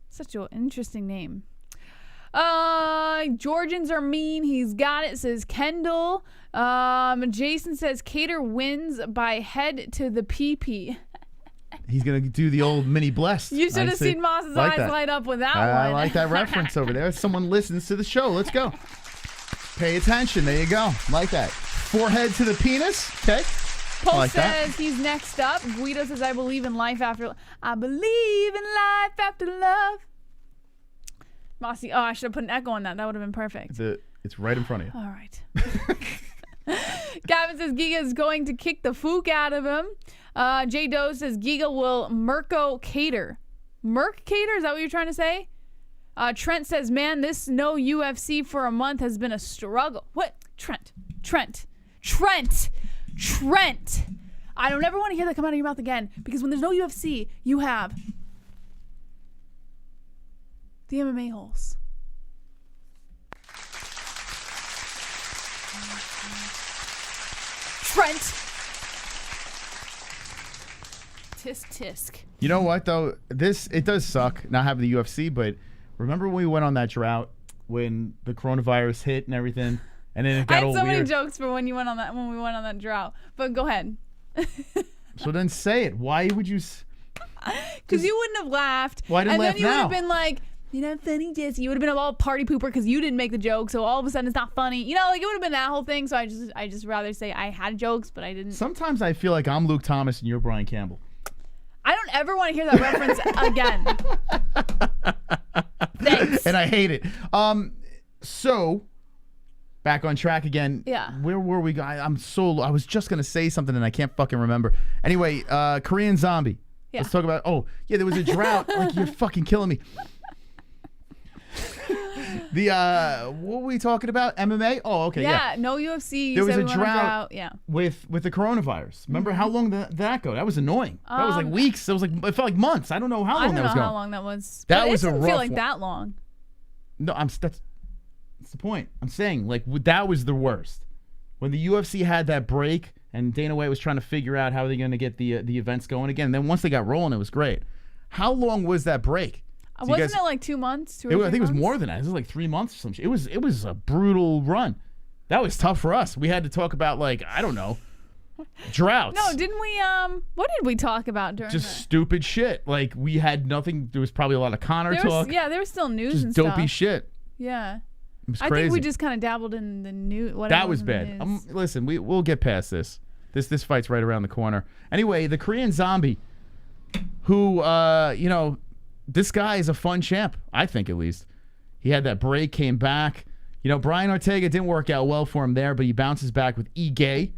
Such an interesting name. Georgians are mean. He's got it, says Kendall. Jason says Kattar wins by head to the PP. He's going to do the old mini blessed. You should have seen Moss's eyes light up with that one. I like that reference over there. Someone listens to the show. Let's go. Pay attention. There you go. Like that. Forehead to the penis. Okay. Post like says he's next up. Guido says, I believe in life after love. Mossy, I should have put an echo on that. That would have been perfect. It's right in front of you. All right. Gavin says Giga is going to kick the fook out of him. J Doe says Giga will Mirko Kattar. Merc Kattar? Is that what you're trying to say? Trent says, man, this no UFC for a month has been a struggle. What? Trent. I don't ever want to hear that come out of your mouth again, because when there's no UFC, you have the MMA-Holes. Trent. Tisk. You know what, though? It does suck not having the UFC, but remember when we went on that drought when the coronavirus hit and everything? And then it got all weird. I had so many jokes for when we went on that drought. But go ahead. So then say it. Why would you? Because you wouldn't have laughed. Why didn't laugh now? And then you would have been like, You're not funny, Jesse. You would have been a all party pooper because you didn't make the joke, so all of a sudden it's not funny. You know, like it would have been that whole thing. So I just rather say I had jokes, but I didn't. Sometimes I feel like I'm Luke Thomas and you're Brian Campbell. I don't ever want to hear that reference again. Thanks. And I hate it. So back on track again. Yeah. Where were we? I was just gonna say something and I can't fucking remember. Anyway, Korean Zombie. Yeah. Let's talk about. Oh yeah, there was a drought. Like you're fucking killing me. What were we talking about? MMA? Oh, okay. Yeah. No UFC. There was said a we went on drought. Yeah. With the coronavirus. Remember how long that go? That was annoying. That was like weeks. That was like it felt like months. I don't know how long that was going. I don't know how long that was. That but was it a didn't rough feel like one. that long. No, that's the point. I'm saying like that was the worst. When the UFC had that break and Dana White was trying to figure out how they're going to get the events going again. And then once they got rolling, it was great. How long was that break? So Wasn't it like 2 months? I think it was more than that. It was like 3 months or some shit. It was a brutal run. That was tough for us. We had to talk about like, I don't know, droughts. No, didn't we what did we talk about during just stupid shit. Like we had nothing. There was probably a lot of Conor talk. There was still news just and dopey stuff. shit. Yeah. It was I crazy. think we just kind of dabbled in the news. That was bad. Listen, we'll get past this. This fight's right around the corner. Anyway, the Korean Zombie, who this guy is a fun champ, I think at least. He had that break, came back. Brian Ortega didn't work out well for him there, but he bounces back with Ige.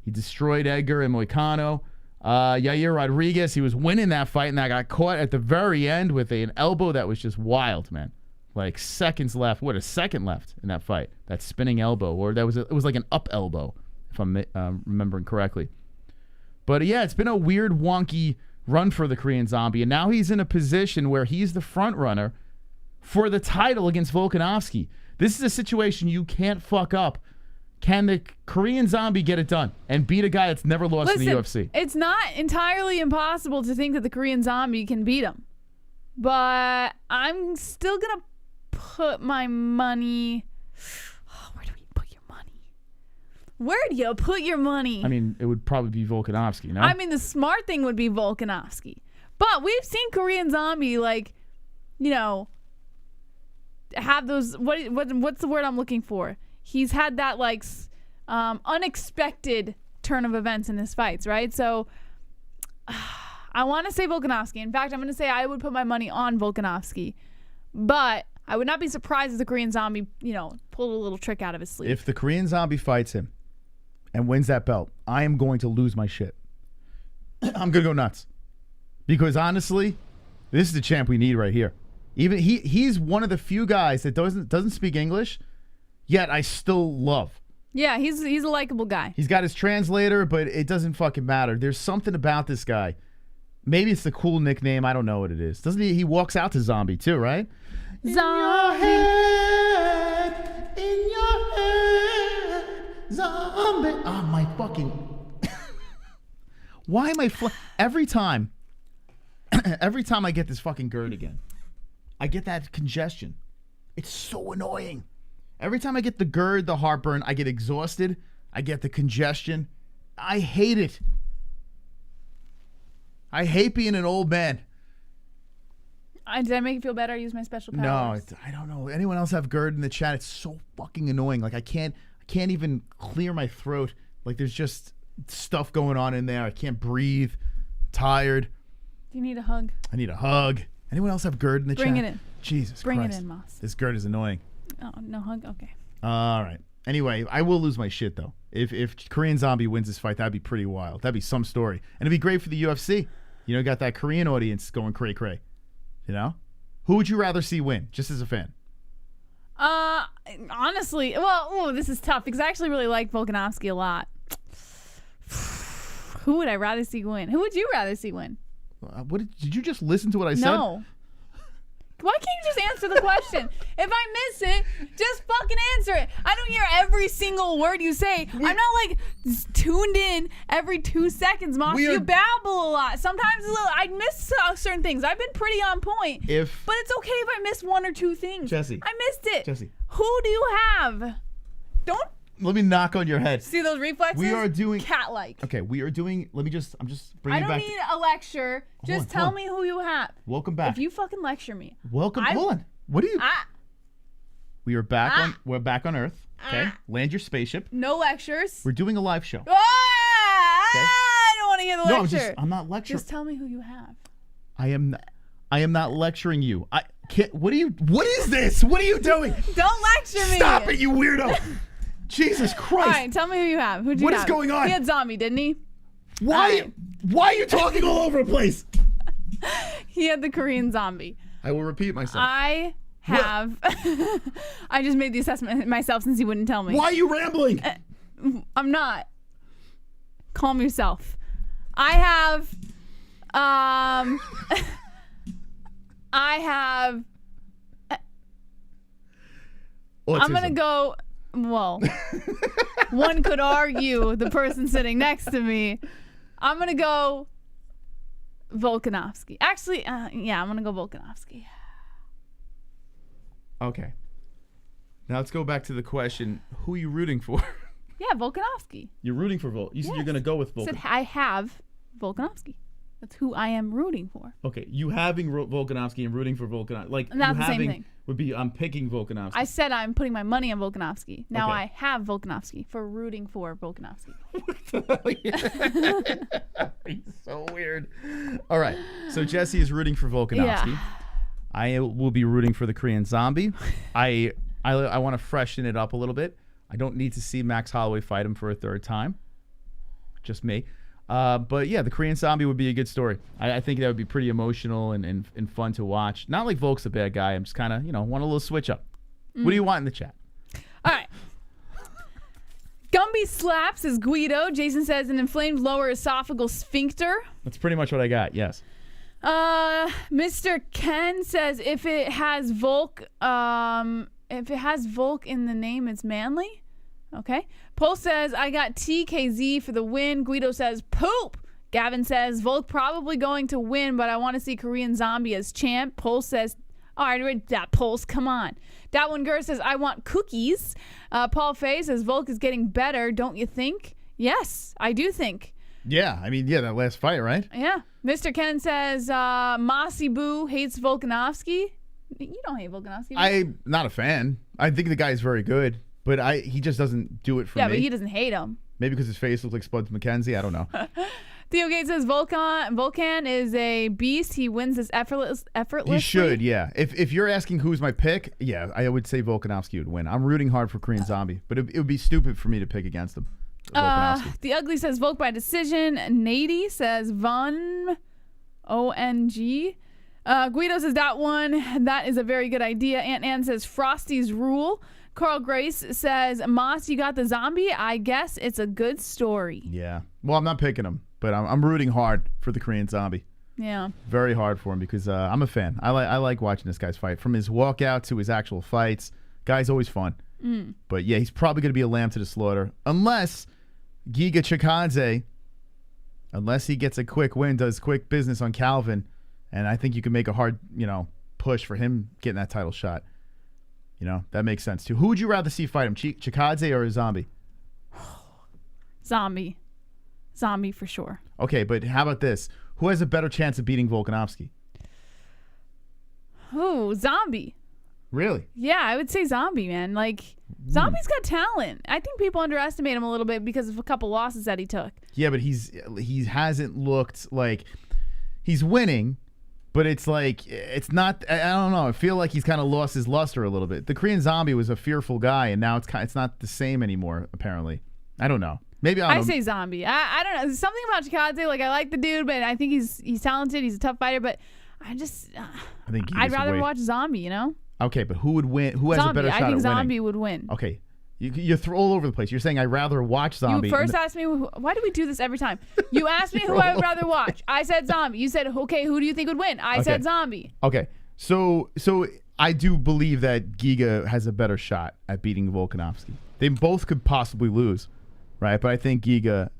He destroyed Edgar and Moicano. Yair Rodriguez, he was winning that fight, and that got caught at the very end with an elbow that was just wild, man. Like seconds left. What, a second left in that fight? That spinning elbow, or it was like an up elbow, if I'm remembering correctly. But yeah, it's been a weird, wonky run for the Korean Zombie, and now he's in a position where he's the front runner for the title against Volkanovski. This is a situation you can't fuck up. Can the Korean Zombie get it done and beat a guy that's never lost in the UFC? It's not entirely impossible to think that the Korean Zombie can beat him, but I'm still gonna put my money. Where do you put your money? Where do you put your money? I mean, it would probably be Volkanovski, no? I mean, the smart thing would be Volkanovski. But we've seen Korean Zombie, like, have those, what's the word I'm looking for? He's had that, like, unexpected turn of events in his fights, right? So, I want to say Volkanovski. In fact, I'm going to say I would put my money on Volkanovski. But I would not be surprised if the Korean Zombie, pulled a little trick out of his sleeve. If the Korean Zombie fights him and wins that belt, I am going to lose my shit. I'm going to go nuts. Because honestly, this is the champ we need right here. Even he's one of the few guys that doesn't speak English, yet I still love. Yeah, he's a likable guy. He's got his translator, but it doesn't fucking matter. There's something about this guy. Maybe it's the cool nickname. I don't know what it is. Doesn't he walks out to Zombie too, right? Zombie. In your head, zombie. Oh, my fucking... Why am I... Every time I get this fucking GERD again, I get that congestion. It's so annoying. Every time I get the GERD, the heartburn, I get exhausted. I get the congestion. I hate it. I hate being an old man. Did I make you feel better? I use my special powers. No, I don't know. Anyone else have GERD in the chat? It's so fucking annoying. Like I can't even clear my throat. Like there's just stuff going on in there. I can't breathe. I'm tired. Do you need a hug? I need a hug. Anyone else have GERD in the chat? Bring it in. Jesus Bring Christ. it in, Moss. This GERD is annoying. Oh, no hug? Okay. All right. Anyway, I will lose my shit though. If Korean Zombie wins this fight, that'd be pretty wild. That'd be some story. And it'd be great for the UFC. Got that Korean audience going cray-cray. Who would you rather see win, just as a fan? Honestly, this is tough because I actually really like Volkanovski a lot. Who would I rather see win? Who would you rather see win? Did you just listen to what I said? No. Why can't you just answer the question? If I miss it, just fucking answer it. I don't hear every single word you say. I'm not like tuned in every 2 seconds, Moss. You babble a lot. Sometimes I miss certain things. I've been pretty on point. But it's okay if I miss 1 or 2 things. Jesse. I missed it. Jesse. Who do you have? Don't. Let me knock on your head. See those reflexes? We are doing cat-like. Okay, we are doing. I'm just bringing back. I don't need a lecture. Just tell me who you have. Welcome back. If you fucking lecture me. Hold on. What do you? We are back on. We're back on Earth. Okay. Land your spaceship. No lectures. We're doing a live show. Okay. I don't want to hear the lecture. I'm not lecturing. Just tell me who you have. I am not lecturing you. I can't. What is this? What are you doing? Don't lecture me. Stop it, you weirdo. Jesus Christ. All right, tell me who you have. Who'd you have? What is going on? He had zombie, didn't he? Why are you talking all over the place? He had the Korean zombie. I will repeat myself. I have. I just made the assessment myself since he wouldn't tell me. Why are you rambling? I'm not. Calm yourself. I have. I have. Autism. I'm gonna go. Well, one could argue the person sitting next to me. I'm gonna go Volkanovski. Actually, yeah, I'm gonna go Volkanovski. Okay. Now let's go back to the question: who are you rooting for? Yeah, Volkanovski. You're rooting for Volk. You said you're gonna go with Volk. I said I have Volkanovski. That's who I am rooting for. Okay, you having Volkanovski and rooting for Volkanovski, like Not you the same having thing. would be I'm picking Volkanovski. I said I'm putting my money on Volkanovski. Now Okay. I have Volkanovski for rooting for Volkanovski. He's so weird. All right, so Jesse is rooting for Volkanovski. Yeah. I will be rooting for the Korean Zombie. I want to freshen it up a little bit. I don't need to see Max Holloway fight him for a third time. Just me. But yeah, the Korean Zombie would be a good story. I think that would be pretty emotional and fun to watch. Not like Volk's a bad guy. I'm just kind of, want a little switch up. What do you want in the chat? All right. Gumby slaps says Guido. Jason says an inflamed lower esophageal sphincter. That's pretty much what I got. Yes. Mr. Ken says if it has Volk in the name, it's manly. Okay. Pulse says I got TKZ for the win. Guido says poop. Gavin says Volk probably going to win, but I want to see Korean Zombie as champ. Pulse says, all right, read that. Pulse, come on. That one girl says I want cookies. Paul Fay says Volk is getting better, don't you think? Yes, I do think. Yeah, I mean, that last fight, right? Yeah. Mr. Ken says Mossy Boo hates Volkanovski. You don't hate Volkanovski. do you? I'm not a fan. I think the guy's very good, but he just doesn't do it for me. Yeah, but he doesn't hate him. Maybe because his face looks like Spuds McKenzie. I don't know. Theo Gates says Volkan is a beast. He wins this effortlessly. He should, yeah. If you're asking who's my pick, yeah, I would say Volkanovski would win. I'm rooting hard for Korean Zombie, but it would be stupid for me to pick against him. The Ugly says Volk by decision. Nady says Von ONG. Guido says that is a very good idea. Aunt Ann says Frosty's rule. Carl Grace says Moss, you got the zombie. I guess it's a good story. Yeah. Well, I'm not picking him, but I'm rooting hard for the Korean Zombie. Yeah. Very hard for him because I'm a fan. I like watching this guy's fight. From his walkout to his actual fights, guy's always fun. But yeah, he's probably going to be a lamb to the slaughter unless Giga Chikadze, unless he gets a quick win, does quick business on Calvin, and I think you can make a hard, push for him getting that title shot. That makes sense too. Who would you rather see fight him, Chikadze or a Zombie? Zombie. Zombie for sure. Okay, but how about this? Who has a better chance of beating Volkanovski? Oh, Zombie. Really? Yeah, I would say Zombie, man. Zombie's got talent. I think people underestimate him a little bit because of a couple losses that he took. Yeah, but he hasn't looked like he's winning, but it's not. I don't know. I feel like he's kind of lost his luster a little bit. The Korean Zombie was a fearful guy, and now it's not the same anymore. Apparently, I don't know. Maybe I say Zombie. I don't know. There's something about Chikadze. I like the dude, but I think he's talented. He's a tough fighter, but I think I'd rather watch Zombie. Okay, but who would win? Who has Zombie. a better shot I think at Zombie winning? would win. Okay. You're all over the place. You're saying I'd rather watch Zombie. You first asked me, why do we do this every time? You asked me who I would rather watch. I said Zombie. You said, okay, who do you think would win? I said Zombie. Okay. So I do believe that Giga has a better shot at beating Volkanovski. They both could possibly lose, right? But I think Giga,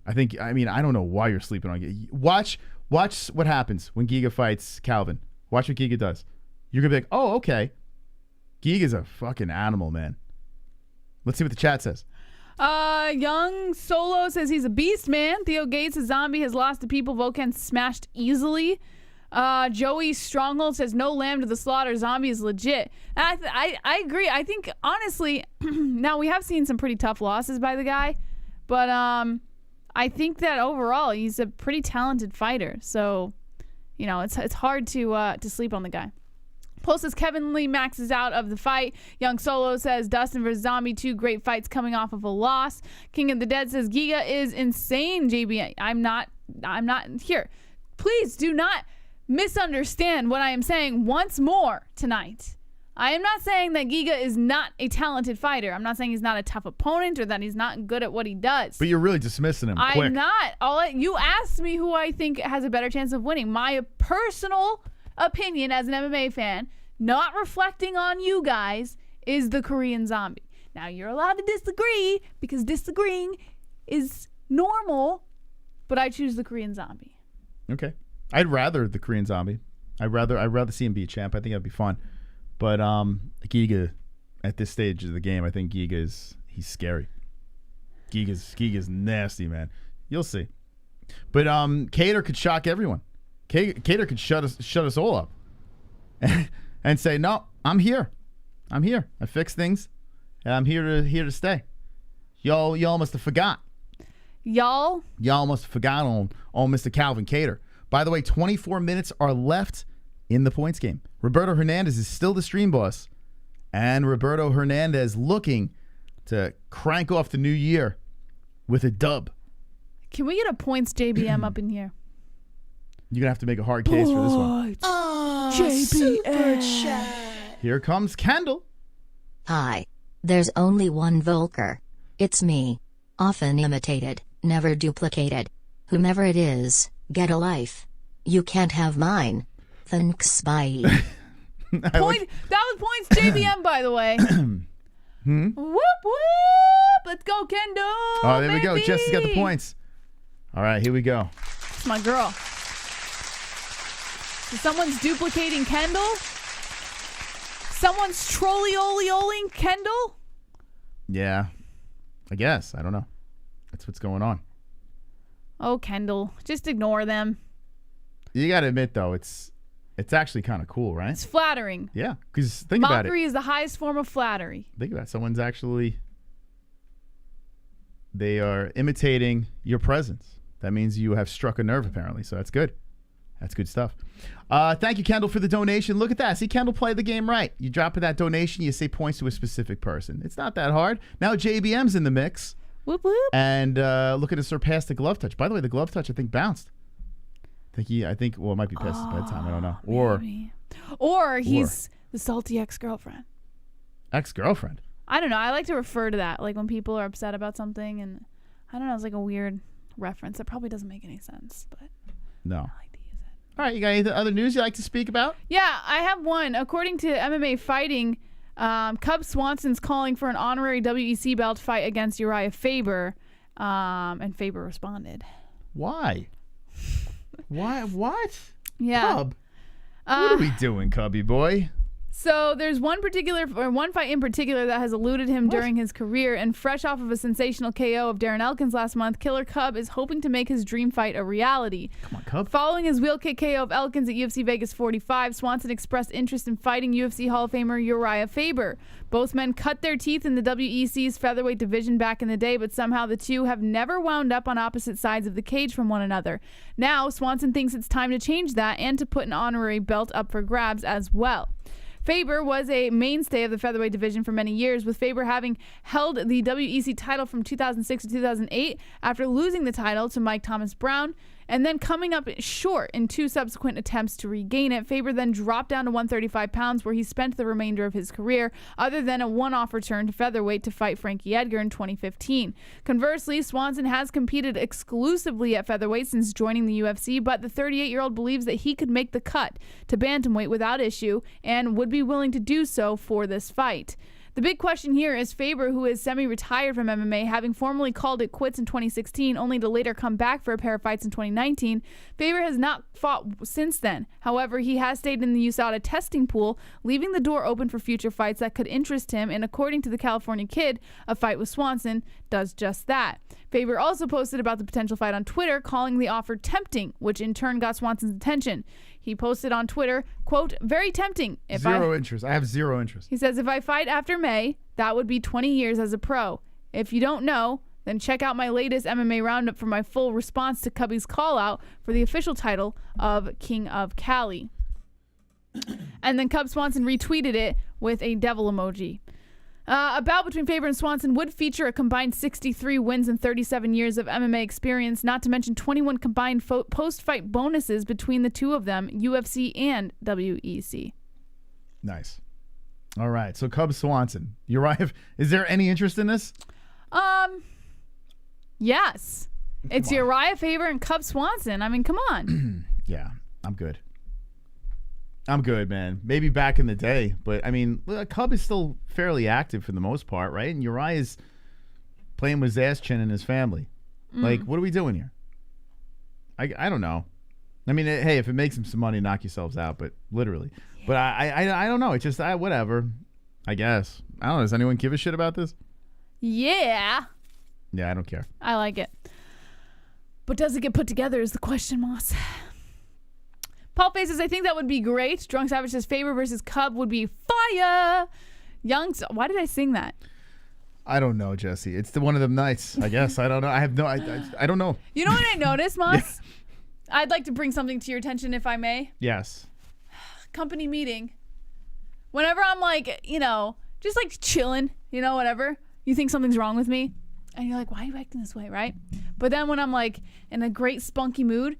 I don't know why you're sleeping on Giga. Watch what happens when Giga fights Calvin. Watch what Giga does. You're going to be like, oh, okay. Giga's a fucking animal, man. Let's see what the chat says. Young Solo says he's a beast, man. Theo Gates says Zombie has lost to people Volkan smashed easily. Joey Stronghold says no lamb to the slaughter. Zombie is legit. And I agree. I think honestly, now we have seen some pretty tough losses by the guy, but I think that overall he's a pretty talented fighter. So, it's hard to sleep on the guy. Post says Kevin Lee maxes out of the fight. Young Solo says Dustin vs. Zombie, 2 great fights coming off of a loss. King of the Dead says Giga is insane. JB, I'm not here. Please do not misunderstand what I am saying once more tonight. I am not saying that Giga is not a talented fighter. I'm not saying he's not a tough opponent or that he's not good at what he does. But you're really dismissing him quick. I'm not. You asked me who I think has a better chance of winning. My personal opinion as an MMA fan, not reflecting on you guys, is the Korean Zombie. Now, you're allowed to disagree because disagreeing is normal, but I choose the Korean Zombie. Okay. I'd rather the Korean Zombie. I'd rather see him be a champ. I think that'd be fun. But Giga, at this stage of the game, I think he's scary. Giga's nasty, man. You'll see. But Cater could shock everyone. Cater could shut us all up and say, no, I'm here. I fix things, and I'm here to stay. Y'all must have forgot. Y'all must have forgot on Mr. Calvin Cater. By the way, 24 minutes are left in the points game. Roberto Hernandez is still the stream boss, and Roberto Hernandez looking to crank off the new year with a dub. Can we get a points JBM up in here? You're going to have to make a hard case for this one. Oh, JBM. Here comes Kendall. Hi. There's only one Volker. It's me. Often imitated, never duplicated. Whomever it is, get a life. You can't have mine. Thanks, bye. That was points JBM, by the way. Whoop, whoop. Let's go, Kendall. Oh, there we go. Jess has got the points. All right, here we go. It's my girl. So someone's duplicating Kendall? Someone's trolley-oling Kendall? Yeah. I guess. I don't know. That's what's going on. Oh, Kendall. Just ignore them. You got to admit, though, it's actually kind of cool, right? It's flattering. Yeah, because think about it. Mockery is the highest form of flattery. Think about it. Someone's actually... They are imitating your presence. That means you have struck a nerve, apparently, so that's good. That's good stuff. Thank you, Kendall, for the donation. Look at that. See, Kendall played the game right. You drop that donation, you say points to a specific person. It's not that hard. Now JBM's in the mix. Whoop, whoop. And looking to surpass the glove touch. By the way, the glove touch, I think, bounced. I think, well, it might be past his bedtime. I don't know. Or he's the salty ex-girlfriend. Ex-girlfriend? I don't know. I like to refer to that, like when people are upset about something, and I don't know, it's like a weird reference that probably doesn't make any sense, but no. I like to use it. All right, you got any other news you like to speak about? Yeah, I have one. According to MMA Fighting, Cub Swanson's calling for an honorary WEC belt fight against Uriah Faber, and Faber responded. Why? Why? What? Yeah. Cub? What are we doing, Cubby boy? So there's one fight in particular that has eluded him during his career, and fresh off of a sensational KO of Darren Elkins last month, Killer Cub is hoping to make his dream fight a reality. Come on, Cub. Following his wheel kick KO of Elkins at UFC Vegas 45, Swanson expressed interest in fighting UFC Hall of Famer Uriah Faber. Both men cut their teeth in the WEC's featherweight division back in the day, but somehow the two have never wound up on opposite sides of the cage from one another. Now, Swanson thinks it's time to change that and to put an honorary belt up for grabs as well. Faber was a mainstay of the featherweight division for many years, with Faber having held the WEC title from 2006 to 2008 after losing the title to Mike Thomas Brown, and then coming up short in 2 subsequent attempts to regain it. Faber then dropped down to 135 pounds, where he spent the remainder of his career, other than a one-off return to featherweight to fight Frankie Edgar in 2015. Conversely, Swanson has competed exclusively at featherweight since joining the UFC, but the 38-year-old believes that he could make the cut to bantamweight without issue and would be willing to do so for this fight. The big question here is Faber, who is semi-retired from MMA, having formally called it quits in 2016, only to later come back for a pair of fights in 2019. Faber has not fought since then. However, he has stayed in the USADA testing pool, leaving the door open for future fights that could interest him, and according to the California Kid, a fight with Swanson does just that. Faber also posted about the potential fight on Twitter, calling the offer tempting, which in turn got Swanson's attention. He posted on Twitter, quote, very tempting. Zero interest. I have zero interest. He says, if I fight after May, that would be 20 years as a pro. If you don't know, then check out my latest MMA roundup for my full response to Cubby's call out for the official title of King of Cali. And then Cub Swanson retweeted it with a devil emoji. A bout between Faber and Swanson would feature a combined 63 wins and 37 years of MMA experience, not to mention 21 combined post-fight bonuses between the two of them, UFC and WEC. Nice. All right, so Cub Swanson. Uriah, is there any interest in this? Yes. It's Uriah Faber and Cub Swanson. I mean, come on. Yeah, I'm good. I'm good, man. Maybe back in the day, but I mean, Cub is still fairly active for the most part, right? And Uriah is playing with his ass chin and his family. Like, what are we doing here? I don't know. I mean, hey, if it makes him some money, knock yourselves out, but literally. Yeah. But I don't know. It's just, whatever. I guess. I don't know. Does anyone give a shit about this? Yeah. Yeah, I don't care. I like it. But does it get put together is the question, Moss. Paul Face says, I think that would be great. Drunk Savage says, Faber versus Cub would be fire. Why did I sing that? I don't know, Jesse. It's one of them nights, I guess. I don't know. I don't know. You know what I noticed, Moss? Yeah. I'd like to bring something to your attention, if I may. Yes. Company meeting. Whenever I'm like, just like chilling, whatever, you think something's wrong with me. And you're like, why are you acting this way, right? But then when I'm like in a great spunky mood,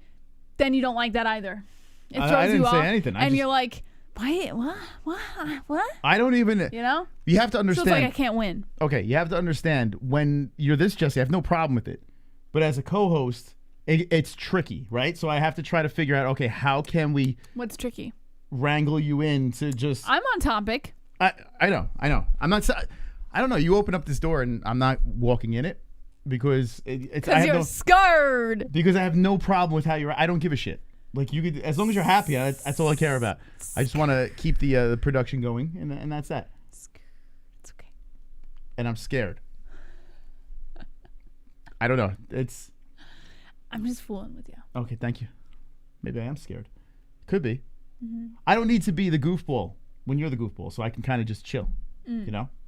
then you don't like that either. It throws I didn't you say off, anything. And you're like, why? What? I don't even. You have to understand. So it's like I can't win. Okay, you have to understand when you're this, Jesse. I have no problem with it, but as a co-host, it's tricky, right? So I have to try to figure out, okay, how can we? What's tricky? Wrangle you in to just. I'm on topic. I know. I'm not. I don't know. You open up this door and I'm not walking in it because it's. Because you're scared. Because I have no problem with how you're. I don't give a shit. Like you could, as long as you're happy, that's all I care about. I just want to keep the production going, and that's that. It's okay. And I'm scared. I don't know. I'm just fooling with you. Okay, thank you. Maybe I am scared. Could be. Mm-hmm. I don't need to be the goofball when you're the goofball, so I can kind of just chill.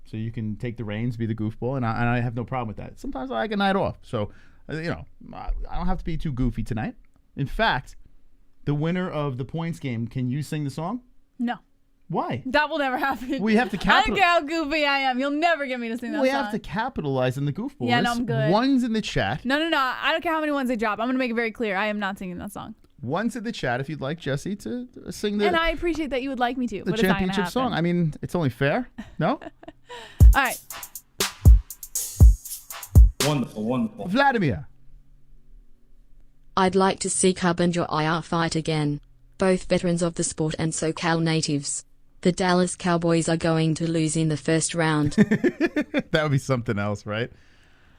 So you can take the reins, be the goofball, and I have no problem with that. Sometimes I like a night off, so I don't have to be too goofy tonight. In fact, the winner of the points game, can you sing the song? No. Why? That will never happen. We have to I don't care how goofy I am. You'll never get me to sing that song. We have to capitalize on the goofball. Yeah, no, I'm good. One's in the chat. No. I don't care how many ones they drop. I'm going to make it very clear. I am not singing that song. One's in the chat if you'd like Jesse to sing the... And I appreciate that you would like me to, the but it's not gonna championship song. I mean, it's only fair. No? All right. Wonderful. Vladimir. I'd like to see Cub and Uriah fight again. Both veterans of the sport and SoCal natives. The Dallas Cowboys are going to lose in the first round. That would be something else, right?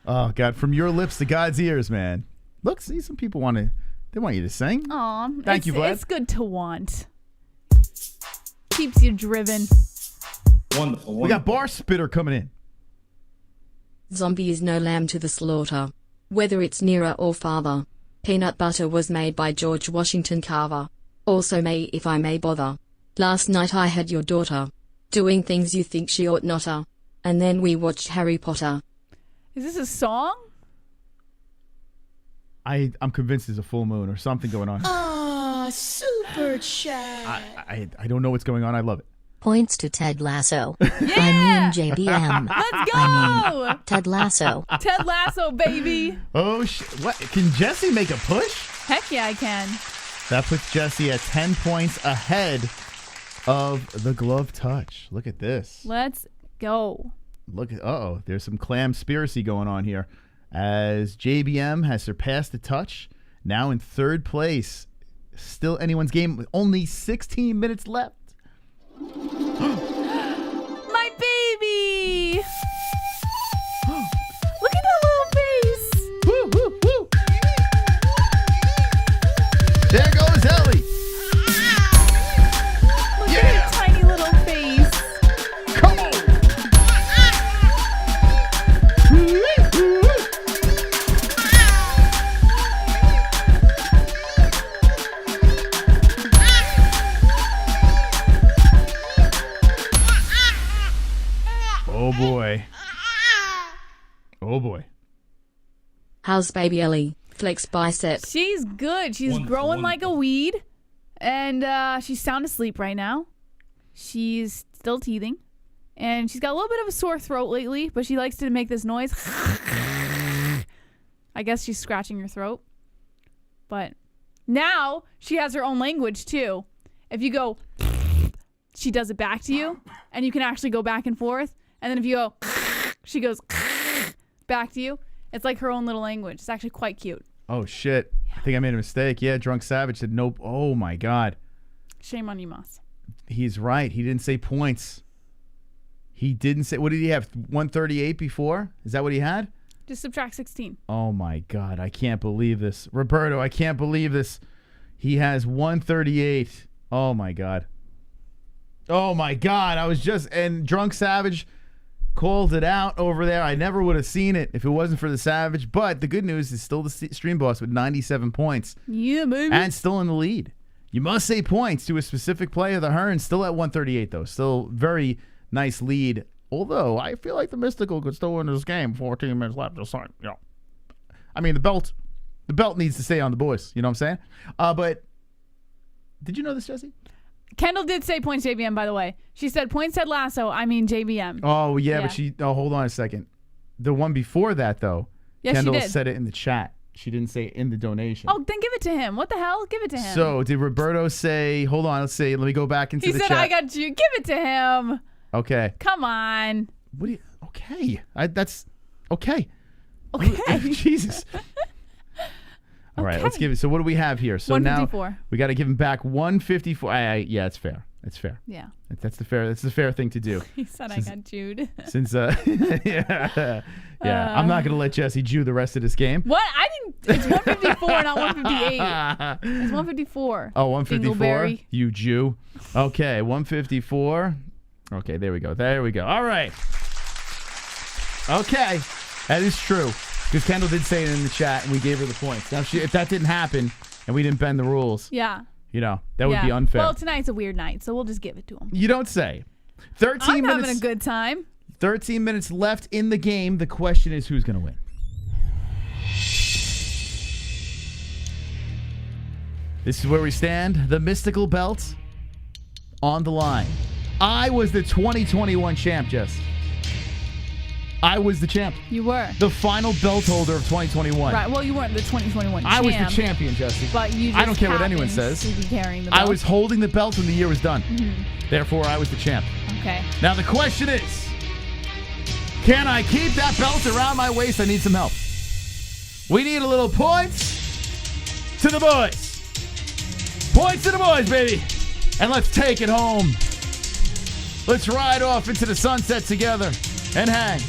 Oh, God. From your lips to God's ears, man. Look, see, some people want you to sing. Aw. Thank you, Vlad. It's good to want. Keeps you driven. Wonderful. We got Bar Spitter coming in. Zombie is no lamb to the slaughter. Whether it's nearer or farther. Peanut butter was made by George Washington Carver. Also may if I may bother. Last night I had your daughter. Doing things you think she ought notta. And then we watched Harry Potter. Is this a song? I'm convinced there's a full moon or something going on. Super chat. I don't know what's going on. I love it. Points to Ted Lasso. Yeah! I mean JBM. Let's go! I mean Ted Lasso. Ted Lasso, baby. Oh, what? Can Jesse make a push? Heck yeah, I can. That puts Jesse at 10 points ahead of the glove touch. Look at this. Let's go. Look at, there's some clamspiracy going on here. As JBM has surpassed the touch, now in third place. Still anyone's game with only 16 minutes left. My baby! Look at that little face! Woo, woo, woo. There goes Ellie. Look at her tiny little face. Come on. Oh, boy. Oh, boy. How's baby Ellie? Flex biceps. She's good. She's growing like a weed. And she's sound asleep right now. She's still teething. And she's got a little bit of a sore throat lately, but she likes to make this noise. I guess she's scratching her throat. But now she has her own language too. If you go, she does it back to you, and you can actually go back and forth. And then if you go, she goes back to you. It's like her own little language. It's actually quite cute. Oh, shit. I think I made a mistake. Yeah, Drunk Savage said nope. Oh, my God. Shame on you, Moss. He's right. He didn't say points. He didn't say. What did he have? 138 before? Is that what he had? Just subtract 16. Oh, my God. I can't believe this. Roberto, I can't believe this. He has 138. Oh, my God. Oh, my God. I was just. And Drunk Savage called it out over there. I never would have seen it if it wasn't for the Savage. But the good news is still the stream boss with 97 points. Yeah, baby. And still in the lead. You must say points to a specific player. The Hearn still at 138, though. Still very nice lead. Although, I feel like the Mystical could still win this game. 14 minutes left. Just like, you know. I mean, the belt needs to stay on the boys. You know what I'm saying? But did you know this, Jesse? Kendall did say points JBM, by the way. She said points Ted Lasso. I mean JBM. Oh, yeah, but she... Oh, hold on a second. The one before that, though, yes, Kendall she did. said it in the chat. She didn't say it in the donation. Oh, then give it to him. What the hell? Give it to him. So, did Roberto say... Hold on, let's see. Let me go back into the chat. He said, I got you. Give it to him. Okay. Come on. What do you... Okay. That's... Okay. Okay. Jesus. All right, let's give it. So what do we have here? So now we got to give him back 154. Yeah, it's fair. It's fair. Yeah. That's the fair thing to do. He said I got Jude. Since yeah. I'm not going to let Jesse Jew the rest of this game. What? I didn't. It's 154, not 158. It's 154. Oh, 154. Dingleberry. You Jew. Okay, 154. Okay, there we go. There we go. All right. Okay, that is true. Because Kendall did say it in the chat, and we gave her the points. Now, if that didn't happen, and we didn't bend the rules, yeah, you know, that would be unfair. Well, tonight's a weird night, so we'll just give it to him. You don't say. 13 I'm minutes. having a good time. 13 minutes left in the game. The question is, who's going to win? This is where we stand. The mystical belt on the line. I was the 2021 champ, Jess. I was the champ. You were. The final belt holder of 2021. Right. Well, you weren't the 2021 champ. I was the champion, Jesse. But you just I don't care what anyone says. To be carrying the belt. I was holding the belt when the year was done. Mm-hmm. Therefore, I was the champ. Okay. Now, the question is, can I keep that belt around my waist? I need some help. We need a little points to the boys. Points to the boys, baby. And let's take it home. Let's ride off into the sunset together and hang.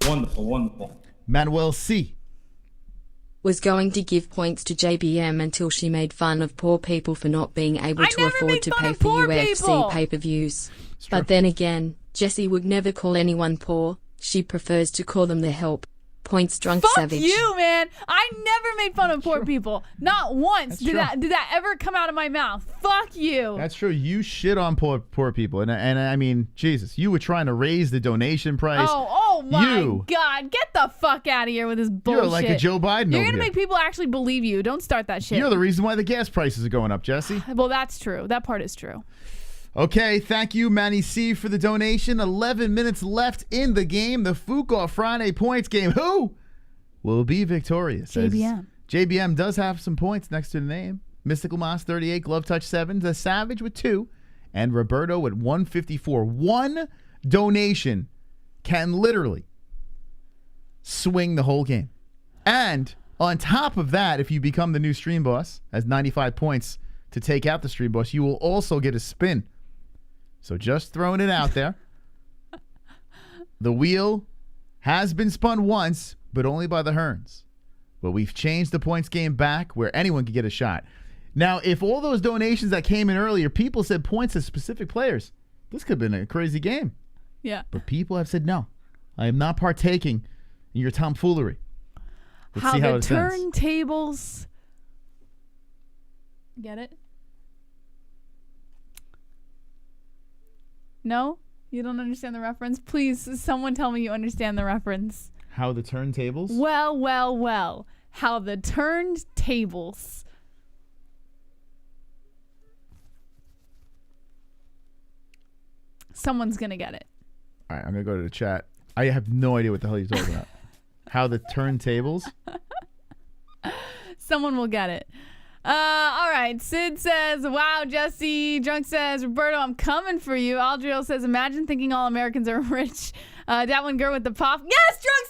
Wonderful, wonderful. Manuel C. was going to give points to JBM until she made fun of poor people for not being able to afford to pay for UFC pay-per-views. But then again, Jessie would never call anyone poor. She prefers to call them the help. Points Drunk Savage. Fuck you, man. I never made fun of poor people. Not once did that ever come out of my mouth. Fuck you. That's true. You shit on poor people. And I mean, Jesus, you were trying to raise the donation price. Oh my God. Get the fuck out of here with this bullshit. You're like a Joe Biden You're over going to here. make people actually believe you. Don't start that shit. You're the reason why the gas prices are going up, Jesse. Well, that's true. That part is true. Okay, thank you, Manny C, for the donation. 11 minutes left in the game. The Fuqua Friday points game. Who will be victorious? JBM. JBM does have some points next to the name. Mystical Moss, 38. Glove Touch, 7. The Savage with 2. And Roberto at 154. One donation can literally swing the whole game. And on top of that, if you become the new stream boss, as 95 points to take out the stream boss, you will also get a spin. So just throwing it out there. The wheel has been spun once, but only by the Hearns. But we've changed the points game back where anyone can get a shot. Now, if all those donations that came in earlier, people said points to specific players, this could have been a crazy game. Yeah. But people have said, no, I am not partaking in your tomfoolery. Let's how see how the it ends. turntables. Get it? No? You don't understand the reference? Please, someone tell me you understand the reference. How the turntables? Well, well, well. How the turned tables. Someone's going to get it. All right, I'm going to go to the chat. I have no idea what the hell you're talking about. How the turntables? Someone will get it. All right. Sid says, wow, Jesse. Drunk says, Roberto, I'm coming for you. Aldriel says, imagine thinking all Americans are rich. That one girl with the pop. Yes, Drunk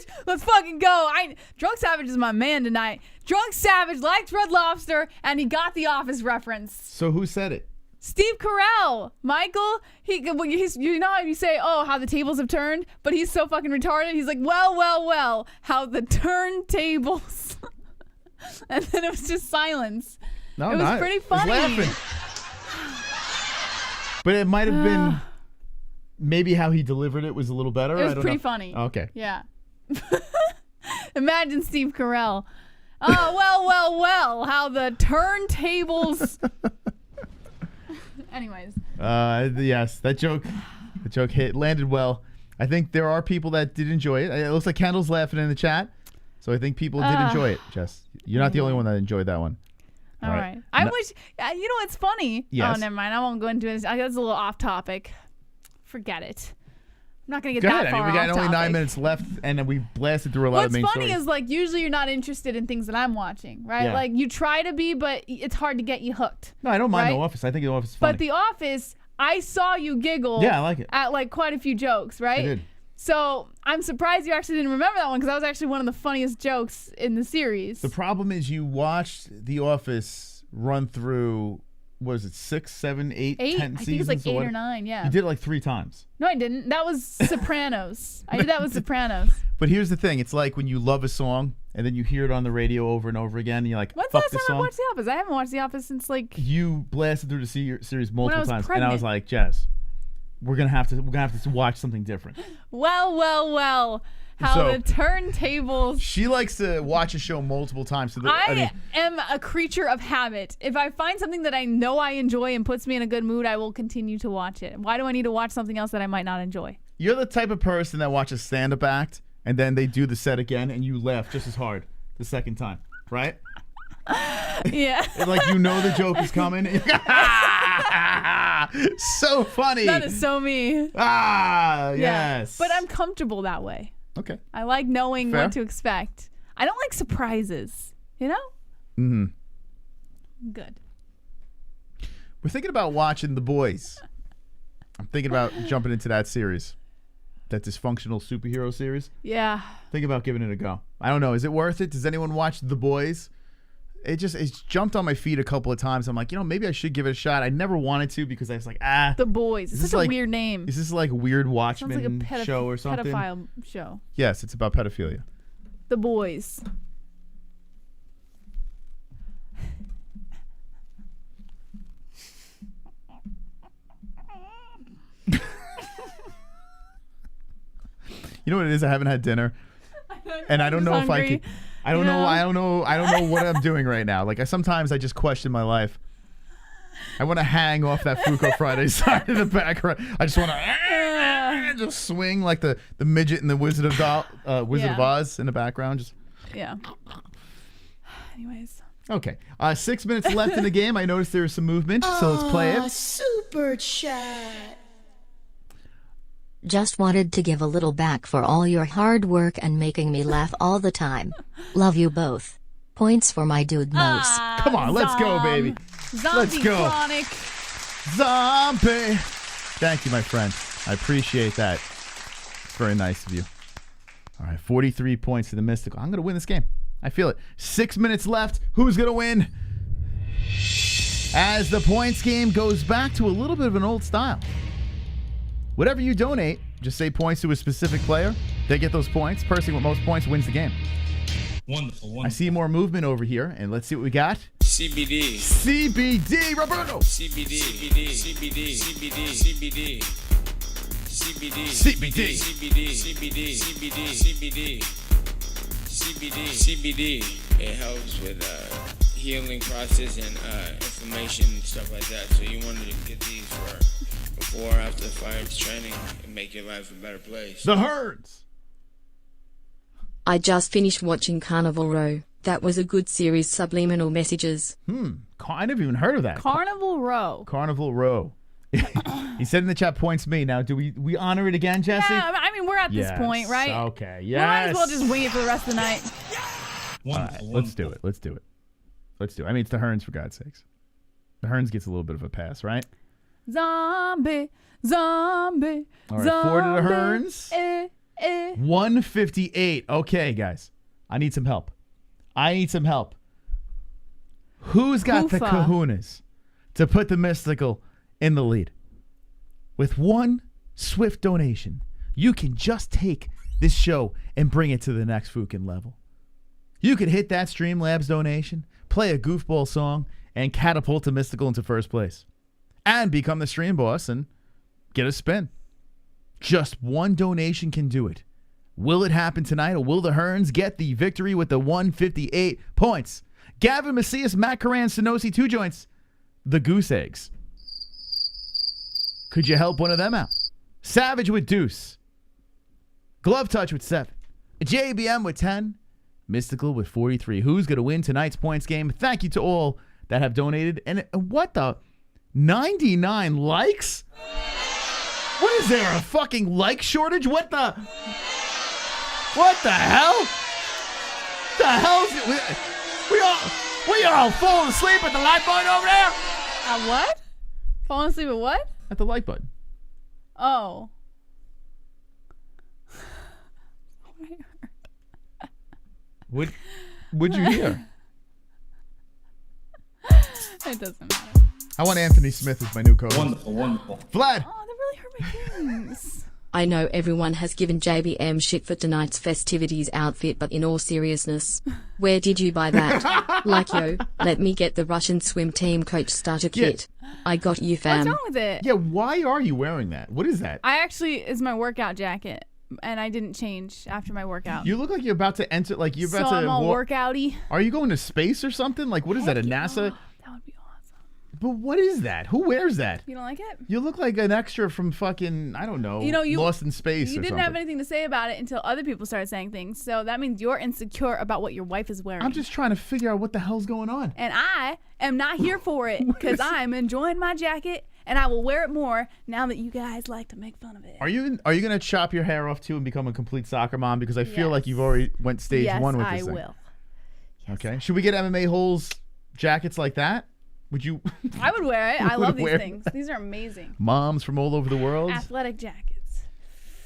Savage. Let's fucking go. Drunk Savage is my man tonight. Drunk Savage likes Red Lobster, and he got the Office reference. So who said it? Steve Carell. Michael, he's, you know how you say, oh, how the tables have turned? But he's so fucking retarded. He's like, well, well, well, how the turntables. And then it was just silence. No, it was pretty funny. I was laughing. But it might have been maybe how he delivered it was a little better. It was I don't pretty know. funny. Okay. Yeah. Imagine Steve Carell. Oh, well, well, well, how the turntables. Anyways. Yes, that joke landed well. I think there are people that did enjoy it. It looks like Kendall's laughing in the chat. So I think people did enjoy it, Jess. You're not the only one that enjoyed that one. All right. I wish, you know what's funny? Yes. Oh, never mind. I won't go into it. That's a little off topic. Forget it. I'm not going to Go get ahead. that far We got off only 9 topic. minutes left, and then we blasted through a lot of main What's funny stories. is, like, usually you're not interested in things that I'm watching, right? Yeah. Like, you try to be, but it's hard to get you hooked. No, I don't mind right? The Office. I think The Office is funny. But The Office, I saw you giggle Yeah, I like it. at, like, quite a few jokes, right? I did. So I'm surprised you actually didn't remember that one because that was actually one of the funniest jokes in the series. The problem is you watched The Office run through, what is it, 6, 7, 8, 10 seasons? I think it's like 8 or 9, yeah. You did it like 3 times. No, I didn't. That was Sopranos. I did that with Sopranos. But here's the thing. It's like when you love a song and then you hear it on the radio over and over again and you're like, When's the fuck last this time I song. watched The Office? I haven't watched The Office since like... You blasted through the series multiple was times. pregnant. And I was like, Jess, we're gonna have to watch something different. Well, well, well. How So- the turntables... She likes to watch a show multiple times. So I am a creature of habit. If I find something that I know I enjoy and puts me in a good mood, I will continue to watch it. Why do I need to watch something else that I might not enjoy? You're the type of person that watches stand-up act and then they do the set again and you laugh just as hard the second time, right? Yeah. Like you know the joke is coming. So funny. That is so me. Ah, Yeah. yes. But I'm comfortable that way. Okay. I like knowing Fair. what to expect. I don't like surprises, you know? Mm-hmm. Good. We're thinking about watching The Boys. I'm thinking about jumping into that series. That dysfunctional superhero series. Yeah. Think about giving it a go. I don't know. Is it worth it? Does anyone watch The Boys? It's jumped on my feet a couple of times. I'm like, maybe I should give it a shot. I never wanted to because I was like, The Boys. It's Is such this a weird name. Is this like a weird Sounds Watchmen like a show or something? pedophile show. Yes, it's about pedophilia. The Boys. You know what it is? I haven't had dinner, and I don't know if I hungry. can. I don't know. I don't know what I'm doing right now. Like sometimes I just question my life. I want to hang off that Fuko Friday side of the background. I just want to just swing like the midget and the Wizard of Oz in the background. Just Yeah. Anyways. okay. 6 minutes left in the game. I noticed there was some movement, so let's play it. Super chat. Just wanted to give a little back for all your hard work and making me laugh all the time. Love you both. Points for my dude Mose. Come on, let's go, baby. Let's go. Chronic. Zombie. Thank you, my friend. I appreciate that. It's very nice of you. All right, 43 points to the Mystical. I'm going to win this game. I feel it. 6 minutes left. Who's going to win? As the points game goes back to a little bit of an old style. Whatever you donate, just say points to a specific player. They get those points. Person with most points wins the game. Wonderful. I see more movement over here, and let's see what we got. CBD. CBD, Roberto. CBD. CBD. CBD. CBD. CBD. CBD. CBD. CBD. CBD. CBD. CBD. CBD. It helps with healing process and inflammation and stuff like that. So you want to get these for before or after fight training and make your life a better place. The Herds. I just finished watching Carnival Row. That was a good series. Subliminal messages. I never even heard of that. Carnival Row. Carnival Row. He said in the chat, points me. Now, do we honor it again, Jesse? Yeah, I mean, we're at this point, right? Okay, yes. We might as well just wing it for the rest of the night. All right, let's do it. Let's do it. I mean, it's the Hearns, for God's sakes. The Hearns gets a little bit of a pass, right? Zombie. All right, 4 to the Hearns. 158. Okay, guys. I need some help. Who's got the kahunas to put the Mystical in the lead? With one swift donation, you can just take this show and bring it to the next fucking level. You could hit that Streamlabs donation, play a goofball song, and catapult the Mystical into first place. And become the stream boss and get a spin. Just one donation can do it. Will it happen tonight, or will the Hearns get the victory with the 158 points? Gavin Macias, Matt Coran, Sonosi, 2 joints. The Goose Eggs. Could you help one of them out? Savage with Deuce. Glove Touch with 7. JBM with 10. Mystical with 43. Who's going to win tonight's points game? Thank you to all that have donated. And what the? 99 likes? What is there, a fucking like shortage? What the hell? The hell's we all falling asleep at the like button over there? What? Falling asleep at what? At the like button. Oh. What'd you hear? It doesn't matter. I want Anthony Smith as my new co-host. Wonderful. Vlad. Oh, that really hurt my feelings. I know everyone has given JBM shit for tonight's festivities outfit, but in all seriousness, where did you buy that? Like, yo, let me get the Russian swim team coach starter kit. I got you, fam. What's wrong with it? Yeah, why are you wearing that? What is that? It's my workout jacket, and I didn't change after my workout. You look like you're about to enter, like you're about to... I'm all workouty. Are you going to space or something? Like, what is that, a NASA... That would be awesome. But what is that? Who wears that? You don't like it? You look like an extra from fucking, I don't know, Lost in Space or something. You didn't have anything to say about it until other people started saying things. So that means you're insecure about what your wife is wearing. I'm just trying to figure out what the hell's going on. And I am not here for it because I'm enjoying my jacket and I will wear it more now that you guys like to make fun of it. Are you going to chop your hair off too and become a complete soccer mom? Because I feel like you've already went stage 1 with this thing. Yes, I will. Okay. Should we get MMA-Holes jackets like that? Would you? I would wear it. I love these things. These are amazing. Moms from all over the world. Athletic jackets.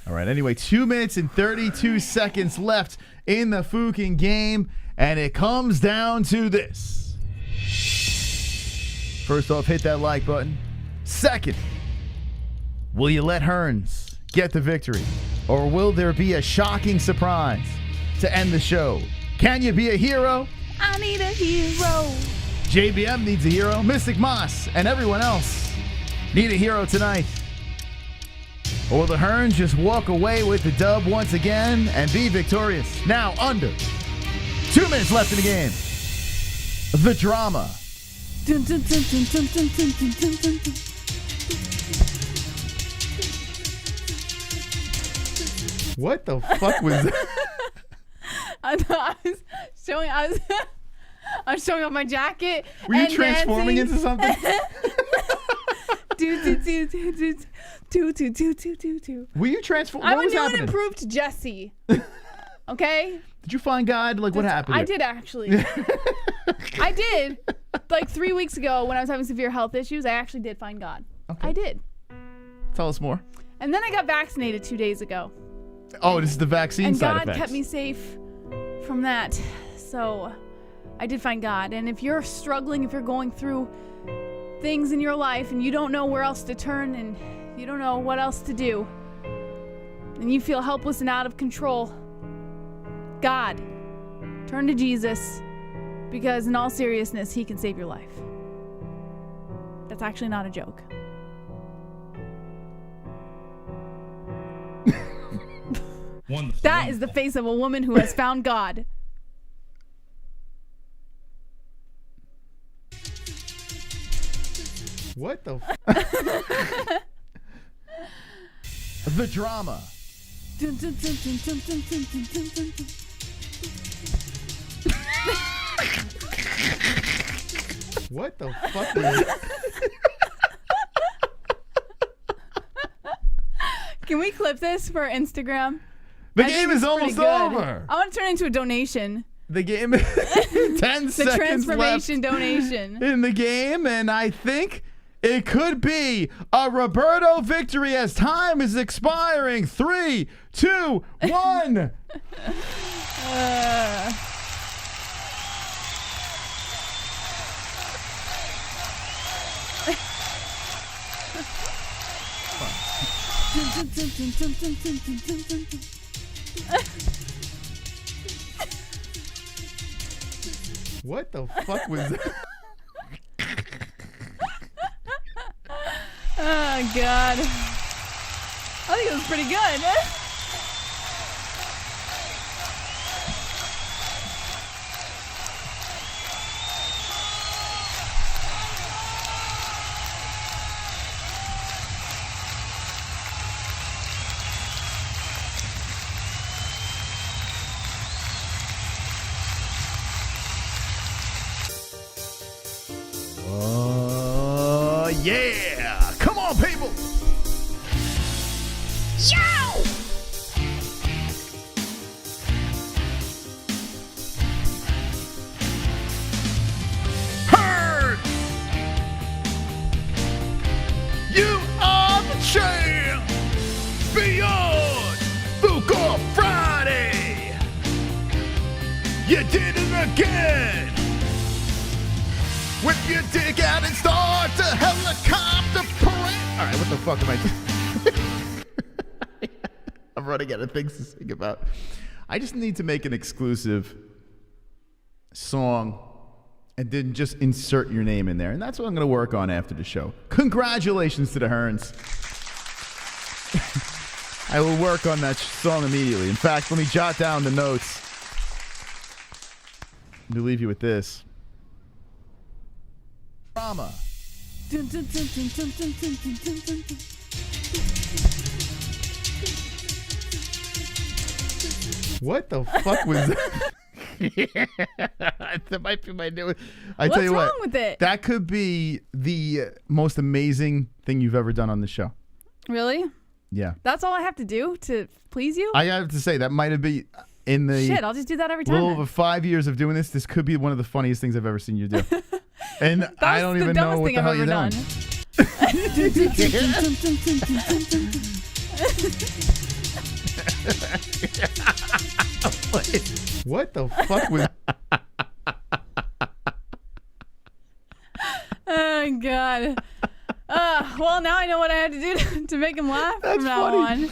All right. Anyway, 2 minutes and 32 seconds left in the fucking game, and it comes down to this. First off, hit that like button. Second, will you let Hearns get the victory, or will there be a shocking surprise to end the show? Can you be a hero? I need a hero. JBM needs a hero. Mystic Moss and everyone else need a hero tonight. Or will the Hearns just walk away with the dub once again and be victorious? Now under 2 minutes left in the game. The drama. What the fuck was that? I was showing off my jacket. Were you transforming into something? Were you transforming? I'm a new and improved Jesse. Okay? Did you find God? Like, what happened? I did, actually. I did. Like 3 weeks ago when I was having severe health issues, I actually did find God. Okay. I did. Tell us more. And then I got vaccinated 2 days ago. Oh, this is the vaccine side effects. And God kept me safe from that. So I did find God. And if you're struggling, if you're going through things in your life and you don't know where else to turn and you don't know what else to do, and you feel helpless and out of control, God, turn to Jesus, because in all seriousness, he can save your life. That's actually not a joke. Wonderful. That is the face of a woman who has found God. What the The drama. Dun, dun, dun, dun, dun, dun, dun, dun, dun, dun, dun. What the fuck was that? Can we clip this for Instagram? The game is almost over. I want to turn it into a donation. The game is 10 The seconds transformation left donation. in the game, and I think it could be a Roberto victory as time is expiring. 3, 2, 1. What the fuck was that? Oh, God. I think it was pretty good. Oh, yeah. Come on, people. Yo! Hurt! You are the champ! Beyond Fuka Friday! You did it again! Whip your dick out and start a helicopter parade. All right, what the fuck am I doing? I'm running out of things to think about. I just need to make an exclusive song and then just insert your name in there. And that's what I'm going to work on after the show. Congratulations to the Hearns. I will work on that song immediately. In fact, let me jot down the notes. Let me leave you with this. Drama. Dun, dun, dun, dun, dun, dun, dun, dun, dun, dun, dun. What the fuck was that? That might be my new. I What's tell you wrong what, with it? that could be the most amazing thing you've ever done on the show. Really? Yeah. That's all I have to do to please you? I have to say that might have been in the Shit, I'll just do that every time. little then. over 5 years of doing this. This could be one of the funniest things I've ever seen you do. And I don't even know what the hell you're doing. What the fuck was? Oh, God. Well, now I know what I have to do to make him laugh That's from now funny. on.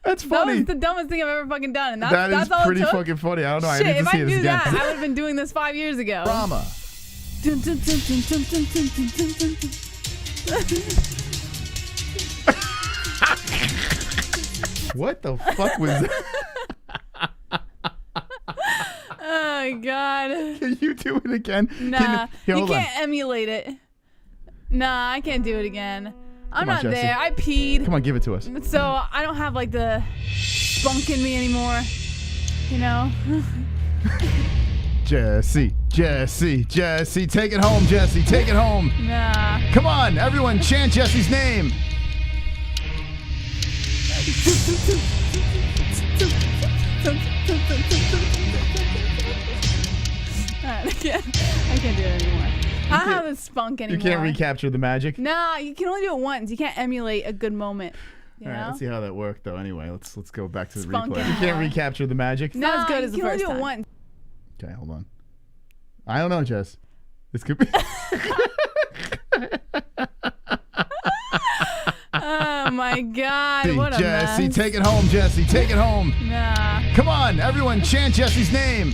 That's That funny. was the dumbest thing I've ever fucking done. And That that's is all pretty it took. fucking funny. I don't know. Shit, I need if to I see this knew again. that, I would have been doing this 5 years ago. Drama. Dun, dun, dun, dun, dun, dun, dun, dun, dun, dun. What the fuck was that? Oh, God. Can you do it again? Nah, Here, you hold on. can't emulate it. Nah, I can't do it again. I'm Come on, not Jesse. there. I peed. Come on, give it to us. So I don't have like the spunk in me anymore. You know? Jesse, Jesse, Jesse, take it home, Jesse, take it home. Nah. Come on, everyone, chant Jesse's name. Alright, I can't do it anymore. I don't have the spunk You anymore. can't recapture the magic. Nah, you can only do it once. You can't emulate a good moment. You All right, know? let's see how that worked, though. Anyway, let's go back to the Spunk replay. You anymore. can't recapture the magic. Not as good as the you can first only do it time. once. Okay, hold on. I don't know, Jess. This could be. Oh my God! What a Jesse, mess. take it home, Jesse, take it home. Nah. Come on, everyone, chant Jesse's name.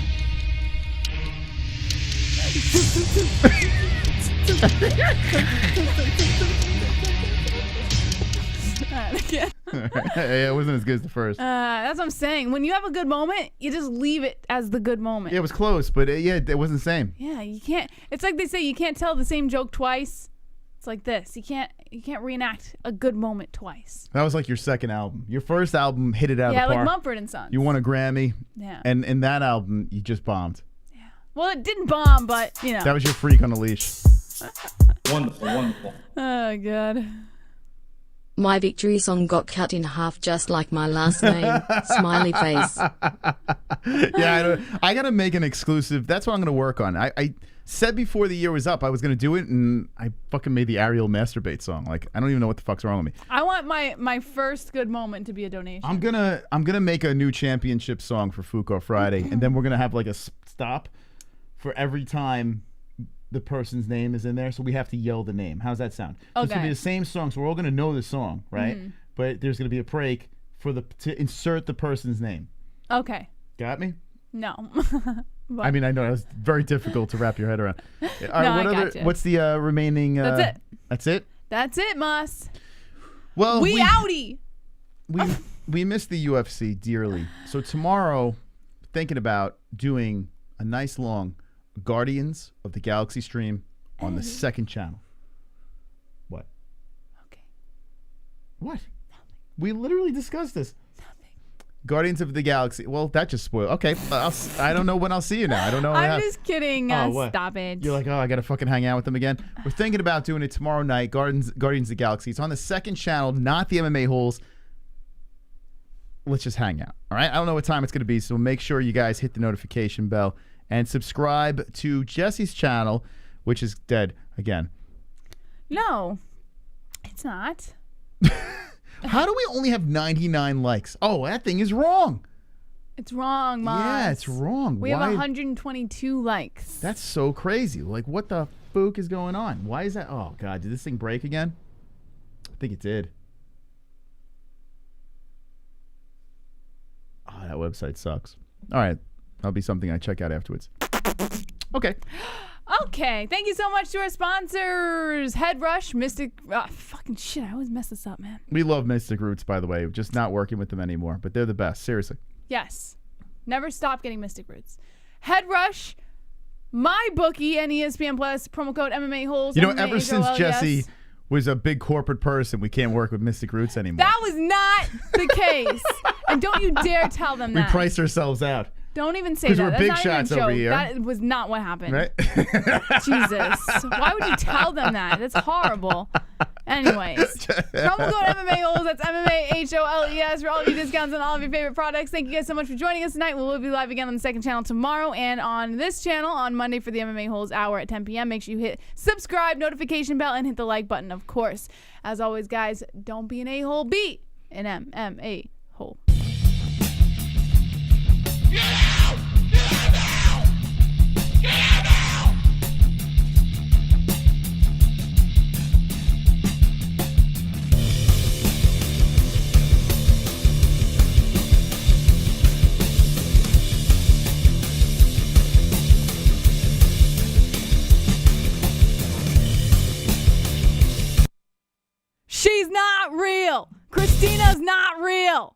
Alright, It wasn't as good as the first. that's what I'm saying. When you have a good moment, you just leave it as the good moment. Yeah, it was close, but it wasn't the same. Yeah, you can't. It's like they say you can't tell the same joke twice. It's like this. You can't reenact a good moment twice. That was like your second album. Your first album hit it out of the park. Yeah, like Mumford & Sons. You won a Grammy. Yeah. And in that album, you just bombed. Well, it didn't bomb, but, you know. That was your freak on a leash. Wonderful, wonderful. Oh, God. My victory song got cut in half just like my last name. Smiley face. Yeah, I got to make an exclusive. That's what I'm going to work on. I said before the year was up I was going to do it, and I fucking made the Ariel Masturbate song. Like, I don't even know what the fuck's wrong with me. I want my first good moment to be a donation. I'm gonna make a new championship song for Fuko Friday, and then we're going to have like a stop for every time the person's name is in there, so we have to yell the name. How's that sound? So it's gonna be the same song, so we're all gonna know the song, right? But there's gonna be a break for to insert the person's name. Okay. Got me? No. I mean, I know it was very difficult to wrap your head around. All right, I gotcha. What's the remaining? That's it. That's it. That's it, Moss. Well, we outie. We miss the UFC dearly. So tomorrow, thinking about doing a nice long Guardians of the Galaxy stream on the second channel. What? Okay. What? Nothing. We literally discussed this. Nothing. Guardians of the Galaxy. Well, that just spoiled. Okay, I don't know when I'll see you now. I don't know. I'm just kidding. Stop it. You're like, oh, I gotta fucking hang out with them again. We're thinking about doing it tomorrow night. Guardians of the Galaxy. It's on the second channel, not the MMA-Holes. Let's just hang out. All right. I don't know what time it's gonna be, so make sure you guys hit the notification bell. And subscribe to Jesse's channel, which is dead again. No, it's not. How do we only have 99 likes? Oh, that thing is wrong. It's wrong, Moss. Yeah, it's wrong. We have 122 likes. That's so crazy. Like, what the fuck is going on? Why is that? Oh, God. Did this thing break again? I think it did. Oh, that website sucks. All right. That'll be something I check out afterwards. Okay. Okay. Thank you so much to our sponsors. Head Rush, Mystic. Fucking shit. I always mess this up, man. We love Mystic Roots, by the way. We're just not working with them anymore, but they're the best. Seriously. Yes. Never stop getting Mystic Roots. Head Rush, My Bookie, and ESPN Plus. Promo code MMA-Holes. You know, ever since Jesse was a big corporate person, we can't work with Mystic Roots anymore. That was not the case. And don't you dare tell them that. We priced ourselves out. Don't even say that. Because we're That's big not shots even a over joke. here. That was not what happened. Right? Jesus. Why would you tell them that? That's horrible. Anyways. Promo code MMA-Holes. That's MMA-HOLES for all of your discounts on all of your favorite products. Thank you guys so much for joining us tonight. We will be live again on the second channel tomorrow and on this channel on Monday for the MMA-Holes hour at 10 p.m. Make sure you hit subscribe, notification bell, and hit the like button, of course. As always, guys, don't be an a-hole. Be an MMA-Hole. She's not real. Christina's not real.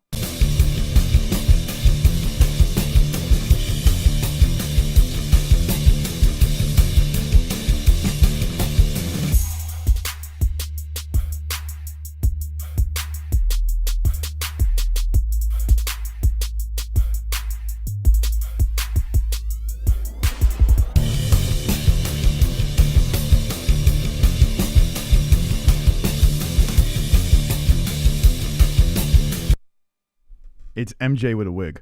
It's MJ with a wig.